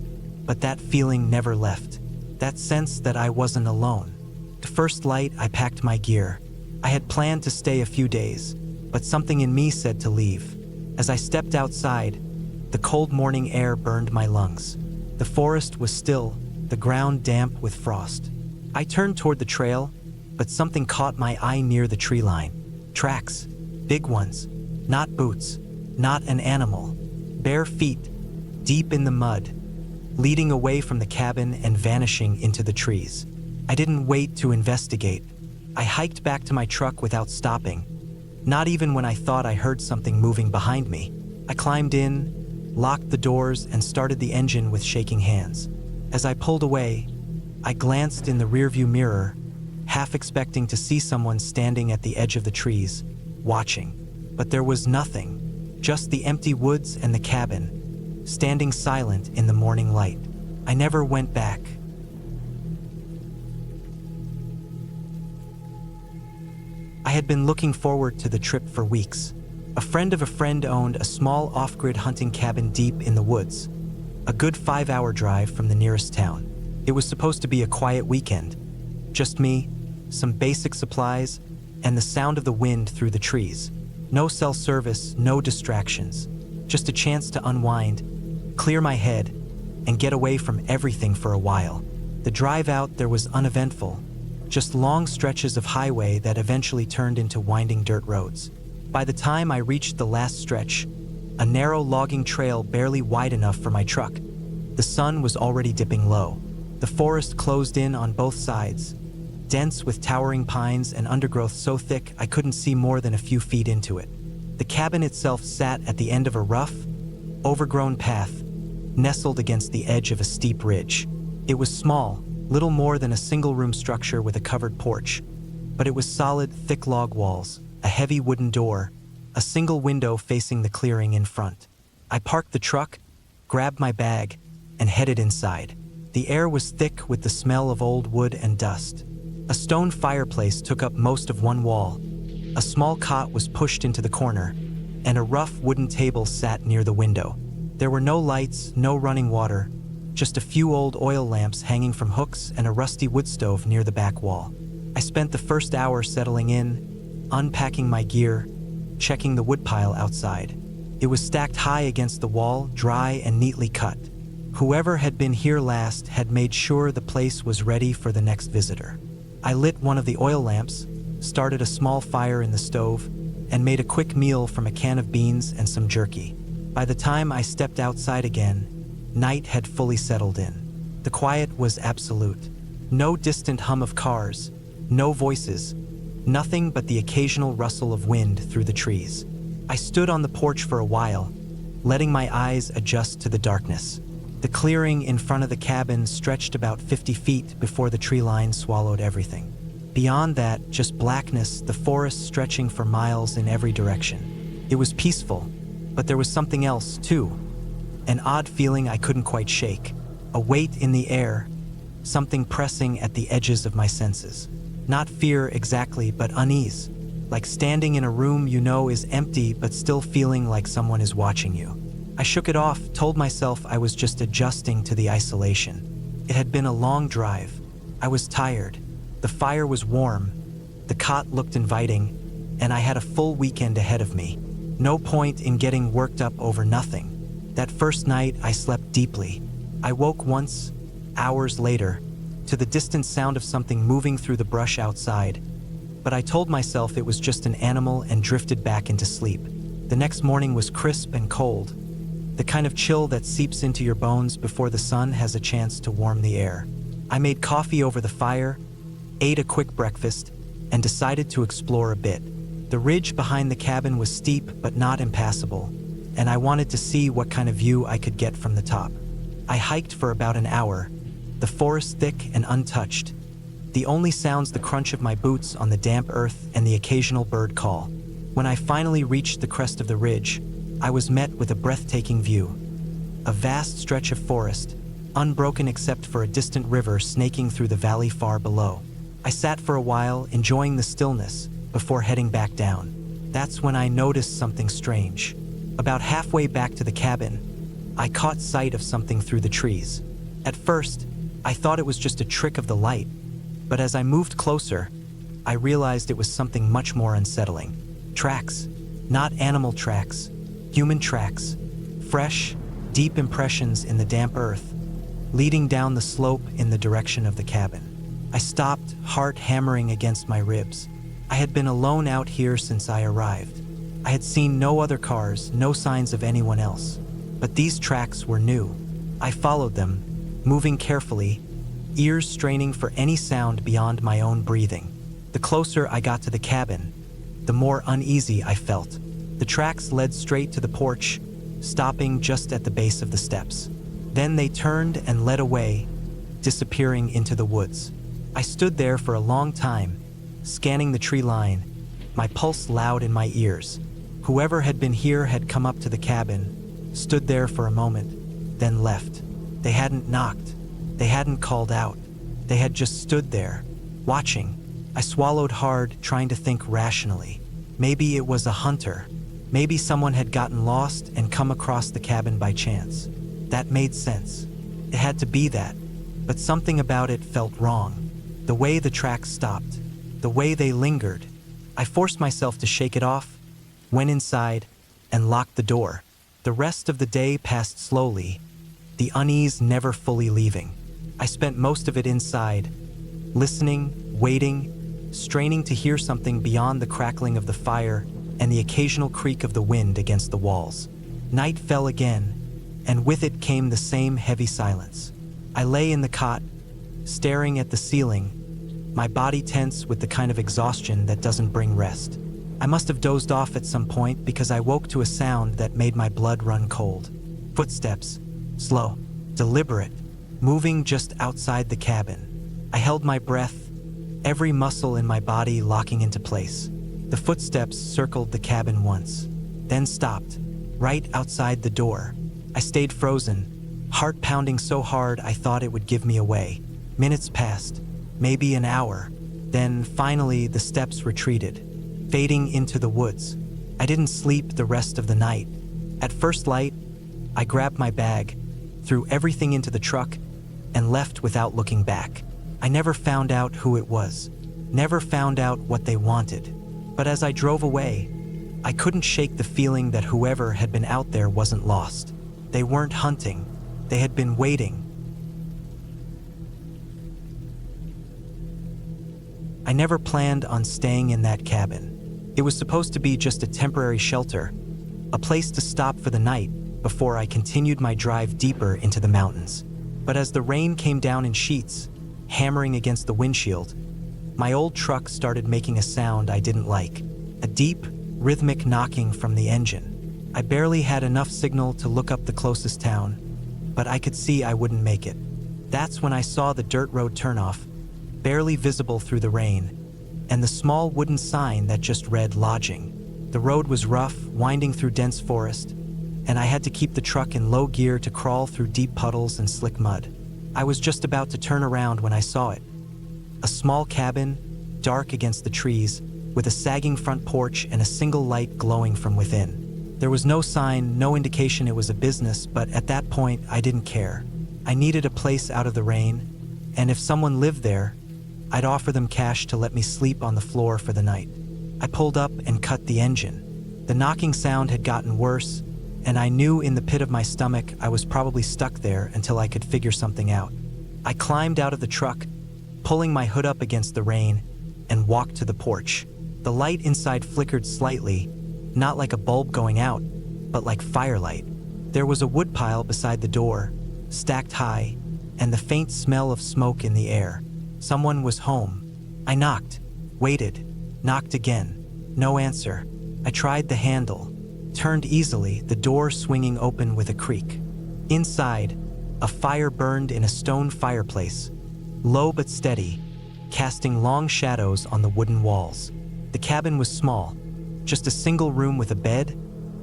but that feeling never left. That sense that I wasn't alone. To first light, I packed my gear. I had planned to stay a few days, but something in me said to leave. As I stepped outside, the cold morning air burned my lungs. The forest was still, the ground damp with frost. I turned toward the trail, but something caught my eye near the tree line. Tracks. Big ones. Not boots. Not an animal. Bare feet, deep in the mud, leading away from the cabin and vanishing into the trees. I didn't wait to investigate. I hiked back to my truck without stopping, not even when I thought I heard something moving behind me. I climbed in, locked the doors, and started the engine with shaking hands. As I pulled away, I glanced in the rearview mirror, half expecting to see someone standing at the edge of the trees, watching. But there was nothing, just the empty woods and the cabin, standing silent in the morning light. I never went back. I had been looking forward to the trip for weeks. A friend of a friend owned a small off-grid hunting cabin deep in the woods, a good 5-hour drive from the nearest town. It was supposed to be a quiet weekend. Just me, some basic supplies, and the sound of the wind through the trees. No cell service, no distractions. Just a chance to unwind, clear my head, and get away from everything for a while. The drive out there was uneventful, just long stretches of highway that eventually turned into winding dirt roads. By the time I reached the last stretch, a narrow logging trail barely wide enough for my truck, the sun was already dipping low. The forest closed in on both sides, dense with towering pines and undergrowth so thick I couldn't see more than a few feet into it. The cabin itself sat at the end of a rough, overgrown path, nestled against the edge of a steep ridge. It was small, little more than a single-room structure with a covered porch, but it was solid, thick log walls, a heavy wooden door, a single window facing the clearing in front. I parked the truck, grabbed my bag, and headed inside. The air was thick with the smell of old wood and dust. A stone fireplace took up most of one wall. A small cot was pushed into the corner, and a rough wooden table sat near the window. There were no lights, no running water, just a few old oil lamps hanging from hooks and a rusty wood stove near the back wall. I spent the first hour settling in, unpacking my gear, checking the woodpile outside. It was stacked high against the wall, dry and neatly cut. Whoever had been here last had made sure the place was ready for the next visitor. I lit one of the oil lamps, started a small fire in the stove, and made a quick meal from a can of beans and some jerky. By the time I stepped outside again, night had fully settled in. The quiet was absolute. No distant hum of cars, no voices, nothing but the occasional rustle of wind through the trees. I stood on the porch for a while, letting my eyes adjust to the darkness. The clearing in front of the cabin stretched about 50 feet before the tree line swallowed everything. Beyond that, just blackness, the forest stretching for miles in every direction. It was peaceful, but there was something else, too. An odd feeling I couldn't quite shake. A weight in the air, something pressing at the edges of my senses. Not fear exactly, but unease. Like standing in a room you know is empty, but still feeling like someone is watching you. I shook it off, told myself I was just adjusting to the isolation. It had been a long drive. I was tired. The fire was warm. The cot looked inviting, and I had a full weekend ahead of me. No point in getting worked up over nothing. That first night, I slept deeply. I woke once, hours later, to the distant sound of something moving through the brush outside, but I told myself it was just an animal and drifted back into sleep. The next morning was crisp and cold, the kind of chill that seeps into your bones before the sun has a chance to warm the air. I made coffee over the fire, ate a quick breakfast, and decided to explore a bit. The ridge behind the cabin was steep but not impassable, and I wanted to see what kind of view I could get from the top. I hiked for about an hour, the forest thick and untouched. The only sounds the crunch of my boots on the damp earth and the occasional bird call. When I finally reached the crest of the ridge, I was met with a breathtaking view. A vast stretch of forest, unbroken except for a distant river snaking through the valley far below. I sat for a while, enjoying the stillness, before heading back down. That's when I noticed something strange. About halfway back to the cabin, I caught sight of something through the trees. At first, I thought it was just a trick of the light, but as I moved closer, I realized it was something much more unsettling. Tracks. Not animal tracks, human tracks. Fresh, deep impressions in the damp earth, leading down the slope in the direction of the cabin. I stopped, heart hammering against my ribs. I had been alone out here since I arrived. I had seen no other cars, no signs of anyone else. But these tracks were new. I followed them, moving carefully, ears straining for any sound beyond my own breathing. The closer I got to the cabin, the more uneasy I felt. The tracks led straight to the porch, stopping just at the base of the steps. Then they turned and led away, disappearing into the woods. I stood there for a long time, scanning the tree line, my pulse loud in my ears. Whoever had been here had come up to the cabin, stood there for a moment, then left. They hadn't knocked. They hadn't called out. They had just stood there, watching. I swallowed hard, trying to think rationally. Maybe it was a hunter. Maybe someone had gotten lost and come across the cabin by chance. That made sense. It had to be that. But something about it felt wrong. The way the tracks stopped, the way they lingered. I forced myself to shake it off, went inside, and locked the door. The rest of the day passed slowly, the unease never fully leaving. I spent most of it inside, listening, waiting, straining to hear something beyond the crackling of the fire and the occasional creak of the wind against the walls. Night fell again, and with it came the same heavy silence. I lay in the cot, staring at the ceiling, my body tense with the kind of exhaustion that doesn't bring rest. I must have dozed off at some point because I woke to a sound that made my blood run cold. Footsteps, slow, deliberate, moving just outside the cabin. I held my breath, every muscle in my body locking into place. The footsteps circled the cabin once, then stopped, right outside the door. I stayed frozen, heart pounding so hard I thought it would give me away. Minutes passed, maybe an hour. Then finally the steps retreated, fading into the woods. I didn't sleep the rest of the night. At first light, I grabbed my bag, threw everything into the truck, and left without looking back. I never found out who it was, never found out what they wanted. But as I drove away, I couldn't shake the feeling that whoever had been out there wasn't lost. They weren't hunting, they had been waiting. I never planned on staying in that cabin. It was supposed to be just a temporary shelter, a place to stop for the night before I continued my drive deeper into the mountains. But as the rain came down in sheets, hammering against the windshield, my old truck started making a sound I didn't like, a deep, rhythmic knocking from the engine. I barely had enough signal to look up the closest town, but I could see I wouldn't make it. That's when I saw the dirt road turnoff, barely visible through the rain, and the small wooden sign that just read lodging. The road was rough, winding through dense forest, and I had to keep the truck in low gear to crawl through deep puddles and slick mud. I was just about to turn around when I saw it. A small cabin, dark against the trees, with a sagging front porch and a single light glowing from within. There was no sign, no indication it was a business, but at that point, I didn't care. I needed a place out of the rain, and if someone lived there, I'd offer them cash to let me sleep on the floor for the night. I pulled up and cut the engine. The knocking sound had gotten worse, and I knew in the pit of my stomach I was probably stuck there until I could figure something out. I climbed out of the truck, pulling my hood up against the rain, and walked to the porch. The light inside flickered slightly, not like a bulb going out, but like firelight. There was a woodpile beside the door, stacked high, and the faint smell of smoke in the air. Someone was home, I knocked, waited, knocked again. No answer. I tried the handle, turned easily, the door swinging open with a creak. Inside, a fire burned in a stone fireplace, low but steady, casting long shadows on the wooden walls. The cabin was small, just a single room with a bed,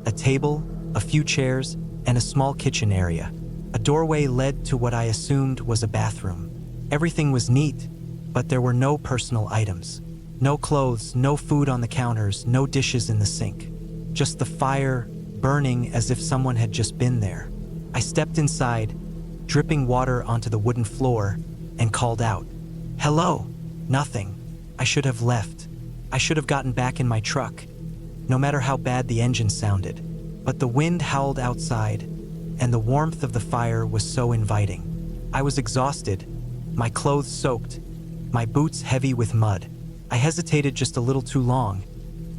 a table, a few chairs, and a small kitchen area. A doorway led to what I assumed was a bathroom. Everything was neat, but there were no personal items. No clothes, no food on the counters, no dishes in the sink. Just the fire burning as if someone had just been there. I stepped inside, dripping water onto the wooden floor, and called out, "Hello!" Nothing. I should have left. I should have gotten back in my truck, no matter how bad the engine sounded. But the wind howled outside, and the warmth of the fire was so inviting. I was exhausted, my clothes soaked, my boots heavy with mud. I hesitated just a little too long,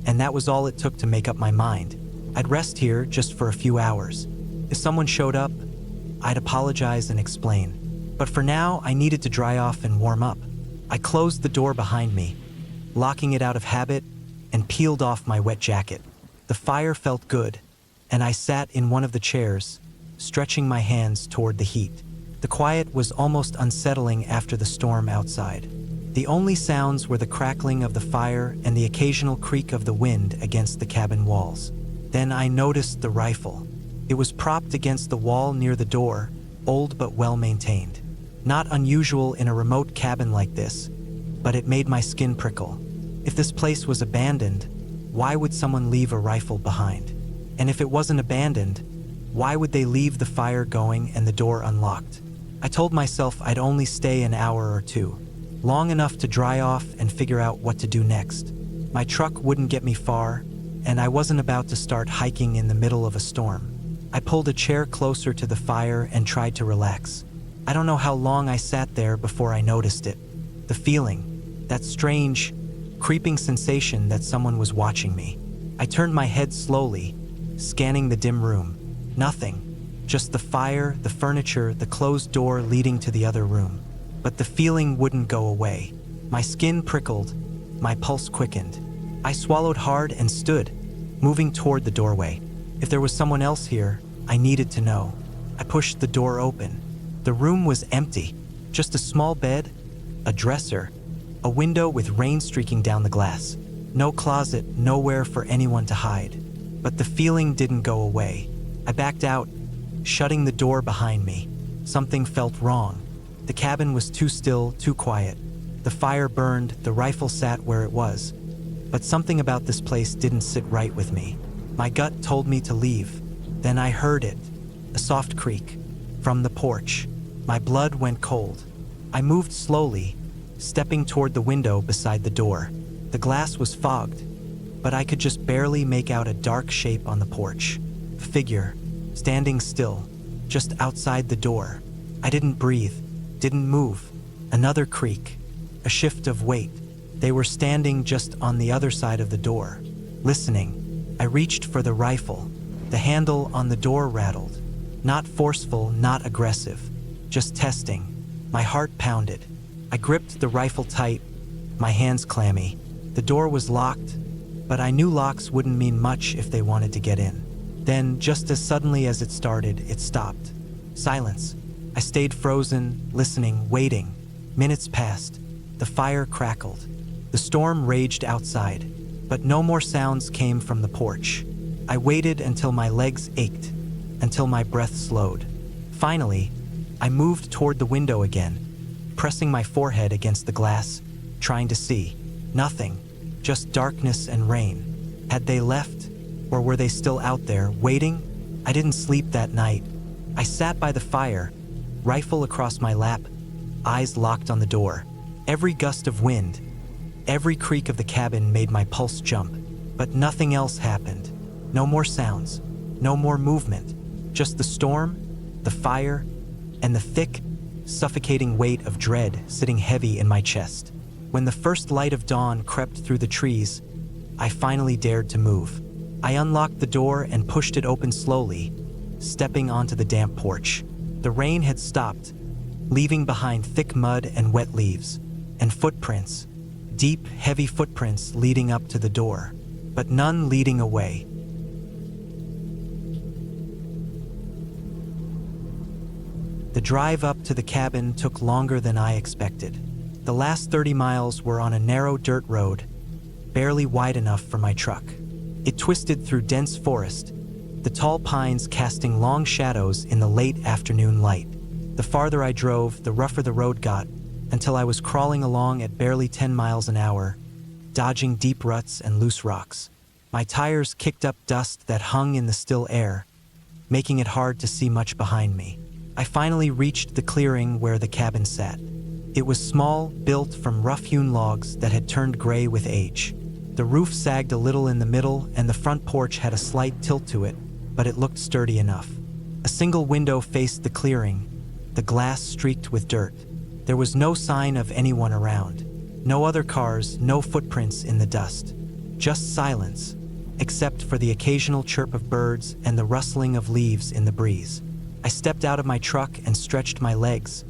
and that was all it took to make up my mind. I'd rest here just for a few hours. If someone showed up, I'd apologize and explain. But for now, I needed to dry off and warm up. I closed the door behind me, locking it out of habit, and peeled off my wet jacket. The fire felt good, and I sat in one of the chairs, stretching my hands toward the heat. The quiet was almost unsettling after the storm outside. The only sounds were the crackling of the fire and the occasional creak of the wind against the cabin walls. Then I noticed the rifle. It was propped against the wall near the door, old but well-maintained. Not unusual in a remote cabin like this, but it made my skin prickle. If this place was abandoned, why would someone leave a rifle behind? And if it wasn't abandoned, why would they leave the fire going and the door unlocked? I told myself I'd only stay an hour or two, long enough to dry off and figure out what to do next. My truck wouldn't get me far, and I wasn't about to start hiking in the middle of a storm. I pulled a chair closer to the fire and tried to relax. I don't know how long I sat there before I noticed it. The feeling, that strange, creeping sensation that someone was watching me. I turned my head slowly, scanning the dim room. Nothing. Just the fire, the furniture, the closed door leading to the other room. But the feeling wouldn't go away. My skin prickled, my pulse quickened. I swallowed hard and stood, moving toward the doorway. If there was someone else here, I needed to know. I pushed the door open. The room was empty. Just a small bed, a dresser, a window with rain streaking down the glass. No closet, nowhere for anyone to hide. But the feeling didn't go away. I backed out, shutting the door behind me. Something felt wrong. The cabin was too still, too quiet. The fire burned, the rifle sat where it was. But something about this place didn't sit right with me. My gut told me to leave. Then I heard it, a soft creak, from the porch. My blood went cold. I moved slowly, stepping toward the window beside the door. The glass was fogged, but I could just barely make out a dark shape on the porch. A figure, standing still, just outside the door. I didn't breathe, didn't move. Another creak, a shift of weight. They were standing just on the other side of the door, listening. I reached for the rifle. The handle on the door rattled. Not forceful, not aggressive, just testing. My heart pounded. I gripped the rifle tight, my hands clammy. The door was locked, but I knew locks wouldn't mean much if they wanted to get in. Then, just as suddenly as it started, it stopped. Silence. I stayed frozen, listening, waiting. Minutes passed. The fire crackled. The storm raged outside, but no more sounds came from the porch. I waited until my legs ached, until my breath slowed. Finally, I moved toward the window again, pressing my forehead against the glass, trying to see. Nothing, just darkness and rain. Had they left, or were they still out there, waiting? I didn't sleep that night. I sat by the fire, rifle across my lap, eyes locked on the door. Every gust of wind, every creak of the cabin made my pulse jump, but nothing else happened. No more sounds, no more movement, just the storm, the fire, and the thick, suffocating weight of dread sitting heavy in my chest. When the first light of dawn crept through the trees, I finally dared to move. I unlocked the door and pushed it open slowly, stepping onto the damp porch. The rain had stopped, leaving behind thick mud and wet leaves, and footprints, Deep, heavy footprints leading up to the door, but none leading away. The drive up to the cabin took longer than I expected. The last 30 miles were on a narrow dirt road, barely wide enough for my truck. It twisted through dense forest, the tall pines casting long shadows in the late afternoon light. The farther I drove, the rougher the road got, until I was crawling along at barely 10 miles an hour, dodging deep ruts and loose rocks. My tires kicked up dust that hung in the still air, making it hard to see much behind me. I finally reached the clearing where the cabin sat. It was small, built from rough-hewn logs that had turned gray with age. The roof sagged a little in the middle, and the front porch had a slight tilt to it, but it looked sturdy enough. A single window faced the clearing, the glass streaked with dirt. There was no sign of anyone around. No other cars, no footprints in the dust. Just silence, except for the occasional chirp of birds and the rustling of leaves in the breeze. I stepped out of my truck and stretched my legs,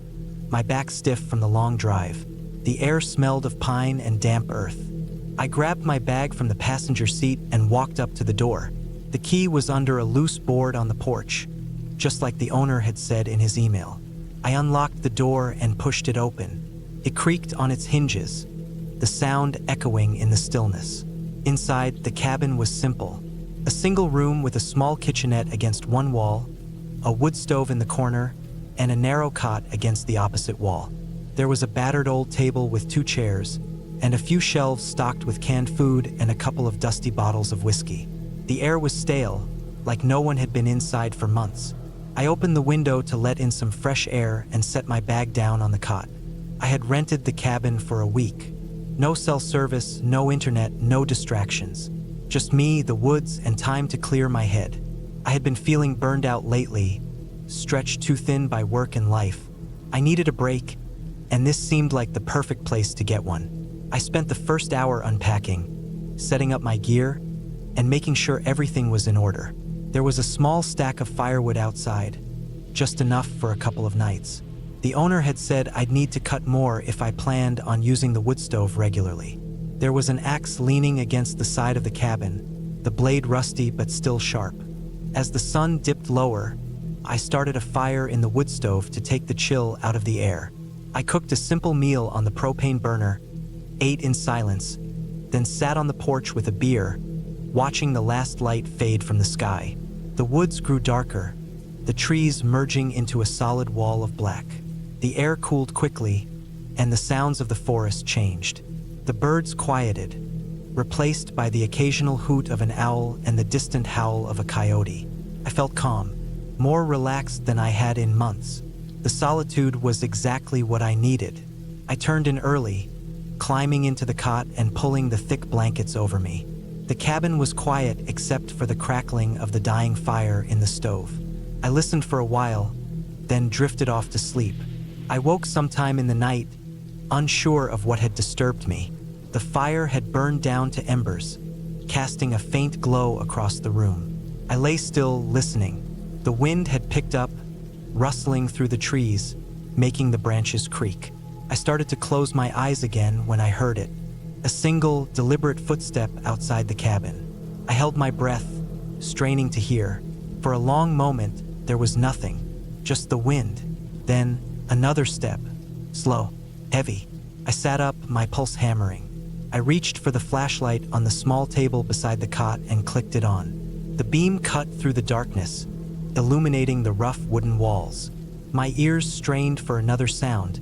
my back stiff from the long drive. The air smelled of pine and damp earth. I grabbed my bag from the passenger seat and walked up to the door. The key was under a loose board on the porch, just like the owner had said in his email. I unlocked the door and pushed it open. It creaked on its hinges, the sound echoing in the stillness. Inside, the cabin was simple. A single room with a small kitchenette against one wall, a wood stove in the corner, and a narrow cot against the opposite wall. There was a battered old table with 2 chairs, and a few shelves stocked with canned food and a couple of dusty bottles of whiskey. The air was stale, like no one had been inside for months. I opened the window to let in some fresh air and set my bag down on the cot. I had rented the cabin for a week. No cell service, no internet, no distractions. Just me, the woods, and time to clear my head. I had been feeling burned out lately, stretched too thin by work and life. I needed a break, and this seemed like the perfect place to get one. I spent the first hour unpacking, setting up my gear, and making sure everything was in order. There was a small stack of firewood outside, just enough for a couple of nights. The owner had said I'd need to cut more if I planned on using the wood stove regularly. There was an axe leaning against the side of the cabin, the blade rusty but still sharp. As the sun dipped lower, I started a fire in the wood stove to take the chill out of the air. I cooked a simple meal on the propane burner, ate in silence, then sat on the porch with a beer, watching the last light fade from the sky. The woods grew darker, the trees merging into a solid wall of black. The air cooled quickly, and the sounds of the forest changed. The birds quieted, replaced by the occasional hoot of an owl and the distant howl of a coyote. I felt calm, more relaxed than I had in months. The solitude was exactly what I needed. I turned in early, climbing into the cot and pulling the thick blankets over me. The cabin was quiet except for the crackling of the dying fire in the stove. I listened for a while, then drifted off to sleep. I woke sometime in the night, unsure of what had disturbed me. The fire had burned down to embers, casting a faint glow across the room. I lay still, listening. The wind had picked up, rustling through the trees, making the branches creak. I started to close my eyes again when I heard it. A single, deliberate footstep outside the cabin. I held my breath, straining to hear. For a long moment, there was nothing, just the wind. Then, another step, slow, heavy. I sat up, my pulse hammering. I reached for the flashlight on the small table beside the cot and clicked it on. The beam cut through the darkness, illuminating the rough wooden walls. My ears strained for another sound,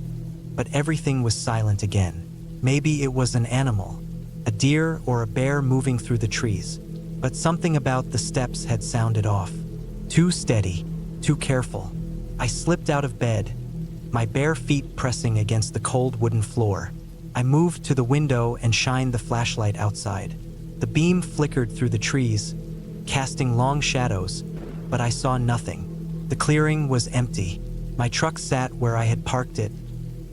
but everything was silent again. Maybe it was an animal, a deer or a bear moving through the trees, but something about the steps had sounded off. Too steady, too careful. I slipped out of bed, my bare feet pressing against the cold wooden floor. I moved to the window and shined the flashlight outside. The beam flickered through the trees, casting long shadows, but I saw nothing. The clearing was empty. My truck sat where I had parked it,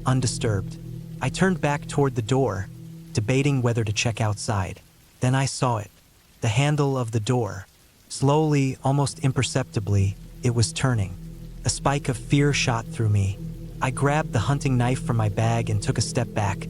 undisturbed. I turned back toward the door, debating whether to check outside. Then I saw it, the handle of the door. Slowly, almost imperceptibly, it was turning. A spike of fear shot through me. I grabbed the hunting knife from my bag and took a step back,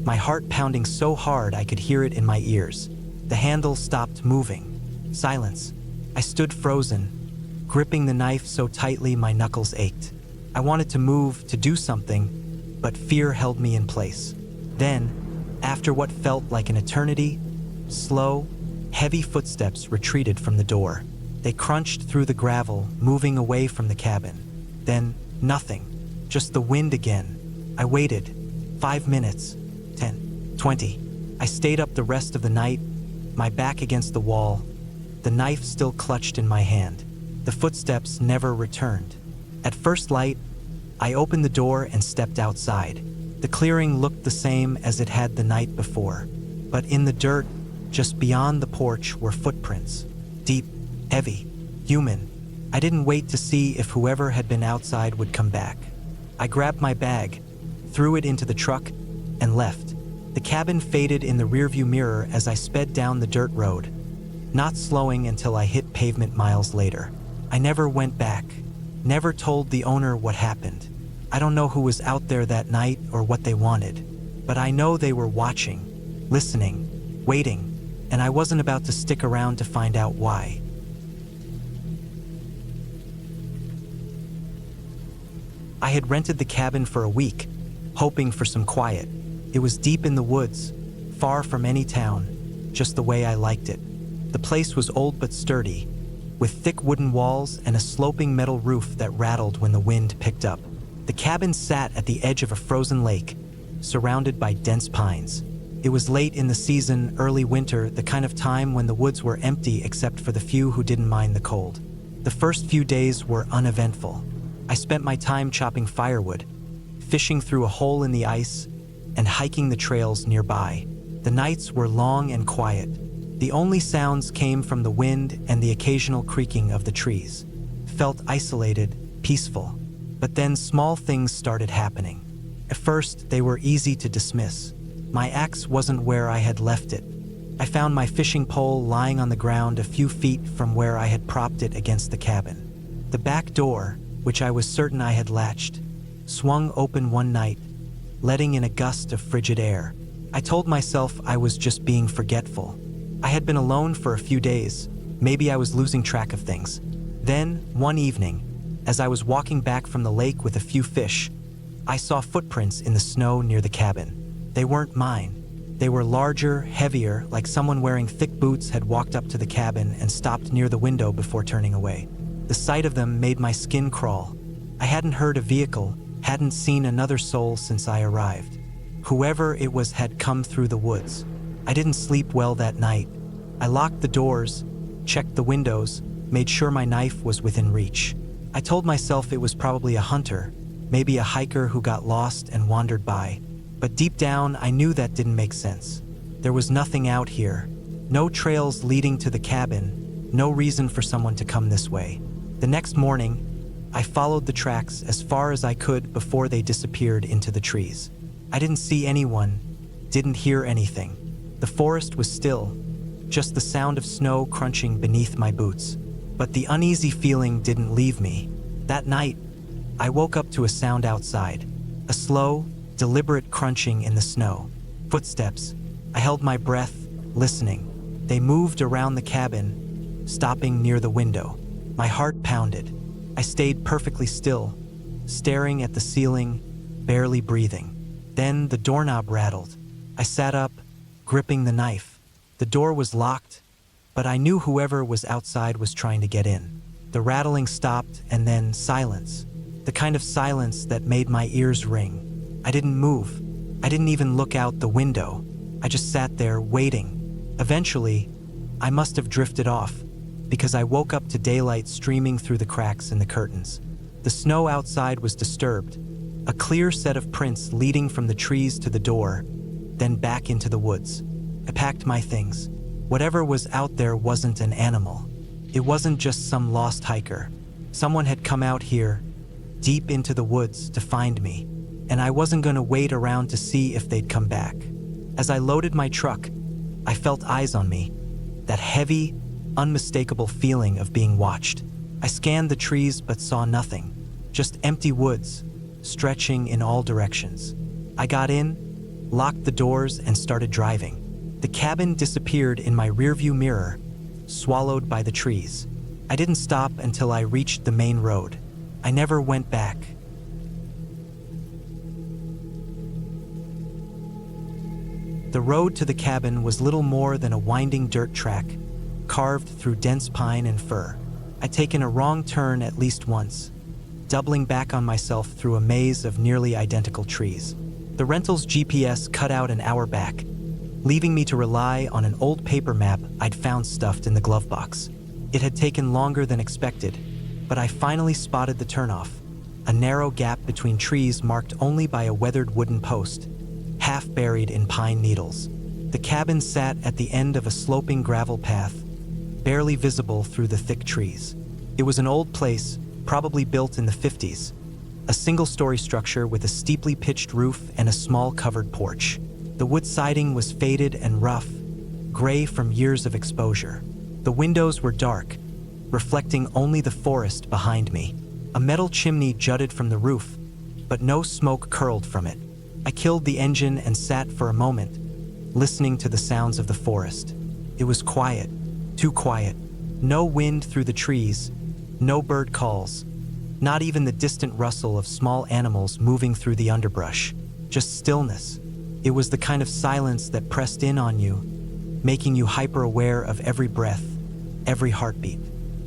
my heart pounding so hard I could hear it in my ears. The handle stopped moving. Silence. I stood frozen, gripping the knife so tightly my knuckles ached. I wanted to move, to do something, but fear held me in place. Then, after what felt like an eternity, slow, heavy footsteps retreated from the door. They crunched through the gravel, moving away from the cabin. Then, nothing. Just the wind again. I waited. 5 minutes. 10. 20. I stayed up the rest of the night, my back against the wall, the knife still clutched in my hand. The footsteps never returned. At first light, I opened the door and stepped outside. The clearing looked the same as it had the night before, but in the dirt, just beyond the porch, were footprints. Deep, heavy, human. I didn't wait to see if whoever had been outside would come back. I grabbed my bag, threw it into the truck, and left. The cabin faded in the rearview mirror as I sped down the dirt road, not slowing until I hit pavement miles later. I never went back, never told the owner what happened. I don't know who was out there that night or what they wanted, but I know they were watching, listening, waiting, and I wasn't about to stick around to find out why. I had rented the cabin for a week, hoping for some quiet. It was deep in the woods, far from any town, just the way I liked it. The place was old but sturdy, with thick wooden walls and a sloping metal roof that rattled when the wind picked up. The cabin sat at the edge of a frozen lake, surrounded by dense pines. It was late in the season, early winter, the kind of time when the woods were empty except for the few who didn't mind the cold. The first few days were uneventful. I spent my time chopping firewood, fishing through a hole in the ice, and hiking the trails nearby. The nights were long and quiet. The only sounds came from the wind and the occasional creaking of the trees. Felt isolated, peaceful. But then small things started happening. At first, they were easy to dismiss. My axe wasn't where I had left it. I found my fishing pole lying on the ground a few feet from where I had propped it against the cabin. The back door, which I was certain I had latched, swung open one night, letting in a gust of frigid air. I told myself I was just being forgetful. I had been alone for a few days. Maybe I was losing track of things. Then, one evening, as I was walking back from the lake with a few fish, I saw footprints in the snow near the cabin. They weren't mine. They were larger, heavier, like someone wearing thick boots had walked up to the cabin and stopped near the window before turning away. The sight of them made my skin crawl. I hadn't heard a vehicle, hadn't seen another soul since I arrived. Whoever it was had come through the woods. I didn't sleep well that night. I locked the doors, checked the windows, made sure my knife was within reach. I told myself it was probably a hunter, maybe a hiker who got lost and wandered by. But deep down, I knew that didn't make sense. There was nothing out here. No trails leading to the cabin, no reason for someone to come this way. The next morning, I followed the tracks as far as I could before they disappeared into the trees. I didn't see anyone, didn't hear anything. The forest was still, just the sound of snow crunching beneath my boots. But the uneasy feeling didn't leave me. That night, I woke up to a sound outside. A slow, deliberate crunching in the snow. Footsteps. I held my breath, listening. They moved around the cabin, stopping near the window. My heart pounded. I stayed perfectly still, staring at the ceiling, barely breathing. Then the doorknob rattled. I sat up, gripping the knife. The door was locked, but I knew whoever was outside was trying to get in. The rattling stopped, and then silence. The kind of silence that made my ears ring. I didn't move. I didn't even look out the window. I just sat there, waiting. Eventually, I must have drifted off, because I woke up to daylight streaming through the cracks in the curtains. The snow outside was disturbed. A clear set of prints leading from the trees to the door, then back into the woods. I packed my things. Whatever was out there wasn't an animal. It wasn't just some lost hiker. Someone had come out here, deep into the woods, to find me, and I wasn't going to wait around to see if they'd come back. As I loaded my truck, I felt eyes on me, that heavy, unmistakable feeling of being watched. I scanned the trees but saw nothing, just empty woods, stretching in all directions. I got in, locked the doors, and started driving. The cabin disappeared in my rearview mirror, swallowed by the trees. I didn't stop until I reached the main road. I never went back. The road to the cabin was little more than a winding dirt track, carved through dense pine and fir. I'd taken a wrong turn at least once, doubling back on myself through a maze of nearly identical trees. The rental's GPS cut out an hour back, leaving me to rely on an old paper map I'd found stuffed in the glove box. It had taken longer than expected, but I finally spotted the turnoff, a narrow gap between trees marked only by a weathered wooden post, half buried in pine needles. The cabin sat at the end of a sloping gravel path, barely visible through the thick trees. It was an old place, probably built in the 50s, a single-story structure with a steeply pitched roof and a small covered porch. The wood siding was faded and rough, gray from years of exposure. The windows were dark, reflecting only the forest behind me. A metal chimney jutted from the roof, but no smoke curled from it. I killed the engine and sat for a moment, listening to the sounds of the forest. It was quiet, too quiet. No wind through the trees, no bird calls, not even the distant rustle of small animals moving through the underbrush. Just stillness. It was the kind of silence that pressed in on you, making you hyper-aware of every breath, every heartbeat.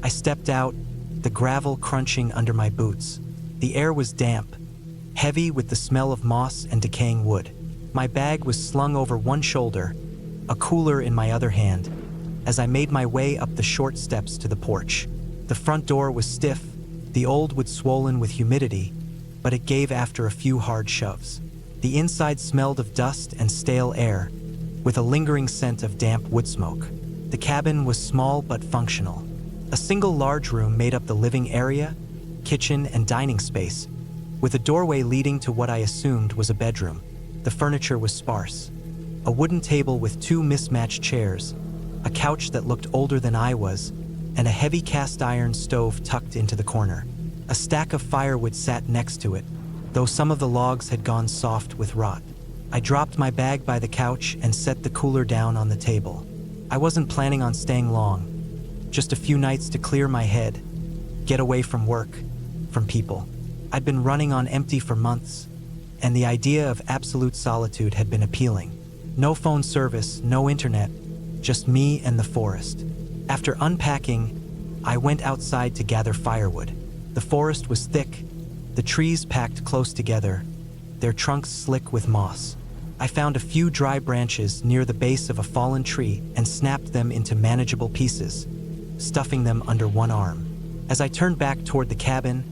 I stepped out, the gravel crunching under my boots. The air was damp, heavy with the smell of moss and decaying wood. My bag was slung over one shoulder, a cooler in my other hand, as I made my way up the short steps to the porch. The front door was stiff, the old wood swollen with humidity, but it gave after a few hard shoves. The inside smelled of dust and stale air, with a lingering scent of damp wood smoke. The cabin was small but functional. A single large room made up the living area, kitchen, and dining space, with a doorway leading to what I assumed was a bedroom. The furniture was sparse. A wooden table with two mismatched chairs, a couch that looked older than I was, and a heavy cast-iron stove tucked into the corner. A stack of firewood sat next to it, though some of the logs had gone soft with rot. I dropped my bag by the couch and set the cooler down on the table. I wasn't planning on staying long, just a few nights to clear my head, get away from work, from people. I'd been running on empty for months, and the idea of absolute solitude had been appealing. No phone service, no internet, just me and the forest. After unpacking, I went outside to gather firewood. The forest was thick, the trees packed close together, their trunks slick with moss. I found a few dry branches near the base of a fallen tree and snapped them into manageable pieces, stuffing them under one arm. As I turned back toward the cabin,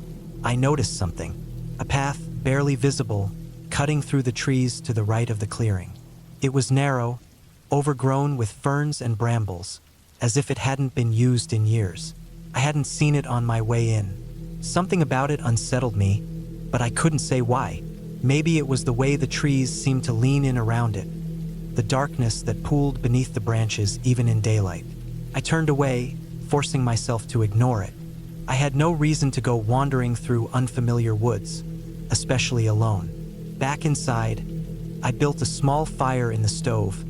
I noticed something. A path, barely visible, cutting through the trees to the right of the clearing. It was narrow, overgrown with ferns and brambles, as if it hadn't been used in years. I hadn't seen it on my way in. Something about it unsettled me, but I couldn't say why. Maybe it was the way the trees seemed to lean in around it, the darkness that pooled beneath the branches even in daylight. I turned away, forcing myself to ignore it. I had no reason to go wandering through unfamiliar woods, especially alone. Back inside, I built a small fire in the stove,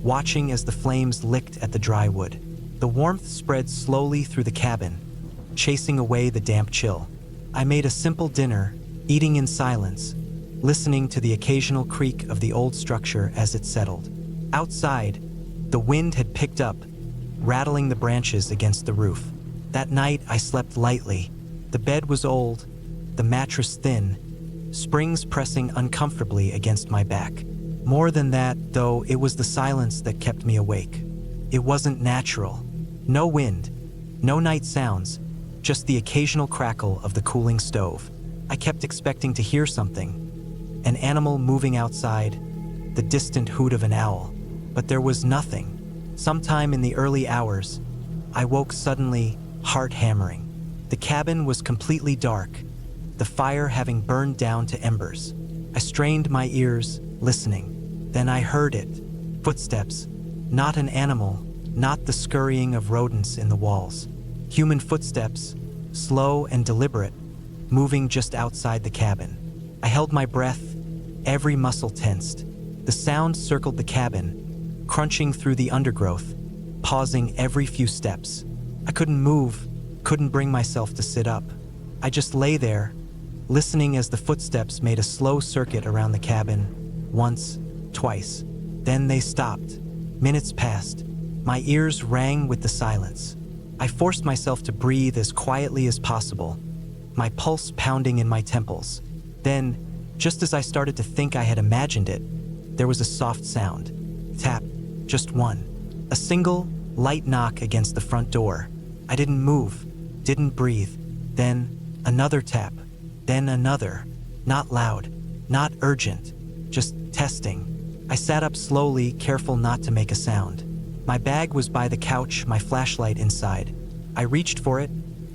watching as the flames licked at the dry wood. The warmth spread slowly through the cabin, chasing away the damp chill. I made a simple dinner, eating in silence, listening to the occasional creak of the old structure as it settled. Outside, the wind had picked up, rattling the branches against the roof. That night, I slept lightly. The bed was old, the mattress thin, springs pressing uncomfortably against my back. More than that, though, it was the silence that kept me awake. It wasn't natural. No wind, no night sounds, just the occasional crackle of the cooling stove. I kept expecting to hear something, an animal moving outside, the distant hoot of an owl, but there was nothing. Sometime in the early hours, I woke suddenly, heart hammering. The cabin was completely dark, the fire having burned down to embers. I strained my ears, listening. Then I heard it. Footsteps. Not an animal, not the scurrying of rodents in the walls. Human footsteps, slow and deliberate, moving just outside the cabin. I held my breath, every muscle tensed. The sound circled the cabin, crunching through the undergrowth, pausing every few steps. I couldn't move, couldn't bring myself to sit up. I just lay there, listening as the footsteps made a slow circuit around the cabin, once, twice. Then they stopped. Minutes passed. My ears rang with the silence. I forced myself to breathe as quietly as possible, my pulse pounding in my temples. Then, just as I started to think I had imagined it, there was a soft sound. Tap, just one. A single, light knock against the front door. I didn't move, didn't breathe. Then, another tap. Then another. Not loud, not urgent, just testing. I sat up slowly, careful not to make a sound. My bag was by the couch, my flashlight inside. I reached for it,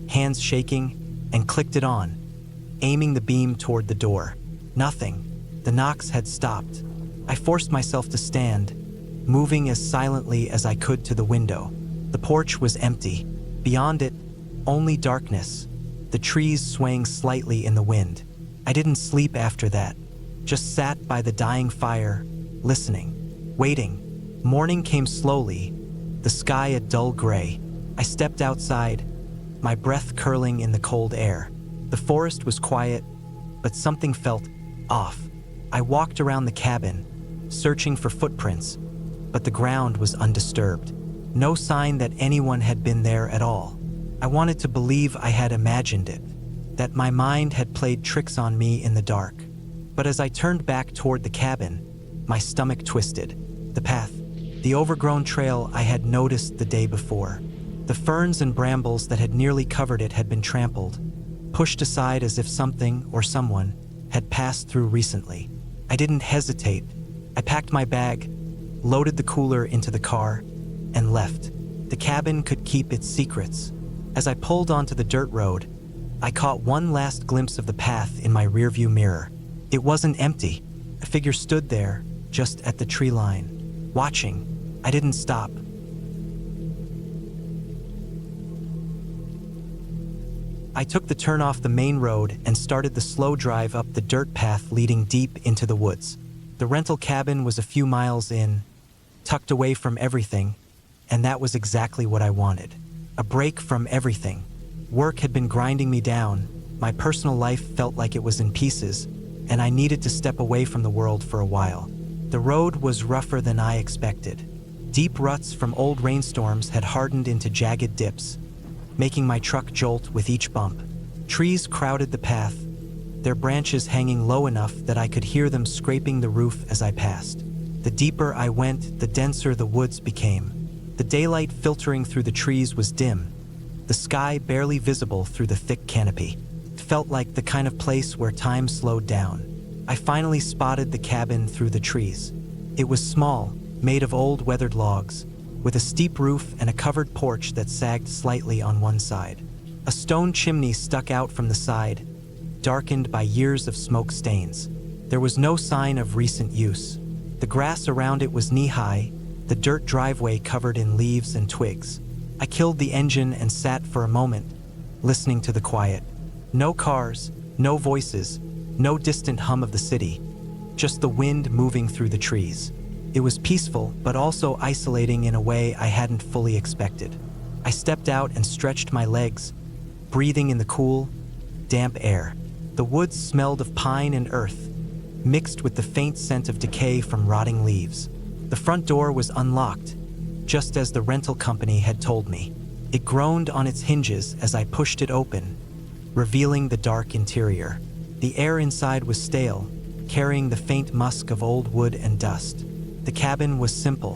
hands shaking, and clicked it on, aiming the beam toward the door. Nothing. The knocks had stopped. I forced myself to stand, moving as silently as I could to the window. The porch was empty. Beyond it, only darkness, the trees swaying slightly in the wind. I didn't sleep after that, just sat by the dying fire, listening, waiting. Morning came slowly, the sky a dull gray. I stepped outside, my breath curling in the cold air. The forest was quiet, but something felt off. I walked around the cabin, searching for footprints, but the ground was undisturbed. No sign that anyone had been there at all. I wanted to believe I had imagined it, that my mind had played tricks on me in the dark. But as I turned back toward the cabin, my stomach twisted. The path, the overgrown trail I had noticed the day before. The ferns and brambles that had nearly covered it had been trampled, pushed aside as if something or someone had passed through recently. I didn't hesitate. I packed my bag, loaded the cooler into the car, and left. The cabin could keep its secrets. As I pulled onto the dirt road, I caught one last glimpse of the path in my rearview mirror. It wasn't empty. A figure stood there, just at the tree line, watching. I didn't stop. I took the turn off the main road and started the slow drive up the dirt path leading deep into the woods. The rental cabin was a few miles in, tucked away from everything, and that was exactly what I wanted. A break from everything. Work had been grinding me down, my personal life felt like it was in pieces, and I needed to step away from the world for a while. The road was rougher than I expected. Deep ruts from old rainstorms had hardened into jagged dips, making my truck jolt with each bump. Trees crowded the path, their branches hanging low enough that I could hear them scraping the roof as I passed. The deeper I went, the denser the woods became. The daylight filtering through the trees was dim, the sky barely visible through the thick canopy. It felt like the kind of place where time slowed down. I finally spotted the cabin through the trees. It was small, made of old weathered logs, with a steep roof and a covered porch that sagged slightly on one side. A stone chimney stuck out from the side, darkened by years of smoke stains. There was no sign of recent use. The grass around it was knee-high, the dirt driveway covered in leaves and twigs. I killed the engine and sat for a moment, listening to the quiet. No cars, no voices, no distant hum of the city, just the wind moving through the trees. It was peaceful, but also isolating in a way I hadn't fully expected. I stepped out and stretched my legs, breathing in the cool, damp air. The woods smelled of pine and earth, mixed with the faint scent of decay from rotting leaves. The front door was unlocked, just as the rental company had told me. It groaned on its hinges as I pushed it open, revealing the dark interior. The air inside was stale, carrying the faint musk of old wood and dust. The cabin was simple.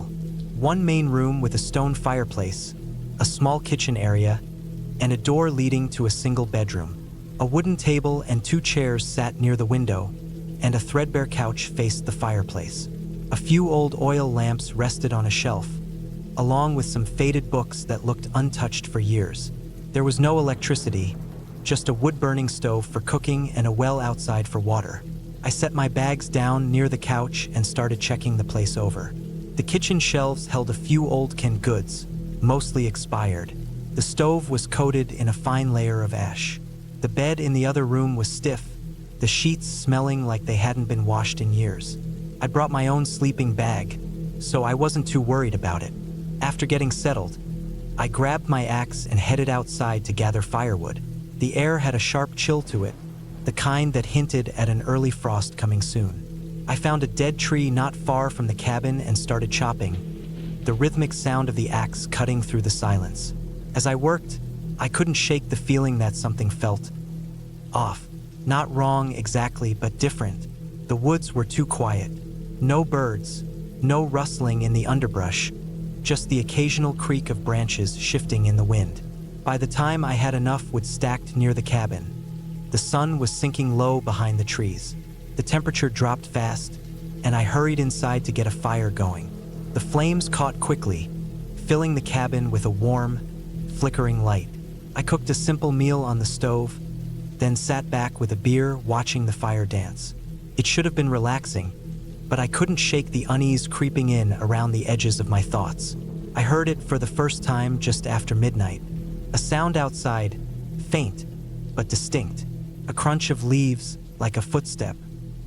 One main room with a stone fireplace, a small kitchen area, and a door leading to a single bedroom. A wooden table and 2 chairs sat near the window, and a threadbare couch faced the fireplace. A few old oil lamps rested on a shelf, along with some faded books that looked untouched for years. There was no electricity, just a wood-burning stove for cooking and a well outside for water. I set my bags down near the couch and started checking the place over. The kitchen shelves held a few old canned goods, mostly expired. The stove was coated in a fine layer of ash. The bed in the other room was stiff, the sheets smelling like they hadn't been washed in years. I brought my own sleeping bag, so I wasn't too worried about it. After getting settled, I grabbed my axe and headed outside to gather firewood. The air had a sharp chill to it, the kind that hinted at an early frost coming soon. I found a dead tree not far from the cabin and started chopping, the rhythmic sound of the axe cutting through the silence. As I worked, I couldn't shake the feeling that something felt off. Not wrong exactly, but different. The woods were too quiet. No birds, no rustling in the underbrush, just the occasional creak of branches shifting in the wind. By the time I had enough wood stacked near the cabin, the sun was sinking low behind the trees. The temperature dropped fast, and I hurried inside to get a fire going. The flames caught quickly, filling the cabin with a warm, flickering light. I cooked a simple meal on the stove, then sat back with a beer watching the fire dance. It should have been relaxing, but I couldn't shake the unease creeping in around the edges of my thoughts. I heard it for the first time just after midnight. A sound outside, faint but distinct. A crunch of leaves, like a footstep.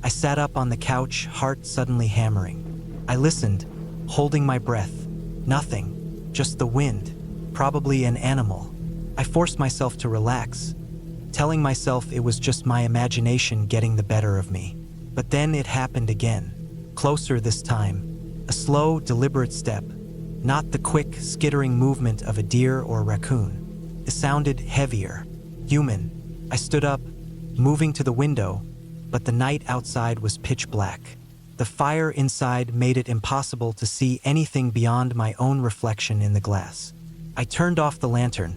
I sat up on the couch, heart suddenly hammering. I listened, holding my breath. Nothing, just the wind, probably an animal. I forced myself to relax, telling myself it was just my imagination getting the better of me. But then it happened again. Closer this time. A slow, deliberate step. Not the quick, skittering movement of a deer or raccoon. It sounded heavier, human. I stood up, moving to the window, but the night outside was pitch black. The fire inside made it impossible to see anything beyond my own reflection in the glass. I turned off the lantern,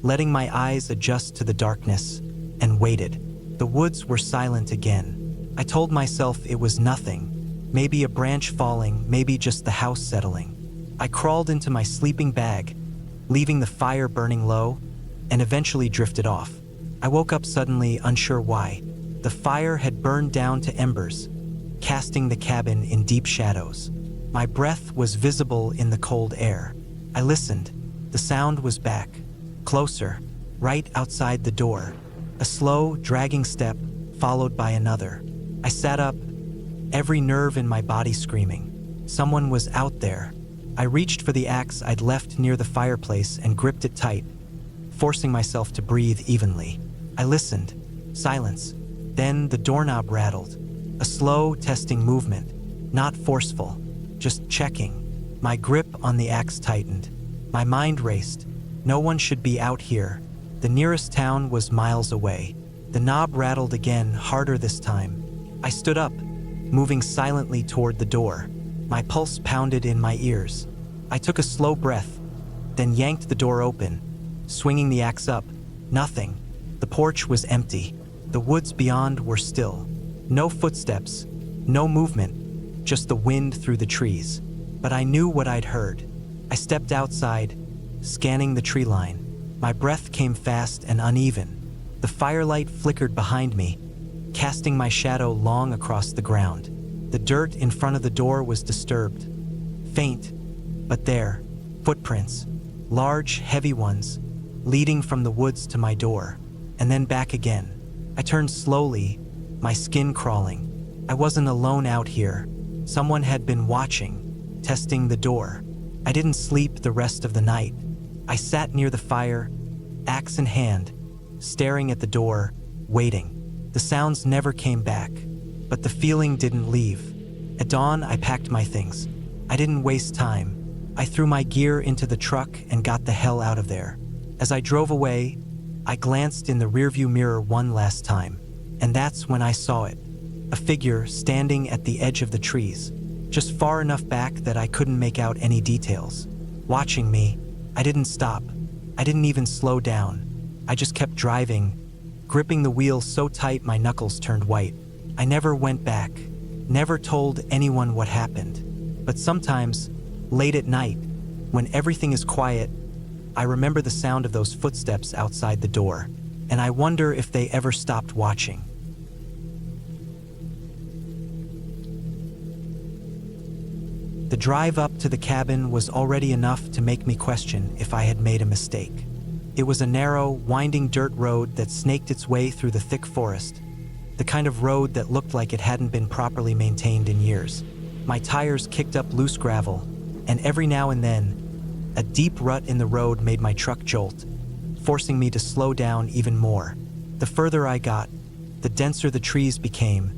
letting my eyes adjust to the darkness, and waited. The woods were silent again. I told myself it was nothing. Maybe a branch falling, maybe just the house settling. I crawled into my sleeping bag, leaving the fire burning low, and eventually drifted off. I woke up suddenly, unsure why. The fire had burned down to embers, casting the cabin in deep shadows. My breath was visible in the cold air. I listened. The sound was back, closer, right outside the door. A slow, dragging step, followed by another. I sat up, every nerve in my body screaming. Someone was out there. I reached for the axe I'd left near the fireplace and gripped it tight, forcing myself to breathe evenly. I listened. Silence. Then the doorknob rattled. A slow, testing movement. Not forceful, just checking. My grip on the axe tightened. My mind raced. No one should be out here. The nearest town was miles away. The knob rattled again, harder this time. I stood up, moving silently toward the door. My pulse pounded in my ears. I took a slow breath, then yanked the door open, swinging the axe up. Nothing. The porch was empty. The woods beyond were still. No footsteps, no movement, just the wind through the trees. But I knew what I'd heard. I stepped outside, scanning the tree line. My breath came fast and uneven. The firelight flickered behind me, casting my shadow long across the ground. The dirt in front of the door was disturbed. Faint, but there. Footprints. Large, heavy ones, leading from the woods to my door, and then back again. I turned slowly, my skin crawling. I wasn't alone out here. Someone had been watching, testing the door. I didn't sleep the rest of the night. I sat near the fire, axe in hand, staring at the door, waiting. The sounds never came back, but the feeling didn't leave. At dawn, I packed my things. I didn't waste time. I threw my gear into the truck and got the hell out of there. As I drove away, I glanced in the rearview mirror one last time, and that's when I saw it. A figure standing at the edge of the trees, just far enough back that I couldn't make out any details. Watching me, I didn't stop. I didn't even slow down. I just kept driving, gripping the wheel so tight my knuckles turned white. I never went back, never told anyone what happened. But sometimes, late at night, when everything is quiet, I remember the sound of those footsteps outside the door, and I wonder if they ever stopped watching. The drive up to the cabin was already enough to make me question if I had made a mistake. It was a narrow, winding dirt road that snaked its way through the thick forest, the kind of road that looked like it hadn't been properly maintained in years. My tires kicked up loose gravel, and every now and then, a deep rut in the road made my truck jolt, forcing me to slow down even more. The further I got, the denser the trees became,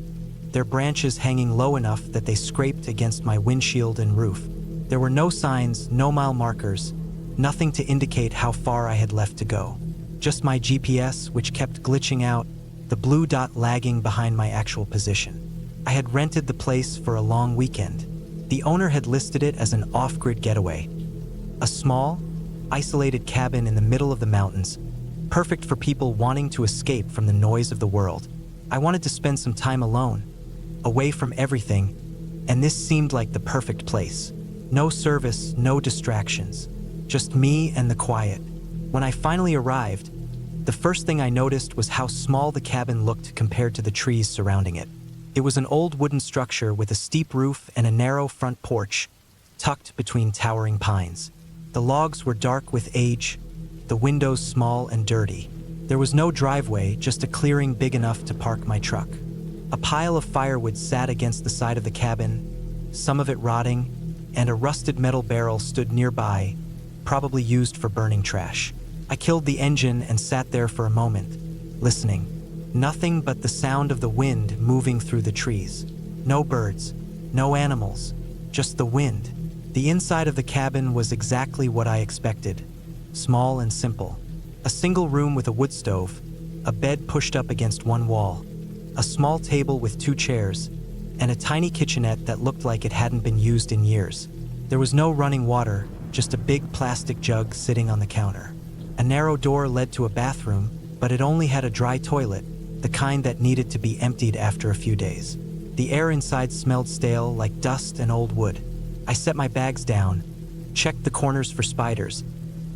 their branches hanging low enough that they scraped against my windshield and roof. There were no signs, no mile markers, nothing to indicate how far I had left to go. Just my GPS, which kept glitching out, the blue dot lagging behind my actual position. I had rented the place for a long weekend. The owner had listed it as an off-grid getaway. A small, isolated cabin in the middle of the mountains, perfect for people wanting to escape from the noise of the world. I wanted to spend some time alone, away from everything, and this seemed like the perfect place. No service, no distractions, just me and the quiet. When I finally arrived, the first thing I noticed was how small the cabin looked compared to the trees surrounding it. It was an old wooden structure with a steep roof and a narrow front porch, tucked between towering pines. The logs were dark with age, the windows small and dirty. There was no driveway, just a clearing big enough to park my truck. A pile of firewood sat against the side of the cabin, some of it rotting, and a rusted metal barrel stood nearby, probably used for burning trash. I killed the engine and sat there for a moment, listening. Nothing but the sound of the wind moving through the trees. No birds, no animals, just the wind. The inside of the cabin was exactly what I expected. Small and simple. A single room with a wood stove, a bed pushed up against one wall, a small table with 2 chairs, and a tiny kitchenette that looked like it hadn't been used in years. There was no running water, just a big plastic jug sitting on the counter. A narrow door led to a bathroom, but it only had a dry toilet, the kind that needed to be emptied after a few days. The air inside smelled stale, like dust and old wood. I set my bags down, checked the corners for spiders,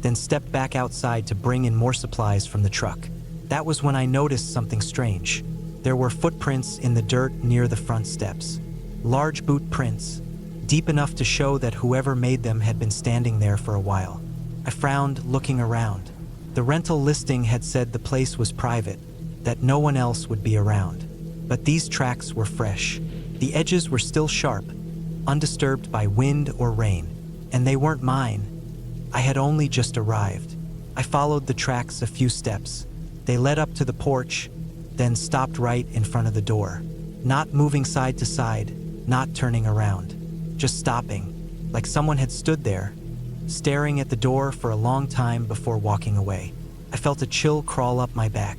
then stepped back outside to bring in more supplies from the truck. That was when I noticed something strange. There were footprints in the dirt near the front steps. Large boot prints, deep enough to show that whoever made them had been standing there for a while. I frowned, looking around. The rental listing had said the place was private, that no one else would be around. But these tracks were fresh. The edges were still sharp, undisturbed by wind or rain, and they weren't mine. I had only just arrived. I followed the tracks a few steps. They led up to the porch, then stopped right in front of the door. Not moving side to side, not turning around, just stopping, like someone had stood there, staring at the door for a long time before walking away. I felt a chill crawl up my back.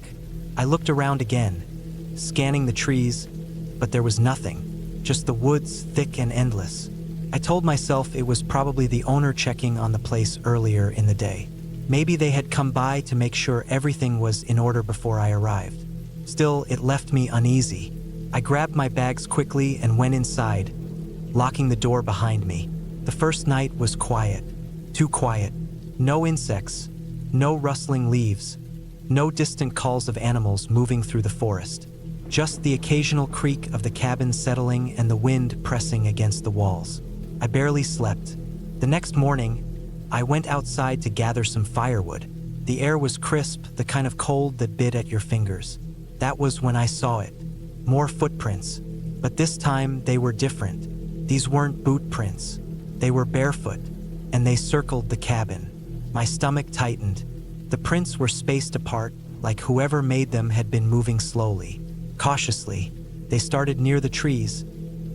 I looked around again, scanning the trees, but there was nothing, just the woods, thick and endless. I told myself it was probably the owner checking on the place earlier in the day. Maybe they had come by to make sure everything was in order before I arrived. Still, it left me uneasy. I grabbed my bags quickly and went inside, locking the door behind me. The first night was quiet, too quiet. No insects, no rustling leaves, no distant calls of animals moving through the forest. Just the occasional creak of the cabin settling and the wind pressing against the walls. I barely slept. The next morning, I went outside to gather some firewood. The air was crisp, the kind of cold that bit at your fingers. That was when I saw it. More footprints. But this time, they were different. These weren't boot prints. They were barefoot, and they circled the cabin. My stomach tightened. The prints were spaced apart, like whoever made them had been moving slowly. Cautiously, they started near the trees,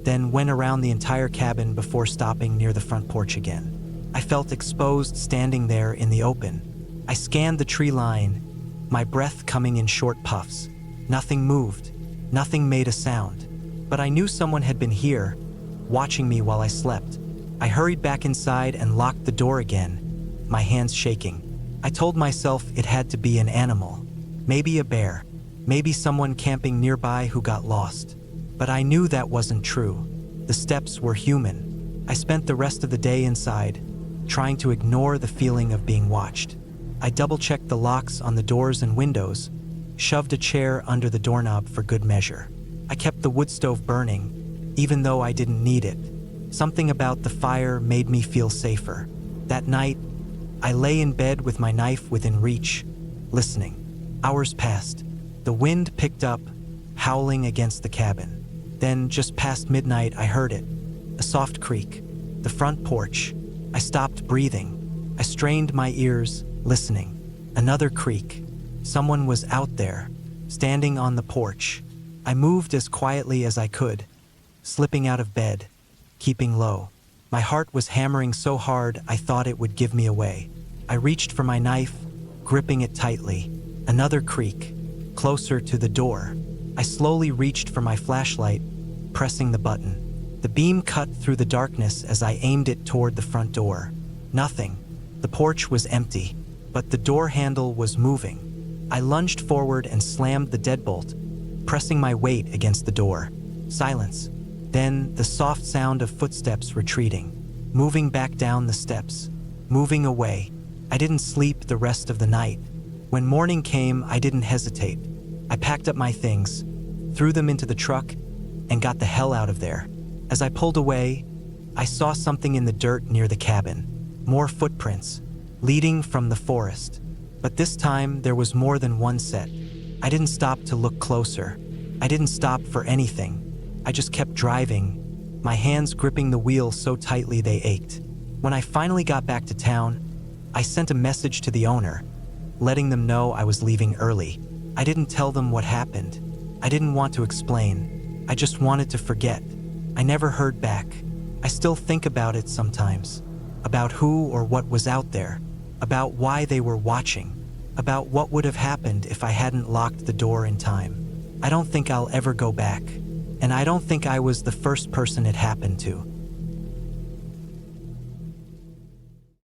then went around the entire cabin before stopping near the front porch again. I felt exposed standing there in the open. I scanned the tree line, my breath coming in short puffs. Nothing moved, nothing made a sound. But I knew someone had been here, watching me while I slept. I hurried back inside and locked the door again, my hands shaking. I told myself it had to be an animal, maybe a bear, maybe someone camping nearby who got lost. But I knew that wasn't true. The steps were human. I spent the rest of the day inside, trying to ignore the feeling of being watched. I double-checked the locks on the doors and windows, shoved a chair under the doorknob for good measure. I kept the wood stove burning, even though I didn't need it. Something about the fire made me feel safer. That night, I lay in bed with my knife within reach, listening. Hours passed. The wind picked up, howling against the cabin. Then, just past midnight, I heard it. A soft creak. The front porch. I stopped breathing. I strained my ears, listening. Another creak. Someone was out there, standing on the porch. I moved as quietly as I could, slipping out of bed, keeping low. My heart was hammering so hard I thought it would give me away. I reached for my knife, gripping it tightly. Another creak, closer to the door. I slowly reached for my flashlight, pressing the button. The beam cut through the darkness as I aimed it toward the front door. Nothing. The porch was empty, but the door handle was moving. I lunged forward and slammed the deadbolt, pressing my weight against the door. Silence. Then the soft sound of footsteps retreating, moving back down the steps, moving away. I didn't sleep the rest of the night. When morning came, I didn't hesitate. I packed up my things, threw them into the truck, and got the hell out of there. As I pulled away, I saw something in the dirt near the cabin. More footprints, leading from the forest. But this time, there was more than one set. I didn't stop to look closer. I didn't stop for anything. I just kept driving, my hands gripping the wheel so tightly they ached. When I finally got back to town, I sent a message to the owner, letting them know I was leaving early. I didn't tell them what happened. I didn't want to explain. I just wanted to forget. I never heard back. I still think about it sometimes. About who or what was out there. About why they were watching. About what would have happened if I hadn't locked the door in time. I don't think I'll ever go back. And I don't think I was the first person it happened to.